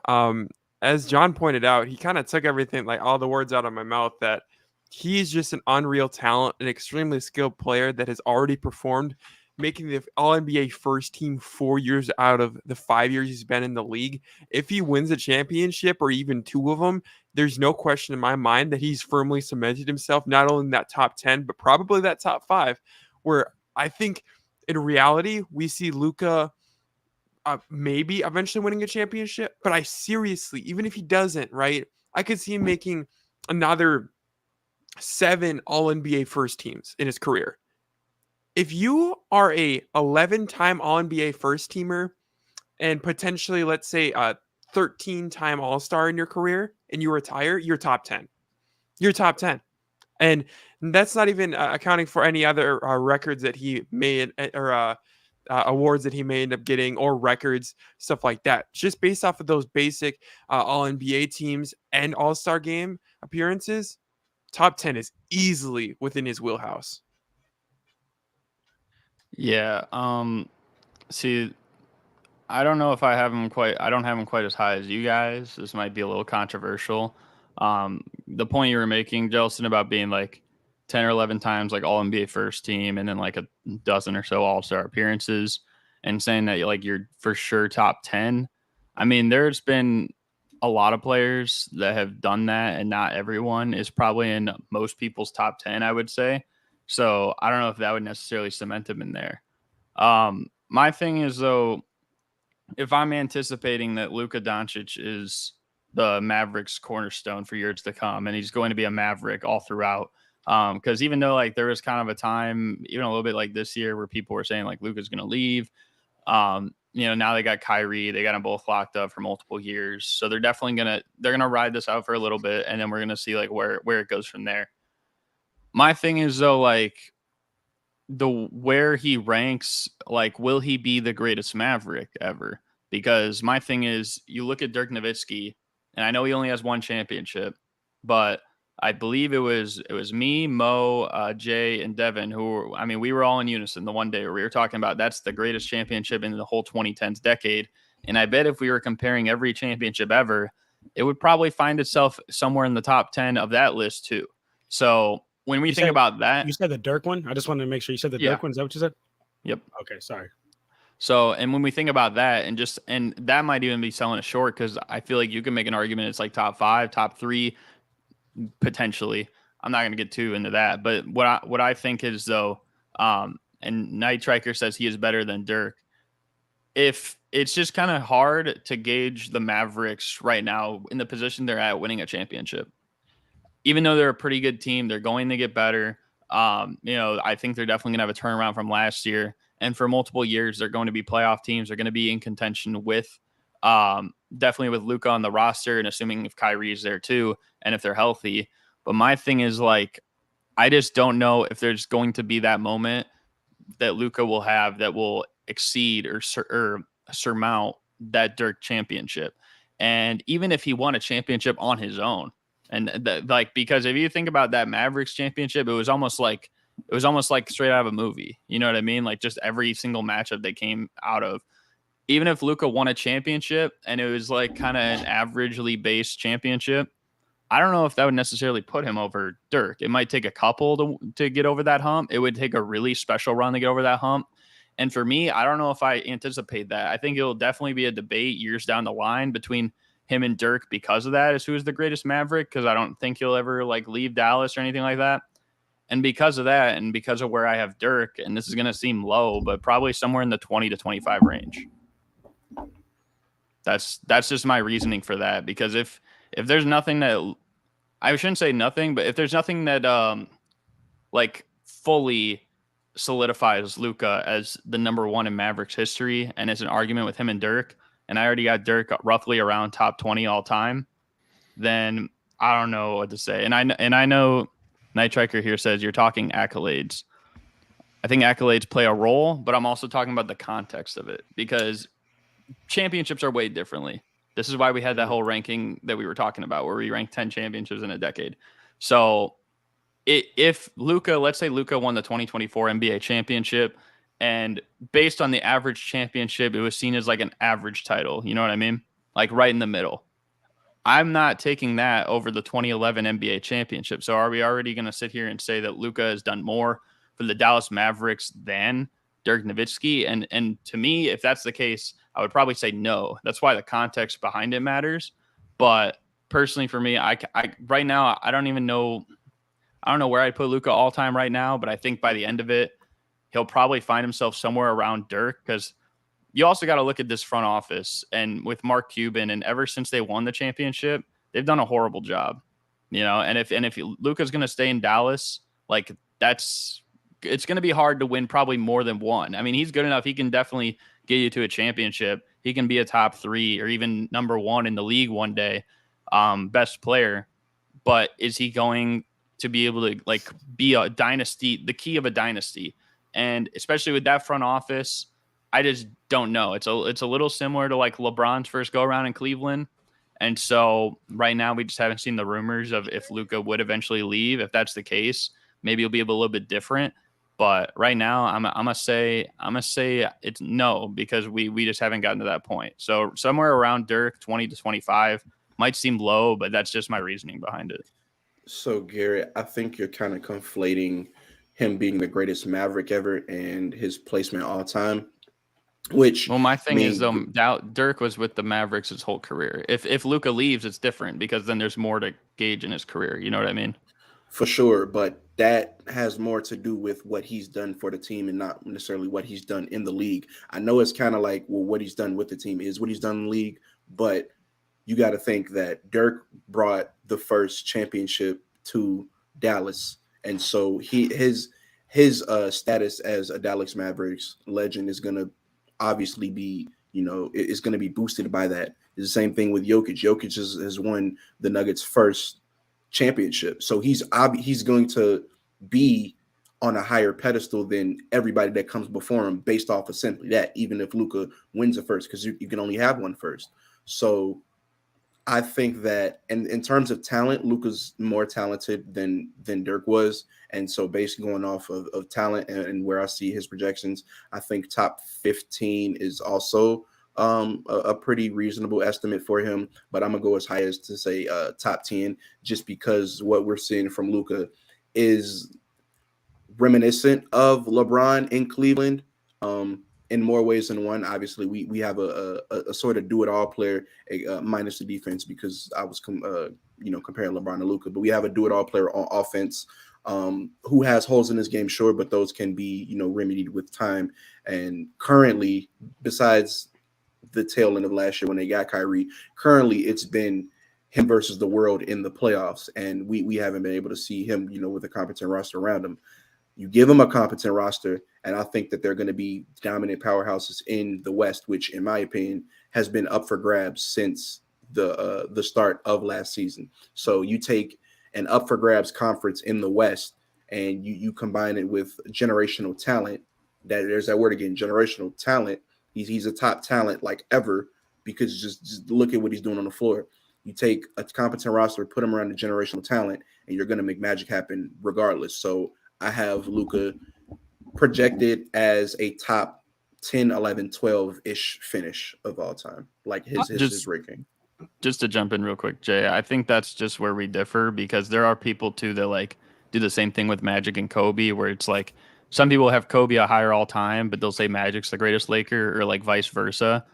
As John pointed out, he kind of took everything, like all the words out of my mouth, that he's just an unreal talent, an extremely skilled player that has already performed, making the All-NBA first team 4 years out of the 5 years he's been in the league. If he wins a championship or even 2 of them, there's no question in my mind that he's firmly cemented himself not only in that top 10, but probably that top 5, where I think in reality, we see Luka maybe eventually winning a championship. But I seriously, even if he doesn't, right, I could see him making another 7 All-NBA first teams in his career. If you are a 11-time All-NBA first teamer and potentially, let's say, a 13-time All-Star in your career and you retire, you're top 10. You're top 10. And that's not even accounting for any other records that he made or awards that he may end up getting or records, stuff like that. Just based off of those basic All-NBA teams and All-Star game appearances, top 10 is easily within his wheelhouse. Yeah. See, I don't know if I don't have him quite as high as you guys. This might be a little controversial. The point you were making, Jelson, about being like 10 or 11 times like all NBA first team and then like a dozen or so all-star appearances and saying that like you're for sure top 10. I mean, there's been a lot of players that have done that, and not everyone is probably in most people's top 10, I would say. So I don't know if that would necessarily cement him in there. My thing is, though, if I'm anticipating that Luka Doncic is the Mavericks cornerstone for years to come, and he's going to be a Maverick all throughout, because even though like there was kind of a time, even a little bit like this year, where people were saying like Luka's going to leave, now they got Kyrie, they got them both locked up for multiple years, so they're definitely gonna ride this out for a little bit, and then we're gonna see like where it goes from there. My thing is, though, like, where he ranks, like, will he be the greatest Maverick ever? Because my thing is, you look at Dirk Nowitzki, and I know he only has one championship, but I believe it was me, Mo, Jay, and Devin we were all in unison the one day where we were talking about that's the greatest championship in the whole 2010s decade. And I bet if we were comparing every championship ever, it would probably find itself somewhere in the top 10 of that list too. So when we think about that, you said the Dirk one. I just wanted to make sure you said the Dirk one. Is that what you said? Yep. Okay, sorry. So, and when we think about that, and that might even be selling it short, because I feel like you can make an argument it's like top 5, top 3, potentially. I'm not going to get too into that, but what I think is though, and Night Striker says he is better than Dirk. If it's just kind of hard to gauge the Mavericks right now in the position they're at winning a championship. Even though they're a pretty good team, they're going to get better. I think they're definitely going to have a turnaround from last year. And for multiple years, they're going to be playoff teams. They're going to be in contention with definitely with Luka on the roster, and assuming if Kyrie's there too, and if they're healthy. But my thing is, like, I just don't know if there's going to be that moment that Luka will have that will exceed or surmount that Dirk championship. And even if he won a championship on his own, because if you think about that Mavericks championship, it was almost like straight out of a movie. You know what I mean? Like, just every single matchup they came out of. Even if Luka won a championship and it was like kind of an averagely based championship, I don't know if that would necessarily put him over Dirk. It might take a couple to get over that hump. It would take a really special run to get over that hump. And for me, I don't know if I anticipate that. I think it'll definitely be a debate years down the line between him and Dirk because of that, as who is the greatest Maverick, because I don't think he'll ever like leave Dallas or anything like that. And because of that, and because of where I have Dirk, and this is going to seem low, but probably somewhere in the 20 to 25 range. That's just my reasoning for that, because if there's nothing that, I shouldn't say nothing, but if there's nothing that like fully solidifies Luka as the number one in Mavericks history, and it's an argument with him and Dirk, and I already got Dirk roughly around top 20 all time, then I don't know what to say. And I know Night Striker here says you're talking accolades. I think accolades play a role, but I'm also talking about the context of it, because championships are weighed differently. This is why we had that whole ranking that we were talking about, where we ranked 10 championships in a decade. So if Luka, let's say Luka won the 2024 NBA championship, and based on the average championship, it was seen as like an average title. You know what I mean? Like right in the middle. I'm not taking that over the 2011 NBA championship. So are we already going to sit here and say that Luka has done more for the Dallas Mavericks than Dirk Nowitzki? And to me, if that's the case, I would probably say no. That's why the context behind it matters. But personally, for me, I right now, I don't know where I'd put Luka all time right now, but I think by the end of it, he'll probably find himself somewhere around Dirk, because you also got to look at this front office, and with Mark Cuban, and ever since they won the championship, they've done a horrible job, and if Luka's going to stay in Dallas, like it's going to be hard to win probably more than one. I mean, he's good enough. He can definitely get you to a championship. He can be a top 3 or even number 1 in the league one day, best player. But is he going to be able to like be a dynasty, the key of a dynasty? And especially with that front office, I just don't know. It's a little similar to like LeBron's first go around in Cleveland. And so right now we just haven't seen the rumors of if Luka would eventually leave. If that's the case, maybe it'll be a little bit different. But right now I'm gonna say it's no, because we just haven't gotten to that point. So somewhere around Dirk, 20 to 25 might seem low, but that's just my reasoning behind it. So Garrett, I think you're kind of conflating him being the greatest Maverick ever and his placement all time. Which, well, my thing is though, Dirk was with the Mavericks his whole career. If Luka leaves, it's different, because then there's more to gauge in his career. You know what I mean? For sure, but that has more to do with what he's done for the team and not necessarily what he's done in the league. I know it's kind of like, well, what he's done with the team is what he's done in the league, but you got to think that Dirk brought the first championship to Dallas, and so his status as a Dallas Mavericks legend is going to obviously be, it's going to be boosted by that. It's the same thing with Jokic. Jokic has won the Nuggets' first championship, so he's going to be on a higher pedestal than everybody that comes before him based off of simply that, even if Luka wins the first, because you can only have one first. So I think that in terms of talent, Luka's more talented than Dirk was. And so basically going off of talent and where I see his projections, I think top 15 is also a pretty reasonable estimate for him. But I'm going to go as high as to say top 10, just because what we're seeing from Luka is reminiscent of LeBron in Cleveland in more ways than one. Obviously, we have a sort of do-it-all player minus the defense, because I was comparing LeBron to Luka, but we have a do-it-all player on offense who has holes in his game, sure, but those can be remedied with time. And currently, besides the tail end of last year when they got Kyrie, currently it's been him versus the world in the playoffs, and we haven't been able to see him with a competent roster around him. You give them a competent roster, and I think that they're going to be dominant powerhouses in the West, which, in my opinion, has been up for grabs since the start of last season. So you take an up for grabs conference in the West, and you combine it with generational talent. There's that word again, generational talent. He's a top talent like ever, because just look at what he's doing on the floor. You take a competent roster, put him around the generational talent, and you're going to make magic happen regardless. So I have Luka projected as a top 10, 11, 12-ish finish of all time, like his ranking. Just to jump in real quick, Jay, I think that's just where we differ, because there are people too that like do the same thing with Magic and Kobe, where it's like some people have Kobe a higher all time, but they'll say Magic's the greatest Laker, or like vice versa.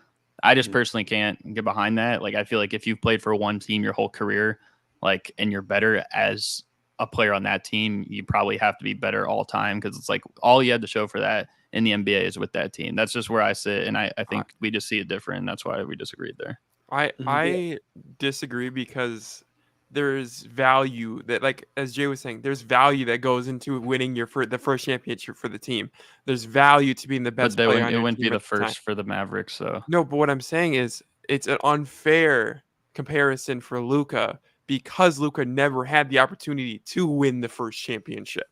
I just personally can't get behind that. Like, I feel like if you've played for one team your whole career, like, and you're better as a player on that team, you probably have to be better all time, because it's like all you had to show for that in the NBA is with that team. That's just where I sit, and I think we just see it different, and that's why we disagreed there. I disagree, because there's value that, like as Jay was saying, there's value that goes into winning the first championship for the team. There's value to being the best player on your team. It wouldn't be the first for the Mavericks, so no. But what I'm saying is, it's an unfair comparison for Luka, because Luka never had the opportunity to win the first championship.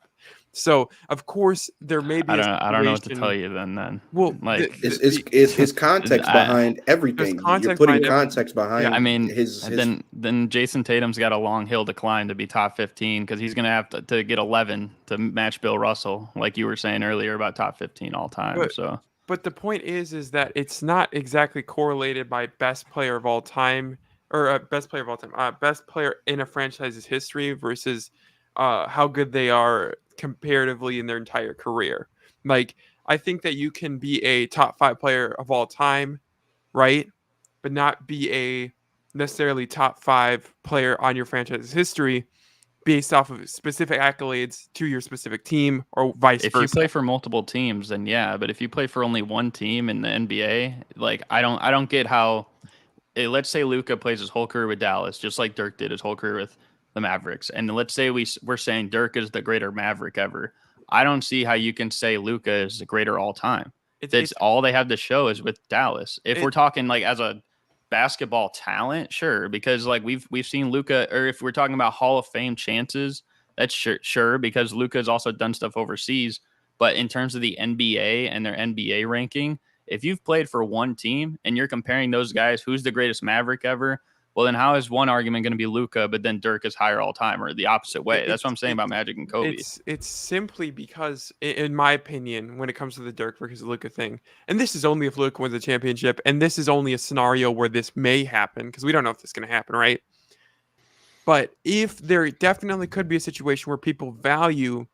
So of course there may be. I don't know what to tell you then. Well, like it's context behind everything. You're putting context behind. Yeah, I mean, his then Jason Tatum's got a long hill to climb to be top 15, because he's gonna have to get 11 to match Bill Russell, like you were saying earlier about top 15 all time. But the point is that it's not exactly correlated by best player of all time, or best player in a franchise's history versus how good they are comparatively in their entire career. Like, I think that you can be a top 5 player of all time, right, but not be a necessarily top 5 player on your franchise's history based off of specific accolades to your specific team, or vice versa. If you play for multiple teams, then yeah. But if you play for only one team in the NBA, like I don't get how. Let's say Luka plays his whole career with Dallas, just like Dirk did his whole career with the Mavericks, and let's say we're saying Dirk is the greater Maverick ever. I don't see how you can say Luka is the greater all time. It's all they have to show is with Dallas. If we're talking like as a basketball talent, sure, because like we've seen Luka, or if we're talking about Hall of Fame chances, that's sure, because Luka has also done stuff overseas. But in terms of the NBA and their NBA ranking, if you've played for one team and you're comparing those guys, who's the greatest Maverick ever? Well, then how is one argument going to be Luka, but then Dirk is higher all time, or the opposite way? That's what I'm saying about Magic and Kobe. It's simply because, in my opinion, when it comes to the Dirk versus Luka thing, and this is only if Luka wins the championship, and this is only a scenario where this may happen, because we don't know if this is going to happen, right? But if there definitely could be a situation where people value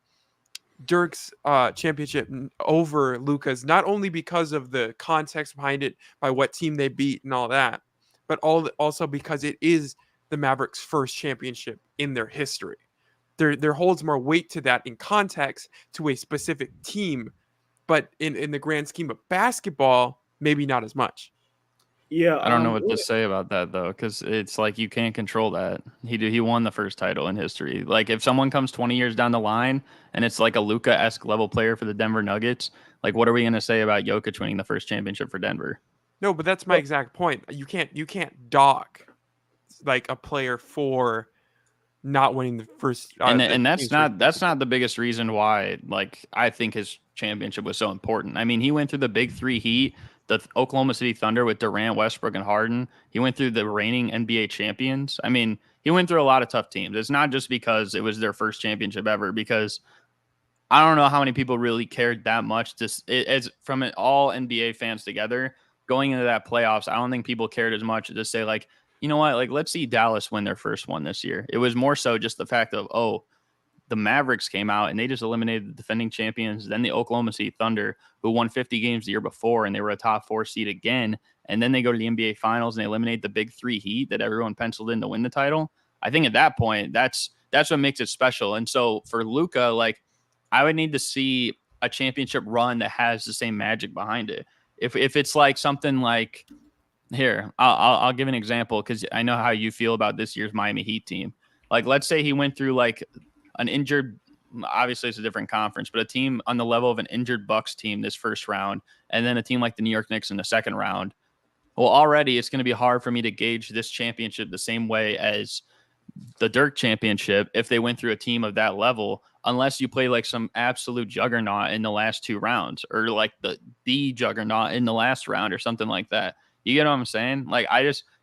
Dirk's championship over Luka's, not only because of the context behind it, by what team they beat and all that, but also because it is the Mavericks' first championship in their history. There holds more weight to that in context to a specific team, but in the grand scheme of basketball, maybe not as much. Yeah, I don't know what to say about that, though, because it's like you can't control that. He won the first title in history. Like, if someone comes 20 years down the line and it's like a Luka-esque level player for the Denver Nuggets, like, what are we going to say about Jokic winning the first championship for Denver? No, but that's my exact point. You can't dock like a player for not winning the first. And that's not the biggest reason why, like, I think his championship was so important. I mean, he went through the big three heat, the Oklahoma City Thunder with Durant, Westbrook, and Harden. He went through the reigning NBA champions. I mean, he went through a lot of tough teams. It's not just because it was their first championship ever, because I don't know how many people really cared that much. As from all NBA fans together going into that playoffs, I don't think people cared as much to say, like, you know what, like, let's see Dallas win their first one this year. It was more so just the fact of, oh, the Mavericks came out and they just eliminated the defending champions, then the Oklahoma City Thunder, who won 50 games the year before, and they were a top 4 seed again. And then they go to the NBA Finals and they eliminate the big three Heat that everyone penciled in to win the title. I think at that point, that's what makes it special. And so for Luka, like, I would need to see a championship run that has the same magic behind it. If it's like something like, here, I'll give an example, because I know how you feel about this year's Miami Heat team. Like, let's say he went through like an injured, obviously it's a different conference, but a team on the level of an injured Bucks team this first round, and then a team like the New York Knicks in the second round. Well, already it's going to be hard for me to gauge this championship the same way as the Dirk championship if they went through a team of that level, unless you play like some absolute juggernaut in the last 2 rounds, or like the juggernaut in the last round or something like that. You get what I'm saying? Like,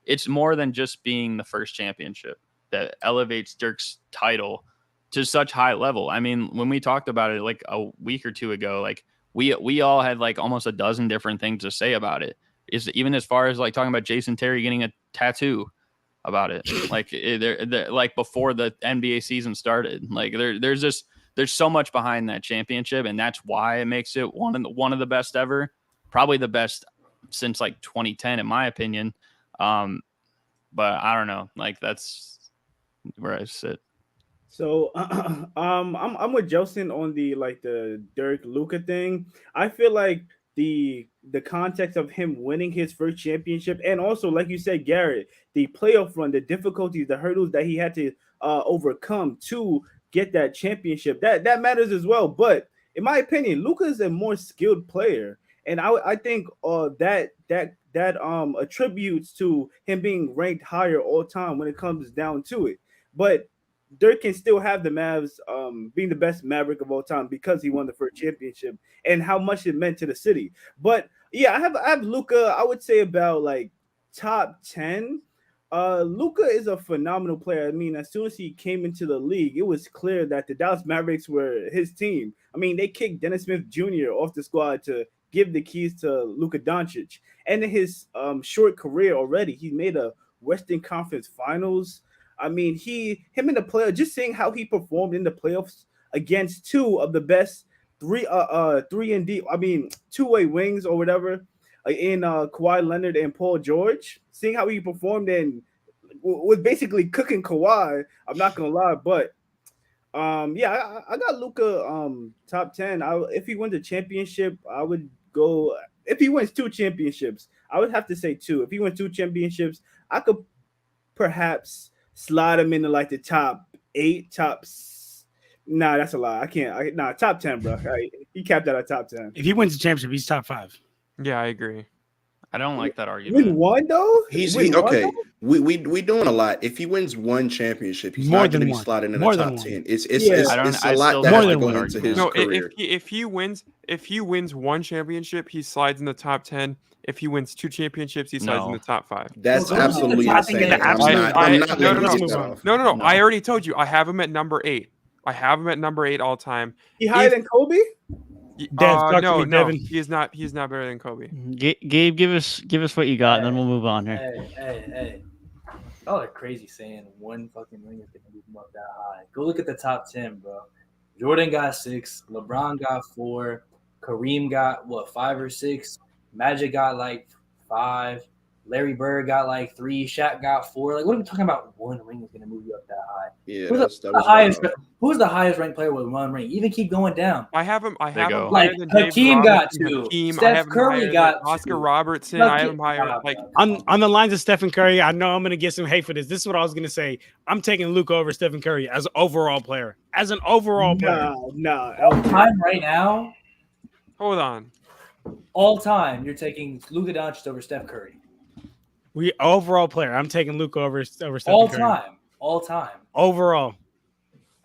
it's more than just being the first championship that elevates Dirk's title to such high level. I mean, when we talked about it like a week or two ago, like we all had like almost a dozen different things to say about it. Is even as far as like talking about Jason Terry getting a tattoo about it, like they're like before the NBA season started. Like there's so much behind that championship, and that's why it makes it one of the best ever, probably the best since like 2010 in my opinion. But I don't know, like that's where I sit. So I'm with JELSON on the Dirk Luka thing. I feel like the context of him winning his first championship, and also like you said, Garrett, the playoff run, the difficulties, the hurdles that he had to overcome to get that championship, that matters as well. But in my opinion, Luka is a more skilled player, and I think that attributes to him being ranked higher all time when it comes down to it. But Dirk can still have the Mavs being the best Maverick of all time because he won the first championship and how much it meant to the city. But yeah, I have Luka. I would say about like top 10. Luka is a phenomenal player. I mean, as soon as he came into the league, it was clear that the Dallas Mavericks were his team. I mean, they kicked Dennis Smith Jr. off the squad to give the keys to Luka Doncic. And in his short career already, he made a Western Conference Finals. I mean, him in the playoffs, just seeing how he performed in the playoffs against 2 of the best 3-and-D, I mean, 2-way wings or whatever, in Kawhi Leonard and Paul George, seeing how he performed and was basically cooking Kawhi. I'm not gonna lie, but yeah, I got Luka top 10. If he wins a championship, I would go. If he wins 2 championships, I would have to say 2. If he wins 2 championships, I could perhaps slide him into like the top 8, Nah, that's a lie. I can't. Top 10, bro. He capped out at top 10. If he wins the championship, he's top 5. Yeah, I agree. I don't like that argument. Win 1 though? Okay. We doing a lot. If he wins 1 championship, he's More not going than to be one. slotted in More the than top one. 10. It's I a lot still that more has to than go one into his No, career. if he wins 1 championship, he slides in the top 10. If he wins 2 championships, he slides in No. the top 5. That's Well, absolutely I think insane. that I'm not no, letting no, you no. get that off. No. No. I already told you. I have him at number 8. I have him at number 8 all time. He higher If- than Kobe? talk to No, me, Devin. he is not. He's not better than Kobe. Gabe, give us what you got, and then we'll move on here. Hey. Y'all are crazy saying 1 fucking ring is going to move him up that high. Go look at the top 10, bro. Jordan got 6. LeBron got 4. Kareem got, 5 or 6. Magic got like 5. Larry Bird got like 3. Shaq got 4. Like, what are we talking about? 1 ring is going to move you up that high. Yeah, Who's that was highest? wild. Who's the highest ranked player with 1 ring? Even keep going down. I have him. I have him go. higher Like, than James Hakeem got Robinson, 2. Hakeem, I Steph have him Curry higher than got Oscar 2. Robertson. I have him higher. Nah, Like bro. On the lines of Stephen Curry, I know I'm going to get some hate for this. This is what I was going to say. I'm taking Luka over Stephen Curry as an overall player. As an overall player. Nah. All time right now, hold on. all time, you're taking Luka Doncic over Steph Curry. Overall player. I'm taking Luka over Stephen All Curry. time. all time. Overall,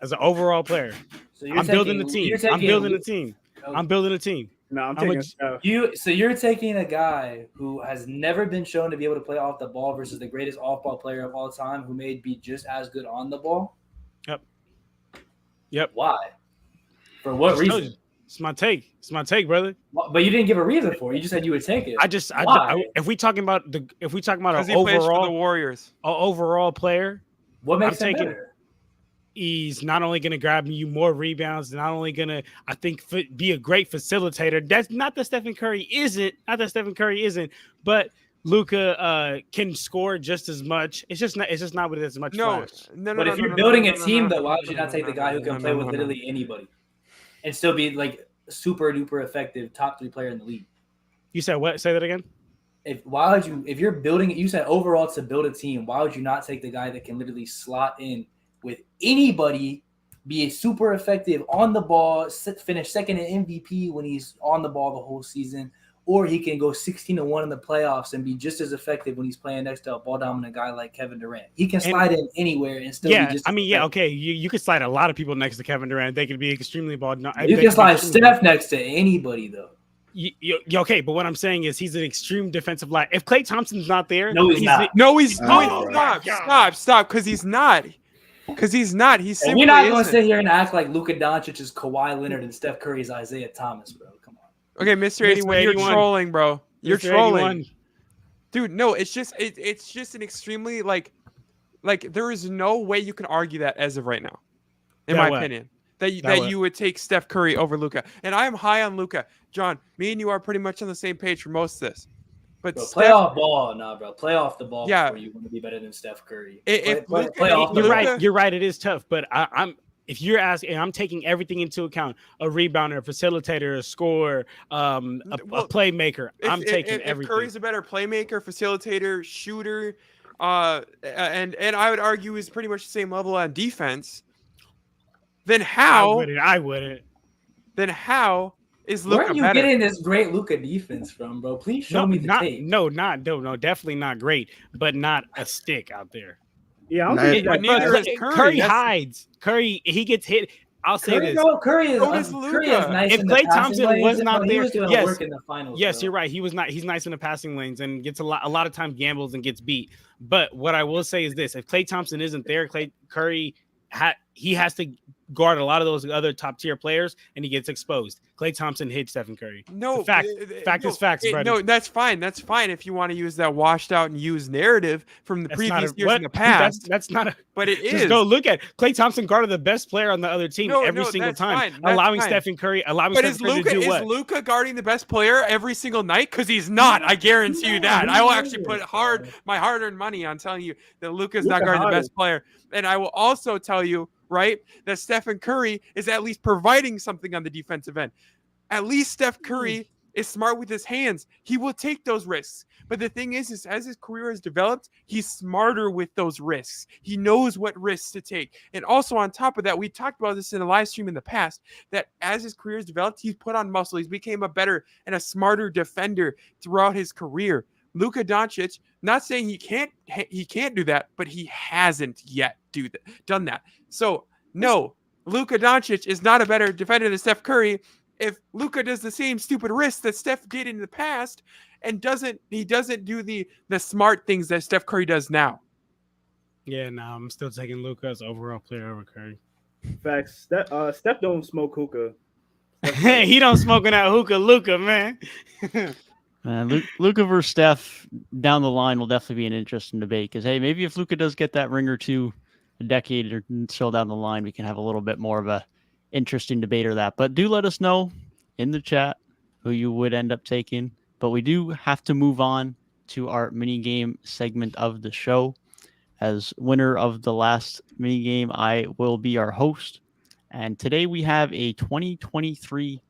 as an overall player, So you're I'm building the taking- team. you're I'm taking building the Luka- team. Okay. I'm building a team. No, I'm I'm taking a- Steph. So you're taking a guy who has never been shown to be able to play off the ball versus the greatest off-ball player of all time, who may be just as good on the ball. Yep. Why? For what Just told reason? you. It's my take. It's my take, brother. But you didn't give a reason for it. You just said you would take it. Why? If we talking about Because an he plays for the overall Warriors. player, What makes I'm him taking- better? he's not only going to grab you more rebounds, not only going to, I think, be a great facilitator. That's not that Stephen Curry isn't, but Luka can score just as much. It's just not with as much flash. But if you're building a team, though, why would you not take the guy who can play with literally anybody and still be like super duper effective top 3 player in the league? You said what? Say that again. If you're building it, you said overall to build a team, why would you not take the guy that can literally slot in with anybody, be super effective on the ball, finish second in MVP when he's on the ball the whole season, or he can go 16-1 in the playoffs and be just as effective when he's playing next to a ball dominant guy like Kevin Durant. He can slide in anywhere and still be just okay. You could slide a lot of people next to Kevin Durant. They could be extremely ball. You can slide Steph next to anybody though. Okay, but what I'm saying is he's an extreme defensive line. If Klay Thompson's not there, no, he's not. No, he's stop. Because he's not. He's simply we're not going to isn't. sit here and act like Luka Doncic is Kawhi Leonard and Steph Curry is Isaiah Thomas, bro. Come on. Okay, Mr. 81, you're trolling, bro. You're Mr. trolling. 81. Dude, no, it's just an extremely like there is no way you can argue that as of right now, in my opinion. That you would take Steph Curry over Luka. And I am high on Luka. John, me and you are pretty much on the same page for most of this. But bro, play off ball, bro. Play off the ball before you want to be better than Steph Curry. Play off You're right. You're right. It is tough, but I'm. If you're asking, I'm taking everything into account: a rebounder, a facilitator, a scorer, a playmaker. I'm taking everything. If Curry's a better playmaker, facilitator, shooter, and I would argue he's pretty much the same level on defense, then how? I wouldn't. Then how is Luka Where are you better? getting this great Luka defense from, bro? Please show me the tape. No, definitely not great, but not a stick out there. Yeah, I'm But neither is Curry. Curry hides. Curry, he gets hit. I'll say this. Curry is Luka. nice. If in the Klay passing Thompson lanes, was not he there, was doing yes. work in the finals, Yes, bro. you're right. He's nice in the passing lanes and gets a lot of time gambles and gets beat. But what I will say is this: if Klay Thompson isn't there, Curry he has to guard a lot of those other top tier players, and he gets exposed. Klay Thompson hits Stephen Curry. No, fact is facts, brother. No, that's fine. That's fine if you want to use that washed out and used narrative from the previous years in the past. That's not a. But it Just is. go look at Klay Thompson guarded the best player on the other team every single that's time, fine. That's allowing fine. Stephen Curry, But Stephen Curry to do what? Is Luka guarding the best player every single night? Because he's not. I guarantee you that. I will actually put my hard-earned money on telling you that Luka's not guarding the best player. And I will also tell you, right, that Stephen Curry is at least providing something on the defensive end. At least Steph Curry is smart with his hands. He will take those risks. But the thing is as his career has developed, he's smarter with those risks. He knows what risks to take. And also on top of that, we talked about this in a live stream in the past, that as his career has developed, he's put on muscle. He's became a better and a smarter defender throughout his career. Luka Doncic, not saying he can't do that, but he hasn't yet done that. So no, Luka Doncic is not a better defender than Steph Curry. If Luka does the same stupid risks that Steph did in the past and doesn't do the smart things that Steph Curry does now. Yeah, no, I'm still taking Luka as overall player over Curry. Facts. Steph don't smoke hookah. He don't smoke in that hookah, Luka, man. Luka versus Steph down the line will definitely be an interesting debate because, hey, maybe if Luka does get that ring or two a decade or so down the line, we can have a little bit more of a interesting debate or that. But do let us know in the chat who you would end up taking. But we do have to move on to our mini game segment of the show. As winner of the last mini game, I will be our host. And today we have a 2023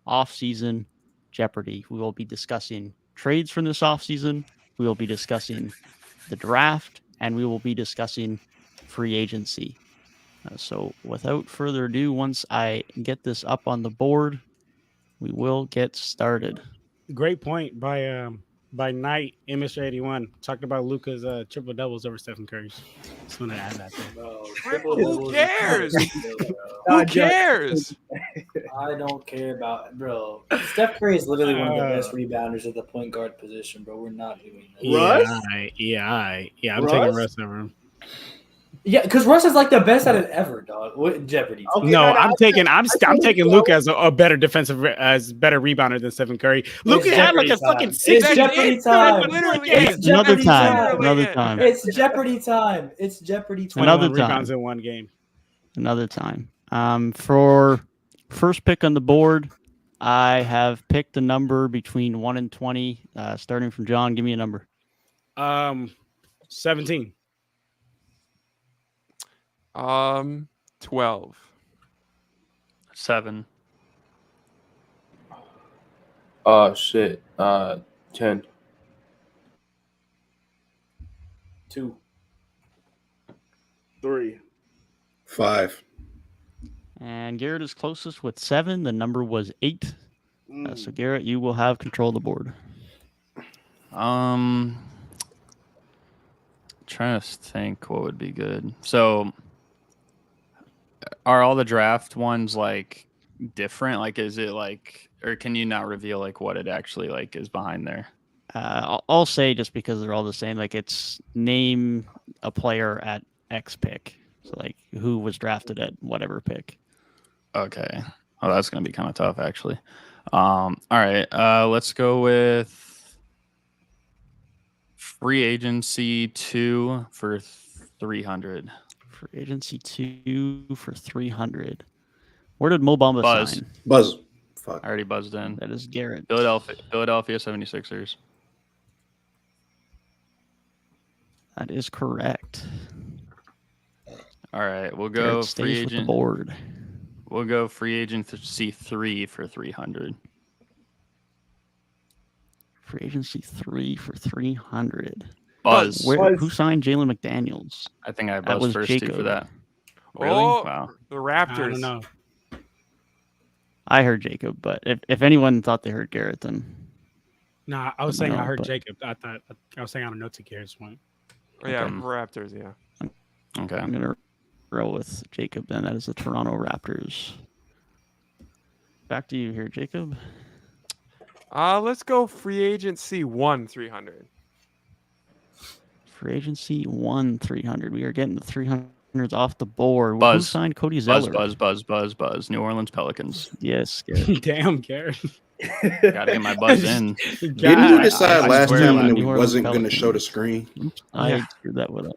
offseason Jeopardy. We will be discussing trades from this offseason. We will be discussing the draft, and we will be discussing free agency. So without further ado, once I get this up on the board, we will get started. Great point by By night, Mr. 81 talked about Luka's triple doubles over Stephen Curry's. Just want to add that there. Bro, Who cares? Who Nah, John, cares? I don't care about bro. Steph Curry is literally one of the best Uh, rebounders at the point guard position, bro. We're not doing that. Russ? I'm taking Russ? Russ over him. Yeah, because Russ is like the best at it ever, dog. What Jeopardy? Okay, No, no, I'm taking you Luka as a better defensive as better rebounder than Stephen Curry. Luka had like Jeopardy a fucking time. six. It's Jeopardy time. Literally It's is. Another Jeopardy time. time. Another time. It's Jeopardy time. It's Jeopardy time. 21 Another rebounds time. in one game. Another time. For first pick on the board, I have picked a number between 1 and 20. Starting from John, give me a number. 17. 12. 7. Shit. 10. 2. 3. 5. And Garrett is closest with 7. The number was 8. So Garrett, you will have control of the board. Trying to think what would be good. So, are all the draft ones like different? Like, is it like, or can you not reveal like what it actually like is behind there? I'll say just because they're all the same. Like it's name a player at X pick. So like who was drafted at whatever pick. Okay. Oh, that's gonna be kind of tough actually. All right. Let's go with free agency 2 for 300. Free agency 2 for 300. Where did Mo Bamba Buzz. sign? Buzz. Fuck. I already buzzed in. That is Garrett. Philadelphia 76ers. That is correct. All right, we'll Garrett go stays free with the agent. board. We'll go free agency 3 for 300. Free agency 3 for 300. Buzz. Who signed Jalen McDaniels? I think I That buzzed was first too Jacob. for that. Really? Oh, Wow. the I Raptors. don't know. I heard Jacob, but if anyone thought they heard Garrett, then Nah, I was I saying know, I heard but- Jacob. I was saying I don't know to Garrett's point. Oh, yeah, Okay. Raptors. Yeah. Okay. I'm gonna roll with Jacob. Then that is the Toronto Raptors. Back to you here, Jacob. Let's go free agency 1 300. Free agency 1 300. We are getting the 300s off the board. Who Buzz. signed Cody Buzz, Zeller? buzz. New Orleans Pelicans. Yes, Garrett. Damn, Garrett. Gotta get my buzz in. Didn't God, you decide I last swear time to when God, it New Orleans wasn't going to show the Pelicans. screen? I Yeah. screwed that one up.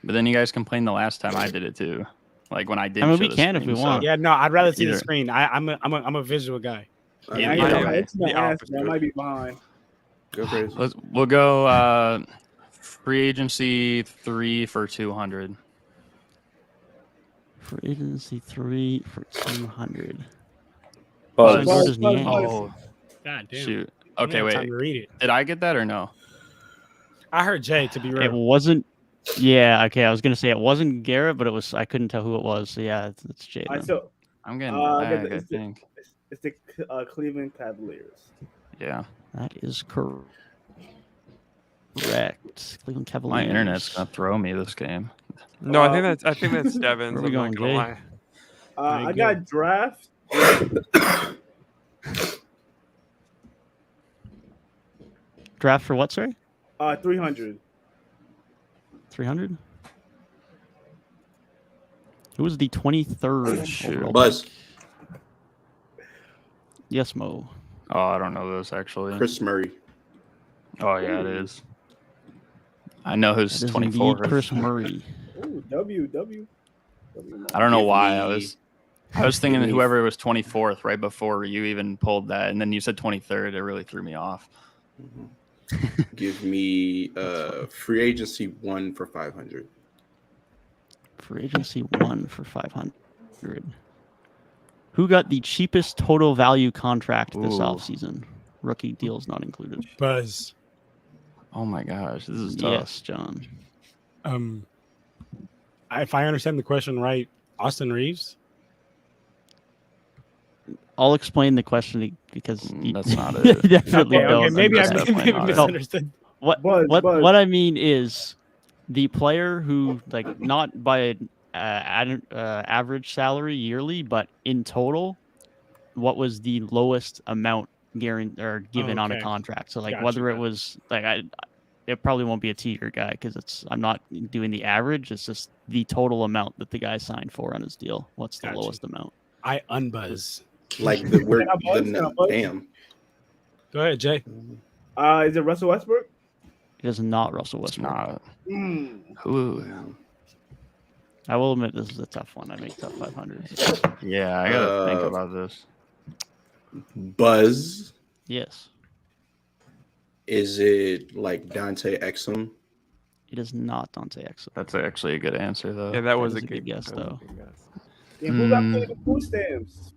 But then you guys complained the last time I did it too. Like when I did. I mean, show we the can if screen, we so- want. Yeah, no, I'd rather see the Either. screen. I'm a visual guy. Yeah, Yeah, okay. it's The gonna ask, opposite. that might be behind. Go crazy. We'll go free agency 3 for 200. Free agency 3 for 200. Buzz. Where does Buzz, Niang- Buzz. Oh, God damn. shoot. I Okay, didn't have time wait. to read it. Did I get that or no? I heard Jay, to be It real. wasn't. Yeah, okay. I was gonna say it wasn't Garrett, but it was. I couldn't tell who it was. So yeah, it's Jay. All right, then. so I'm getting the- lag, I it's the- think. it's the Cleveland Cavaliers. Yeah. That is correct. Cleveland Cavaliers. My internet's gonna throw me this game. No, I think that's Devon's. Where we I'm not going, gonna Jay? lie. Very I good. got draft. Draft for what? Sorry, 300. 300. Who was the 23rd? Shoot. overall Buzz. pick? Yes, Mo. Oh, I don't know this actually. Chris Murray. Oh yeah, it is. I know who's That is 24. indeed Chris Murray. Ooh, W. I don't know Give why. me- I was thinking give me- whoever was 24th right before you even pulled that, and then you said 23rd. It really threw me off. Give me free agency 1 for 500. Free agency 1 for 500. Who got the cheapest total value contract this Ooh. offseason? Rookie deals not included. Buzz. Oh my gosh, this is tough. Yes, John. If I understand the question right, Austin Reeves. I'll explain the question because That's not it. definitely Okay, don't. maybe I That's definitely maybe not it. misunderstood. What I mean is the player who like not by average salary yearly, but in total, what was the lowest amount guaranteed or given on a Okay. contract? So like Gotcha, whether it gotcha. was like it probably won't be a tier guy because I'm not doing the average. It's just the total amount that the guy signed for on his deal. What's the Gotcha. lowest amount? I unbuzz. Like the we're Can I buzz? Can I buzz? damn. Go ahead, Jay. Is it Russell Westbrook? It is not Russell It's Westbrook. not. Hmm. Ooh. I will admit this is a tough one. I make top 500s. Yeah, I gotta think about this. Buzz. Yes, Is it like Dante Exum? it is not Dante Exum. That's actually a good answer, though. Yeah, that was is a a good guess, that was a though. good guess. Yeah, who got Mm. paid the food stamps?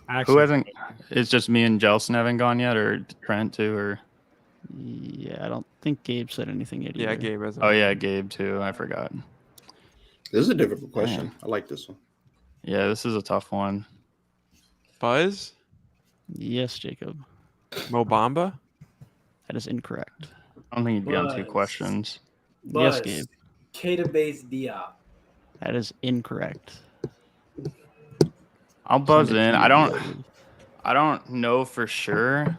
Actually, Who hasn't? It's just me and Jelson haven't gone yet, or Trent too, or Yeah, I don't think Gabe said anything yet. Yeah, either. Gabe has. oh yeah, Gabe too. I forgot. This is a difficult question. I like this one. Yeah, this is a tough one. Buzz, Yes, Jacob. Mo Bamba. That is incorrect. I don't think he'd be on two Buzz. questions. Yes, Buzz, Gabe. Kata Base Diop. That is incorrect. I'll buzz Send it in. to you, I don't know for sure.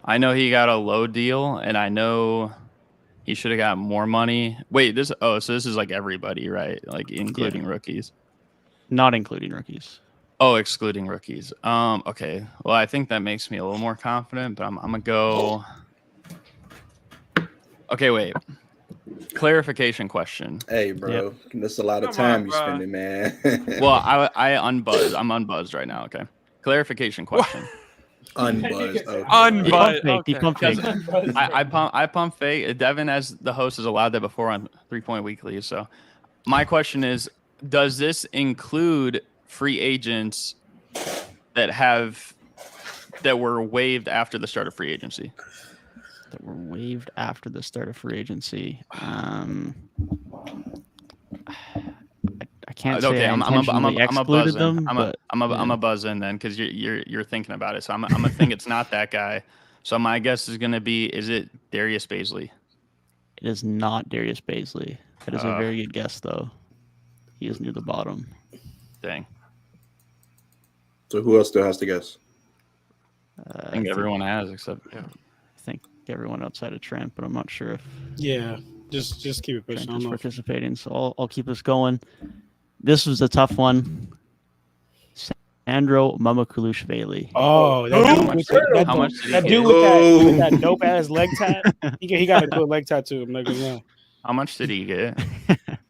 I know he got a low deal, and I know he should have got more money. Wait, so this is like everybody, right? Like including rookies. Not including rookies. Oh, excluding rookies. Okay. Well, I think that makes me a little more confident, but I'm gonna go. Okay, wait. Clarification question. Hey, bro, that's a lot of Come on, time you bro. spending, man. Well, I unbuzzed. I'm unbuzzed right now. Okay. Clarification question. Unbuzzed. Okay. Unbuzzed. He pump fake. I pump fake. Devin, as the host, has allowed that before on 3-Point Weekly. So, my question is: does this include free agents that were waived after the start of free agency? That were waived after the start of free agency. I can't say Okay, I I'm a intentionally excluded buzz in. them. I'm a buzz in then because you're thinking about it. So I'm gonna think it's not that guy. So my guess is gonna be: is it Darius Baisley? It is not Darius Baisley. That is a very good guess, though. He is near the bottom. Dang. So who else still has to guess? I think everyone has except I think everyone outside of Trent, but I'm not sure if yeah, just keep it pushing. Trent I is don't know if- participating. So I'll keep us going. This was a tough one. Sandro Mamakulushvili. Oh, How much did he that get? dude with that dope ass leg tat. He got a cool leg tattoo. I'm not gonna lie. How much did he get?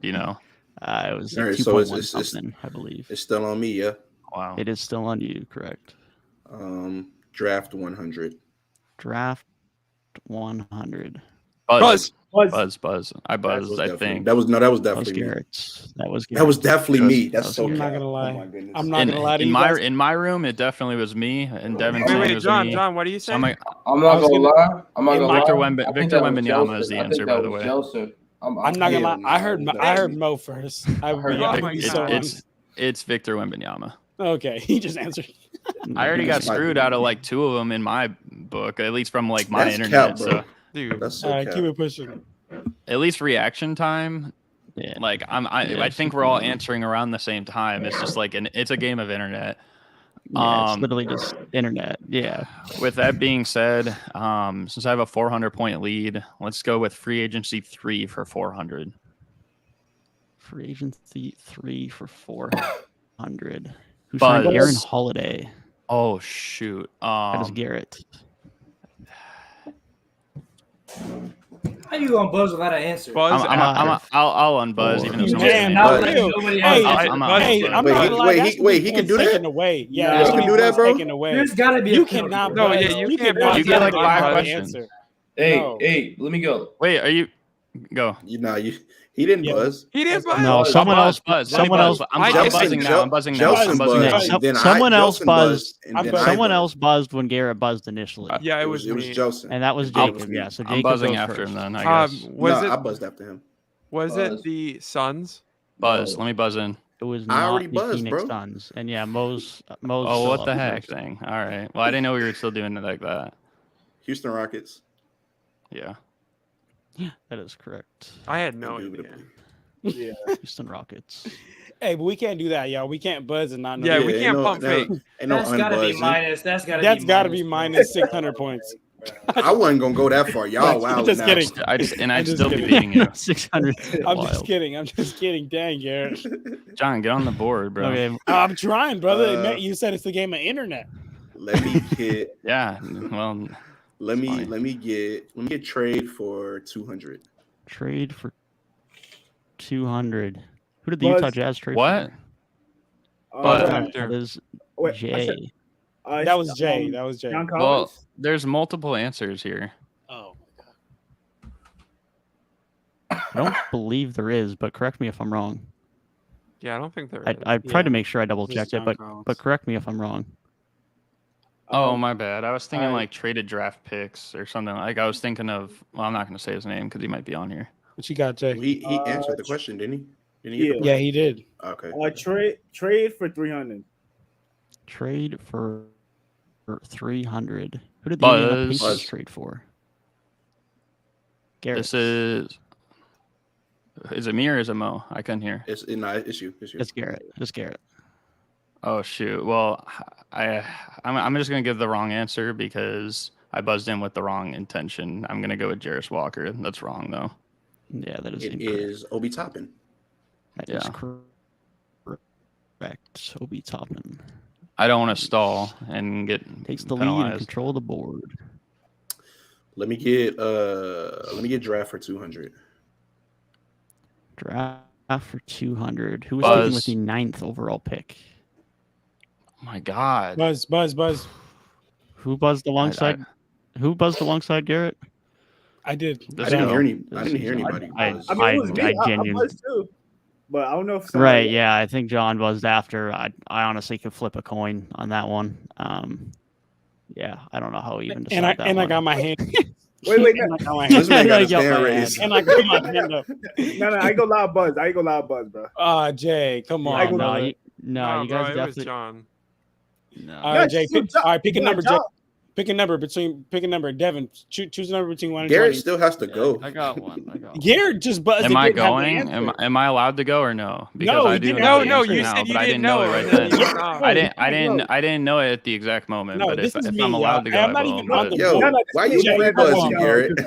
You know. It was All right, 2.1 so it's- something, I believe. It's still on me, yeah. Wow. It is still on you, correct? Draft 100. Draft 100. Buzz. Buzz. Buzz. I buzzed. I think. That was That was definitely me. Garrett's. That was That was definitely me. That That's was so Garrett. I'm not cap. gonna lie. Oh my goodness. I'm not gonna lie to in you my guys. in my room, it definitely was me, and Devin saying it Wait, was John, me. John, what are you So saying? I'm not gonna lie. I'm not in gonna my- lie. Victor I think Victor that was Wembanyama is Jelson. the I think answer, that by the was way. Jelson. I'm not gonna lie. I heard Mo first. I heard- would Oh be my so God. honest. It's Victor Wembanyama. Okay, he just answered. I already got That's my- screwed out of like 2 of them in my book, at least from like my That's internet. cap, bro. So Dude, That's so All right, cap. keep it pushing. at least reaction time. Yeah. Like I Yeah, think we're all answering around the same time. It's just like it's a game of internet. Yeah, it's literally just internet. Yeah. With that being said, since I have a 400-point lead, let's go with free agency 3 for 400. Free agency 3 for 400. Who's Buzz. signed Aaron Holiday? Oh shoot. That is Garrett. How you gonna buzz without an answer? Buzz. I'll unbuzz even though someone's Damn, saying now it. that Buzz. nobody Hey, has I'm an answer. Hey, Buzz. I'm Wait, not he- gonna lie. wait, that's he- to wait, be he can do that? taken away. Yeah, No. that's He to can be do that, bro? taken away. There's gotta be. You a penalty, cannot. bro. No, yeah, buzz. you You can't cannot buzz. You get like buzz 5 without an questions. answer. Hey, No. hey, let me go. Wait, are you go? He didn't Yeah. buzz. He didn't buzz. No, Buzz. someone else. Buzz. Someone else. I'm Jelson- buzzing now. I'm buzzing now. Jelson I'm buzzing buzzed, now. Some- then someone else Jelson buzzed. and then Someone I else buzzed when Garrett buzzed initially, Yeah, it It was was me. Jelson. and that was I'll- Jacob. Yeah, so I'm Jacob buzzing goes after first. him then, I guess. Was No, I it buzzed after him. was Buzz. it the Suns? Buzz. Let me buzz in. was I not already the buzzed, Phoenix bro. Suns. And yeah, Mo's Oh, still what up the heck first. thing? All right. Well, I didn't know we were still doing it like that. Houston Rockets. Yeah. That is correct. I had no Indubitably. idea. Yeah. Houston Rockets. Hey, but we can't do that, y'all. We can't buzz and not know. Yeah, the we answer. can't ain't pump fake. Ain't no That's gotta be unbuzzing. minus. That's That's gotta be minus 600 points. I wasn't gonna go that far. Y'all, wow. I'm just now. kidding. I'd I'm just still be kidding. beating you. 600. I'm Wild. just kidding. I'm just kidding. Dang, Garrett. John, get on the board, bro. Okay. I'm trying, brother. Uh, You said it's the game of internet. Let me get. Yeah. Well, Let me fine. let me get trade for 200. Trade for 200. Who did the Buzz. Utah Jazz trade what? for? But- That is wait, Jay. That was Jay. That was Jay. John Well, Collins. there's multiple answers here. Oh. I don't believe there is, but correct me if I'm wrong. Yeah, I don't think there I, is. I tried Yeah. to make sure I double This is checked it, John but Collins. correct me if I'm wrong. Oh, my bad. I was thinking Alright. like traded draft picks or something. Like I was thinking of. Well, I'm not going to say his name because he might be on here. What you got, Jay? He answered the question, didn't he? Didn't he get the Yeah, he did. point? Trade for 300. Trade for 300. Who did the Indiana Buzz. Pacers trade for? Garrett. This is. Is it me or is it Mo? I couldn't hear. It's you. It's you. It's Garrett. It's Garrett. Oh shoot. Well, I'm just gonna give the wrong answer because I buzzed in with the wrong intention. I'm gonna go with Jarris Walker. That's wrong though. Yeah, that is It incorrect. is Obi Toppin. That is Yeah. correct. Obi Toppin I don't want to stall and get takes the lead and penalized. control the board. Let me get draft for 200. Draft for 200. Who was taken with Buzz. the 9th overall pick? Oh my God. Buzz. Who buzzed alongside? Who buzzed alongside Garrett? I did. This I didn't is- hear any. This I didn't is hear John. anybody. I- buzz. I mean, it was me. I I genuinely- buzzed too, but I don't know if somebody Right, yeah, I think John buzzed after. I honestly could flip a coin on that one. Yeah, I don't know how he even decided that I one. got my hand. Wait, And I got my This hand. man got his Got my hand hand. raised. And I got my hand up. no, I ain't gonna lie, buzz. I ain't gonna lie, buzz, bro. Jay, come No, on. I go- no, brother. you Nah, guys bro, it was definitely. John. No. All right, Jay. so All right, pick a yeah, number, Jay. John. Pick a number. Devin, choose a number between 1 and Garrett 20. still has to go. I got one. Garrett just buzzed. Am and I didn't have the going? answer. Am I allowed to go or no? Because No, I you do didn't know have the the No, answer you now, said you but I didn't didn't know it know, right and then then. you went off. I didn't No. know it at the exact moment. No, but this if is me, I'm allowed y'all. to go, I'm I not will. even on but- the Yo, board. why you Jay, play come buzzing, on. Garrett?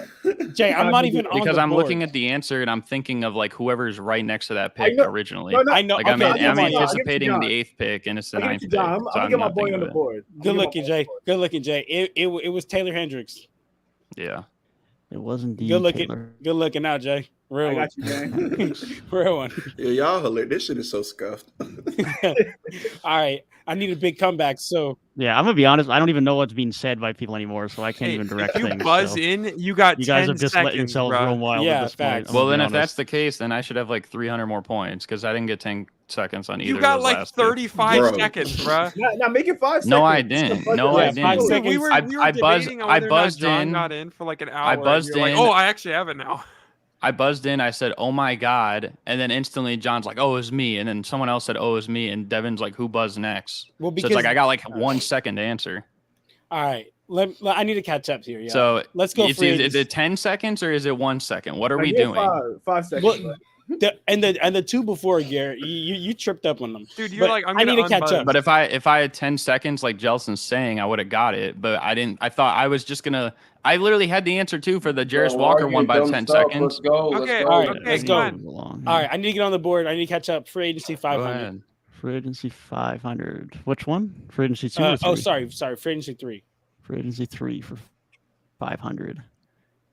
Jay, I'm not even on because the I'm board. looking at the answer and I'm thinking of like whoever's right next to that I pick know- originally. No, no, I know. Like okay, I'm I'll give come you on, John. Jay. anticipating John. the 8th pick and it's the I'll give 9th it pick. to John. I'm so gonna I'm get my not boy thinking on the of it. board. Good looking, Jay. Good looking, Jay. It was Taylor Hendricks. Yeah. It was indeed. Good looking. Taylor. Good looking out, Jay. Real I one. got you, man. Real one. Yo, y'all hilarious. This shit is so scuffed. All right. I need a big comeback. So Yeah, I'm gonna be honest. I don't even know what's being said by people anymore, so I can't Hey, even direct if you things. buzz so. in, you got You guys 10 have just let seconds, yourselves bro. roam wild Yeah, at this facts. point. I'm Well, gonna then be if that's honest. the case, then I should have like 300 more points because I didn't get 10 seconds on either. You got of those like last two. 35 Bro. seconds, bro. Now make it 5 seconds. No, I didn't. No, Yeah, I 5 didn't. seconds. We were I debating on I whether or not buzzed John in. got in for like an hour. I and buzzed you're like, in. oh, I actually have it now. I buzzed in. I said, "Oh my god!" And then instantly, John's like, "Oh, it was me." And then someone else said, "Oh, it was me." And Devin's like, "Who buzzed next?" well, So because it's like I got like 1 second to answer. all right. I need to catch up here. Yeah. So let's go. Is Free it agency. 10 seconds or is it 1 second? What are Now we give it doing? 5 seconds. Well, and the two before, Garrett, you tripped up on them. Dude, you're But like, I'm I gonna need to catch unbuzz. up. But if I had 10 seconds, like Jelson's saying, I would have got it. But I didn't. I thought I was just gonna. I literally had the answer too for the Jarris Walker one by 10 seconds. Let's go. Okay, All right, okay, let's come go. on. Along. All right, I need to get on the board. I need to catch up. Free agency Go 500. ahead. Free agency 500. Which one? Free agency 2 or 3? Oh, sorry. Free agency 3. Free agency 3 for 500.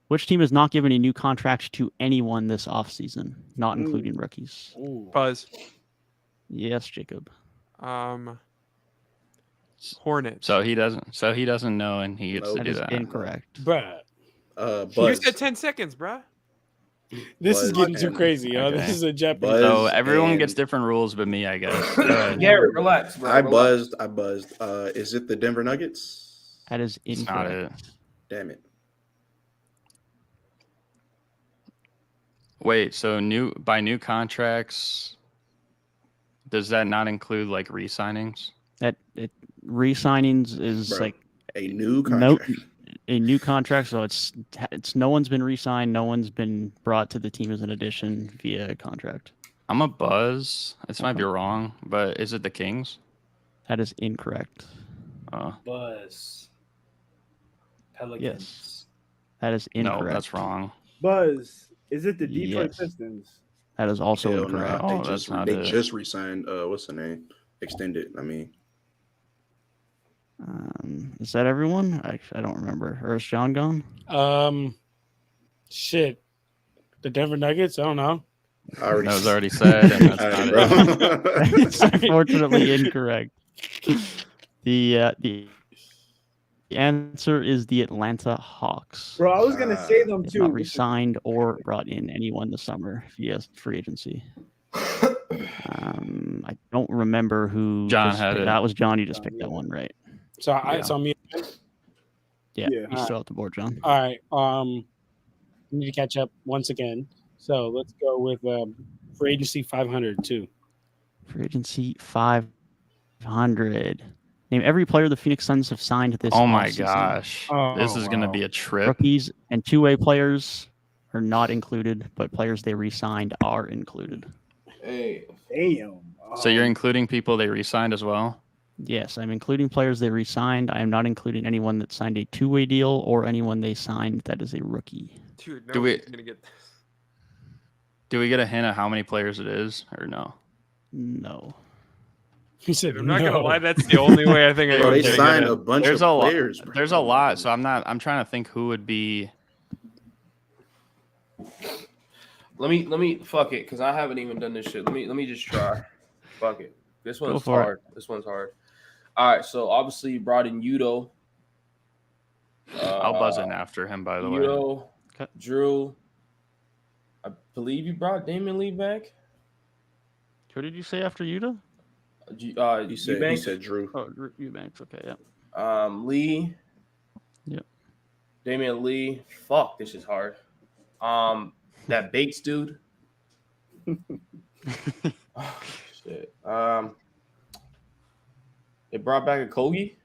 Which team has not given a new contract to anyone this offseason, not including rookies? Ooh. Buzz. Yes, Jacob. Hornets. So he doesn't know, and he gets Nope. to That do is that. incorrect. Bruh. You Buzz. said 10 seconds, bruh. This is Buzz getting too and- crazy, yo. okay. This is a Jeopardy. Buzz So everyone and- gets different rules, but me, I guess. Go ahead. Garrett, relax, bro. I relax. buzzed. Is it the Denver Nuggets? That is It's not incorrect. it. Damn it. Wait, so new contracts. Does that not include like re-signings? That re-signings is Bro, like a new no contract. a new contract, so it's no one's been re-signed, no one's been brought to the team as an addition via a contract. I'm a buzz. This might be wrong, but is it the Kings? That is incorrect. Buzz. Pelicans. Yes. That is No, incorrect. that's wrong. Buzz, is it the Detroit Yes. Pistons? That is also Hell incorrect. nah. Oh, that's not They it. just re-signed. What's the name? Extended. I mean, Is that everyone? I don't remember. Or is John gone? Shit. The Denver Nuggets? I don't know. I already. That was already said, and that's All not right, it. bro. It's unfortunately incorrect. The answer is the Atlanta Hawks. Bro, I was gonna say them They've too. not re-signed or brought in anyone this summer via free agency. I don't remember who. John just had picked- it. That was John. You just John, picked yeah. that one right. So Yeah. so me. Yeah, Yeah. you still at the board, John. All right. We need to catch up once again. So let's go with free agency 500 too. Free agency 500. Name every player the Phoenix Suns have signed this Oh my offseason. gosh. Oh, This is going to wow. be a trip. Rookies and two-way players are not included, but players they re-signed are included. Hey, Damn. So you're including people they re-signed as well? Yes, I'm including players they re-signed. I am not including anyone that signed a two-way deal or anyone they signed that is a rookie. Dude, Do we- nobody's gonna get this. Do we get a hint of how many players it is or no? No. He said, I'm not no. gonna lie, that's the only way I think I Bro, they would get it. signed a bunch There's of a lot. players. Bro. There's a lot, so I'm trying to think who would be. let me fuck it, because I haven't even done this shit. Let me just try. Fuck it. This one's for it. hard. This one's hard. All right, so obviously you brought in Udo. I'll buzz in after him, by the way. Udo, Okay. Drew. I believe you brought Damian Lee back. Who did you say after Yuta? He said, Eubanks? Drew. Oh, Eubanks. Okay, yeah. Lee. Yep. Damian Lee. Fuck, this is hard. That Bates dude. Oh, shit. They brought back a Kogi.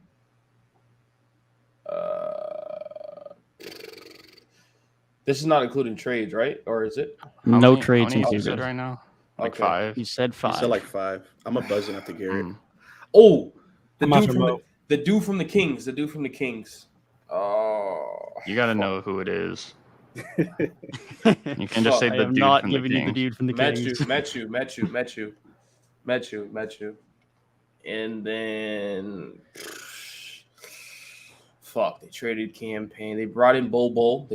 This is not including trades, right? Or is it? How No many- trades how many you included. said right now? Like Okay. 5. He said He 5. said like 5. I'm a buzzing after Garrett. Oh, the I'm out dude for from Mo. the dude from the Kings. The dude from the Kings. Oh, You got to know who it is. You can just say I the am dude not from the giving you the Kings. dude from the Met Kings. you. And then, fuck, they traded campaign. They brought in Bobo.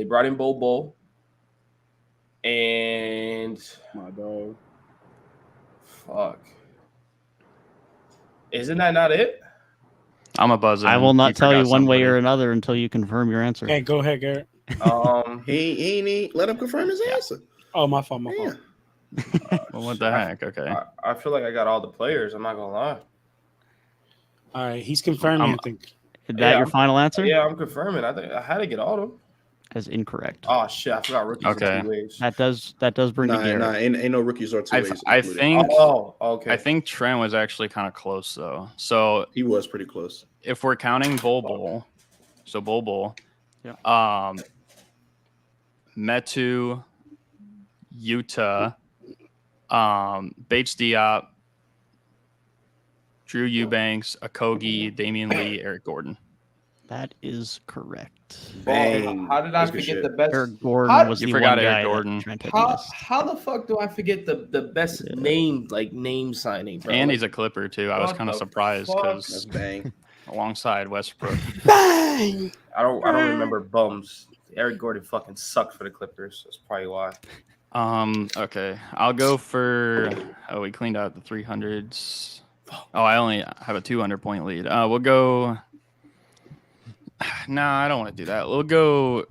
And My dog. fuck, isn't that not it? I'm a buzzer. I will not tell you one way or another until you confirm your answer. Hey, go ahead, Garrett. He ain't let him confirm his answer. Oh, my fault. Damn. Well, what the heck? Okay. I feel like I got all the players. I'm not gonna lie. All right, he's confirming. I think. Is that Yeah, your final answer? Yeah, I'm confirming. I think I had to get all of them. That's incorrect. Oh shit, I forgot rookies. Okay. In 2 ways. That does bring you Garrett. Ain't no rookies or two ways. I included. think Oh, okay. I think Trent was actually kind of close though. So He was pretty close. if we're counting Bol, so Bol, Yeah. Metu, Utah, Bates Diop, Drew Eubanks, Akogi, Damian Lee, Eric Gordon. That is correct. Bang. How did I That's good forget shit. the best? Eric Gordon How- was You the forgot one Eric guy that Gordon. Trent had How, missed. how the fuck do I forget the best name signing, bro? And Like, he's a Clipper too. I was what kind of the surprised fuck? That's because bang. alongside Westbrook. Bang! I don't remember bums. Eric Gordon fucking sucked for the Clippers. That's probably why. Okay. I'll go for we cleaned out the 300s. Oh, I only have a 200-point lead. We'll go. Nah, I don't want to do that. We'll go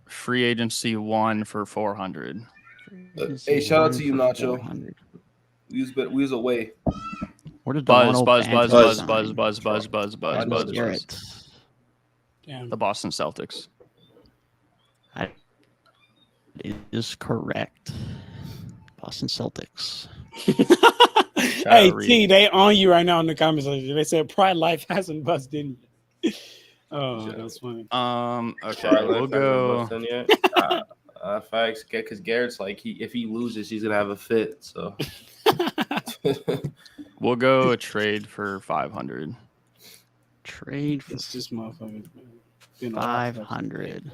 free agency 1 for 400. Hey, shout out to you, One for Nacho. 400. We was away. Where did Buzz, Delano buzz, buzz, Banton buzz, sign? buzz, buzz, buzz, buzz, I buzz, know buzz, this. buzz. Garrett. Damn. The Boston Celtics. It is correct. Boston Celtics. Hey, read. T, they on you right now in the comments section. They said Pride Life hasn't busted in you. Oh, that's funny. Okay, Right, we'll left hasn't go. busted yet. Facts, because Garrett's like if he loses, he's gonna have a fit. So We'll go a trade for 500. Trade for It's just motherfuckers. Man. 500.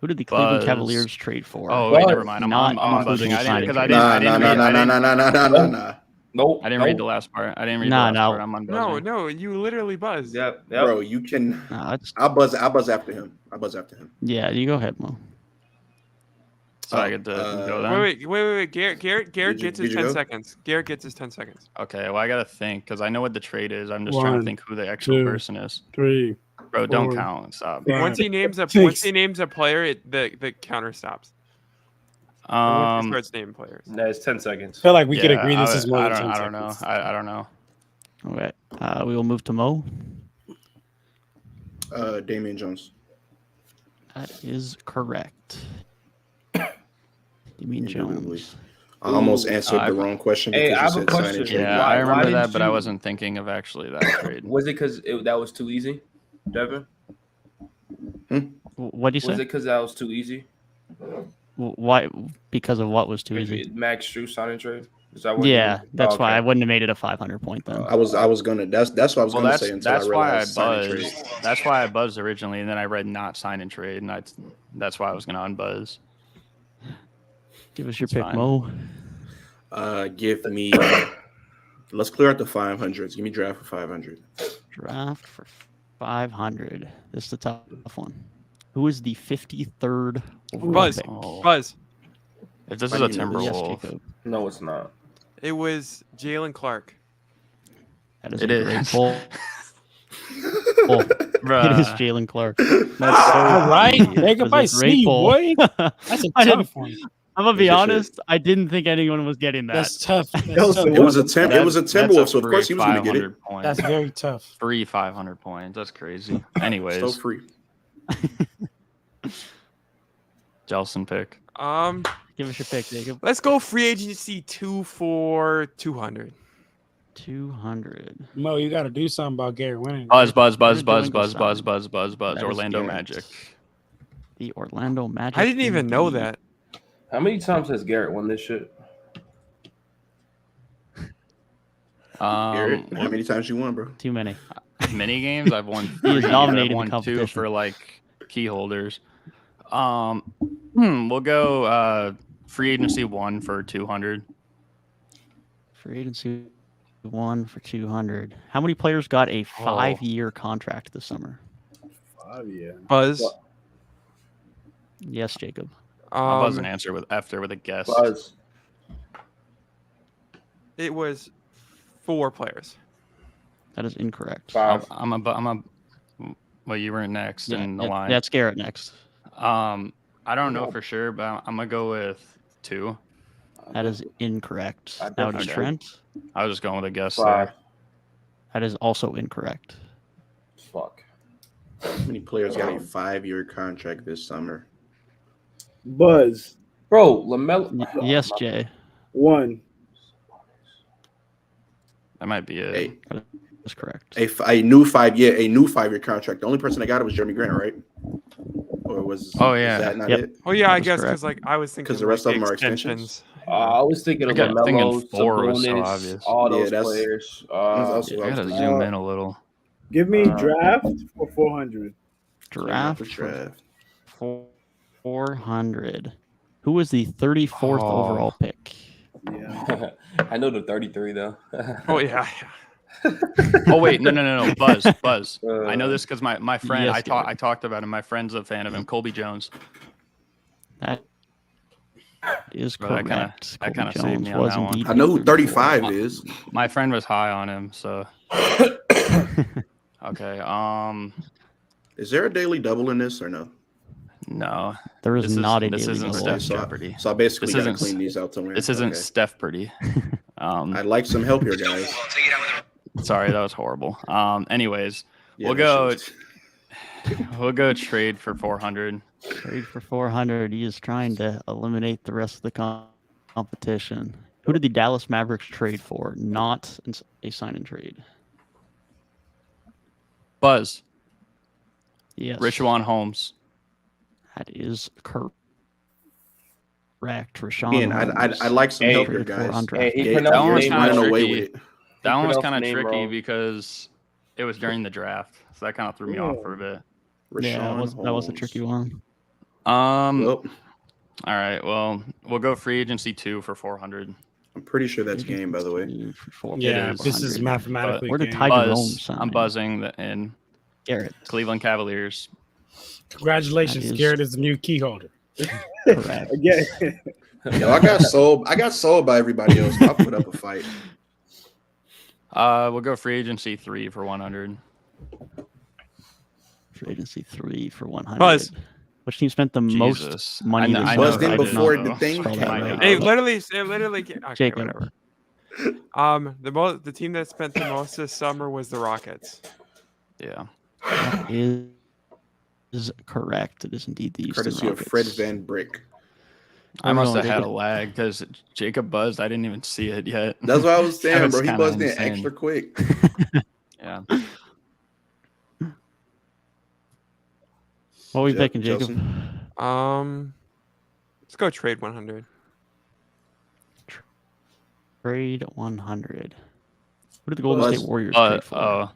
Who did the Cleveland Buzz. Cavaliers trade for? Oh wait, Buzz. never mind. I'm Not unbuzzing. including I didn't because I signing didn't. trade. I didn't read. Nah. nope. I didn't read the last part. I didn't read Nah, the last no. part. I'm unbuzzing. No, you literally buzzed. Yep. Bro, you can. No, it's, I'll buzz after him. yeah, you go ahead, Mo. So I get to go then. Wait. Garrett gets his did you 10 go? seconds. Garrett gets his 10 seconds. Okay, well I gotta think because I know what the trade is. I'm just trying One, to think who the actual 2, person is. 3. Bro, don't four, count. Stop. five, Once he names a player, the counter stops. Once he starts naming players. No, it's 10 seconds. I feel like we could Yeah, agree this is more I than 10 don't know. seconds. I don't know. Okay, we will move to Mo. Damian Jones. That is correct. Damian Indubitably. Jones. I almost answered the wrong question Hey, because I you have a said question. sign and trade. Yeah, Why I remember didn't that, but I you- wasn't thinking of actually that trade. Was it because that was too easy, Devin? What do you Was say? it because that was too easy? Why? Because of what was too easy? Max Strus sign and trade. Is that what? Yeah, that's why I Okay. wouldn't have made it a 500 point then. I was gonna. That's what I was Well, gonna say until that's I why I realized sign and trade. buzzed. That's why I buzzed originally, and then I read not sign and trade, and that's why I was gonna unbuzz. Give us your It's pick, fine. Mo. Give me. Let's clear out the 500s. Give me draft for 500. Draft for 500. This is the tough one. Who is the 53rd overall Buzz. pick? Oh. Buzz. If this Why is a do you know this? Yes, Timberwolf, Jacob. No, it's not. It was Jalen Clark. That is it a great is. pull. It is Bruh. Jalen Clark. All right, Jacob, I That's a great see, pull. boy. That's a I didn't- tough one. I'm gonna be It's a honest. I didn't think anyone was getting that. That's tough. That's Yo, so tough. It was a Timberwolf, so of free course he was gonna get it. 500 points. That's very tough. Free 500 points. That's crazy. Anyways, So free. Jelson pick. Give us your pick, Jacob. Let's go free agency 2 for 200. 200. Mo, you got to do something about Garrett winning. Buzz. We're doing Orlando Garrett. Magic. The Orlando Magic. I didn't even know indeed. that. How many times has Garrett won this shit? Garrett, how many times you won, bro? Too many. Mini games. I've won. He is 3. dominating I've won the 2 competition. for like key holders. We'll go free agency 1 for 200. Free agency 1 for 200. How many players got a 5-year contract this summer? 5 years. Buzz. Yes, Jacob. I'll buzz an answer with a guess. Buzz. It was 4 players. That is incorrect. 5. Well, you were next Yeah, in the line. That's Garrett next. I don't know for sure, but I'm gonna go with 2. That is incorrect. I Now it's definitely- Trent. I was just going with a guess 5. there. That is also incorrect. Fuck. How many players got a 5-year contract this summer? Buzz. Bro, LaMelo. Yes, Jay. 1. That might be it. That's correct. A new 5-year contract. The only person that got it was Jeremy Grant, right? Or was Oh, yeah. is that not Yep. it? Oh yeah, I That's guess correct. because like I was thinking 'Cause the rest like, of them are extensions. I was thinking of I got- thinking LaMelo, 4 was so Sabonis, obvious. all Yeah, those that's- players. That's also I what I was gotta thinking. zoom in a little. Give me draft for 400. Draft for Draft. 400. Who was the 34th Oh. overall pick? Yeah. I know the 33 though. Oh yeah. Oh wait, no, Buzz. I know Uh, this because my friend Yes, I talked about him. My friend's a fan of him, Colby Jones. That is Bro, that correct. that kinda Colby saved Jones me on was that one. indeed I know who the 35 34th. is. My friend was high on him, so okay. Is there a daily double in this or no? No, There is This is- not a this daily isn't double. Steph So I- Jeopardy. So I basically This gotta isn't- clean these out to win. This isn't Okay. Steph Pretty. I'd like some help here, guys. Sorry, that was horrible. Anyways, Yeah, we'll that go. shit We'll go trade for 400. Trade for 400. He is trying to eliminate the rest of the competition. Who did the Dallas Mavericks trade for? Not a sign and trade. Buzz. Yes. Richaun Holmes. That is correct. Rashawn Again, Holmes. I like some help here, Traded for guys. undrafted. Hey, he Gabe- pronounced That one was Gabe's kinda running away with tricky. it. That one was pronounced kind of the name tricky wrong. because it was during the draft, so that kind of threw me off for a bit. Yeah, that was a Holmes. tricky one. All Well, right. Well, we'll go free agency 2 for 400. I'm pretty sure that's game, by the way. Yeah, is. this is mathematically. Where did game. Tiger Rome Buzz. sign? I'm buzzing in Garrett. Cleveland Cavaliers. Congratulations, That is- Garrett is the new key holder. Correct. Again, Yo, I got sold. I got sold by everybody else. I'll put up a fight. We'll go free agency 3 for 100. Free agency 3 for 100. Buzz. Which team spent the Jesus. most money? I know- this I summer? Buzzed in I did before not the thing spell came that right. out. It literally. Okay, Jacob. whatever. The team that spent the most this summer was the Rockets. Yeah. That is correct. It is indeed the Houston Courtesy of Rockets. Fred Van Brick. I Where we must going, have had a Jacob? lag because Jacob buzzed. I didn't even see it yet. That's what I was saying, was bro. He kinda buzzed in insane. extra quick. Yeah. What are we Yep, picking, Jacob? Jelson. Let's go trade 100. Trade 100. Who did the Golden Buzz. State Warriors trade for? Oh,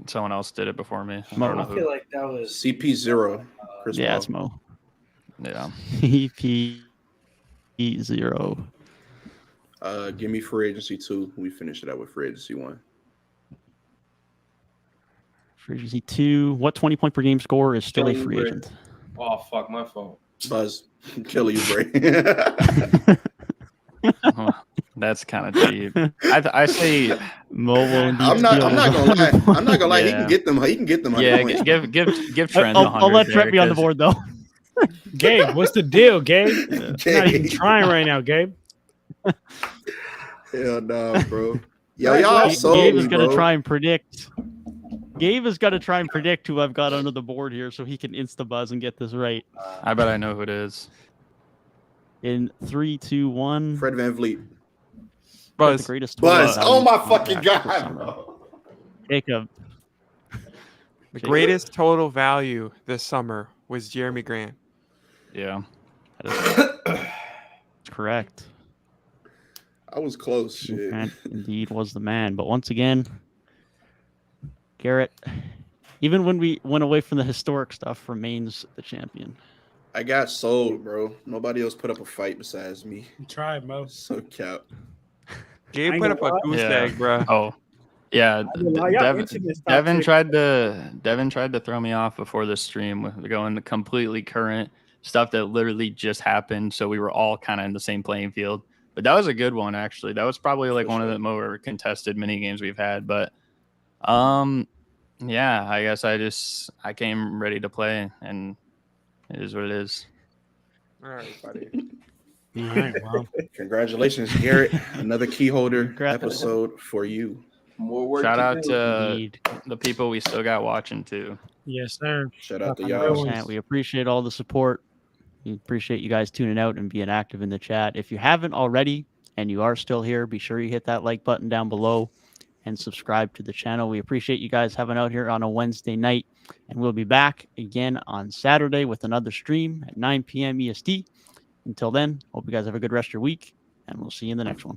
someone else did it before me. I Mo. don't know I who. feel like that was CP0. Chris Yeah, Paul. it's Mo. Yeah. EP0. Give me free agency 2. We finished it out with free agency 1. Free agency 2. What 20-point per game scorer is still a Kelly free Oubre. agent? Oh fuck, my fault. Buzz. Kelly Oubre. That's kind of cheap. I say, Mobile. Indeed I'm not steal gonna lie. I'm not gonna lie. He Yeah. can get them. He can get them 100 yeah, points. give Trent the 100. I'll let there, Trent be on the 'cause- board though. Gabe, what's the deal, Gabe? You're not even Gabe. trying right now, Gabe. Hell no, bro. Yo, y'all sold Gabe me, is gonna bro. try and predict. Gabe is gonna try and predict who I've got under the board here, so he can insta buzz and get this right. I bet I know who it is. In 3, 2, 1. Fred Van Vliet. The Buzz. greatest Buzz. total Oh my value fucking draft this god, summer. bro. Jacob. The greatest total value this summer was Jeremy Grant. Yeah. That's correct. I was close. Shit. Grant indeed was the man. But once again, Garrett, even when we went away from the historic stuff, remains the champion. I got sold, bro. Nobody else put up a fight besides me. You tried, Mo. So cap. Gabe I ain't put up gonna a lie. goose Yeah. egg, bro. Oh. Yeah. Y'all into this top Devin tier. tried to throw me off before the stream with going completely current stuff that literally just happened. So we were all kind of in the same playing field. But that was a good one, actually. That was probably like For one of sure. the more contested mini games we've had. But yeah, I guess I came ready to play, and it is what it is. All right, buddy. All right, well, Congratulations, Garrett. Another key holder Congrats. episode for you. More work. Shout to out do. to Indeed. the people we still got watching too. yes, sir. Shout out to Real y'all. one. 100%. We appreciate all the support. We appreciate you guys tuning out and being active in the chat. If you haven't already and you are still here, be sure you hit that like button down below and subscribe to the channel. We appreciate you guys having out here on a Wednesday night. And we'll be back again on Saturday with another stream at 9 p.m. EST. Until then, hope you guys have a good rest of your week, and we'll see you in the next one.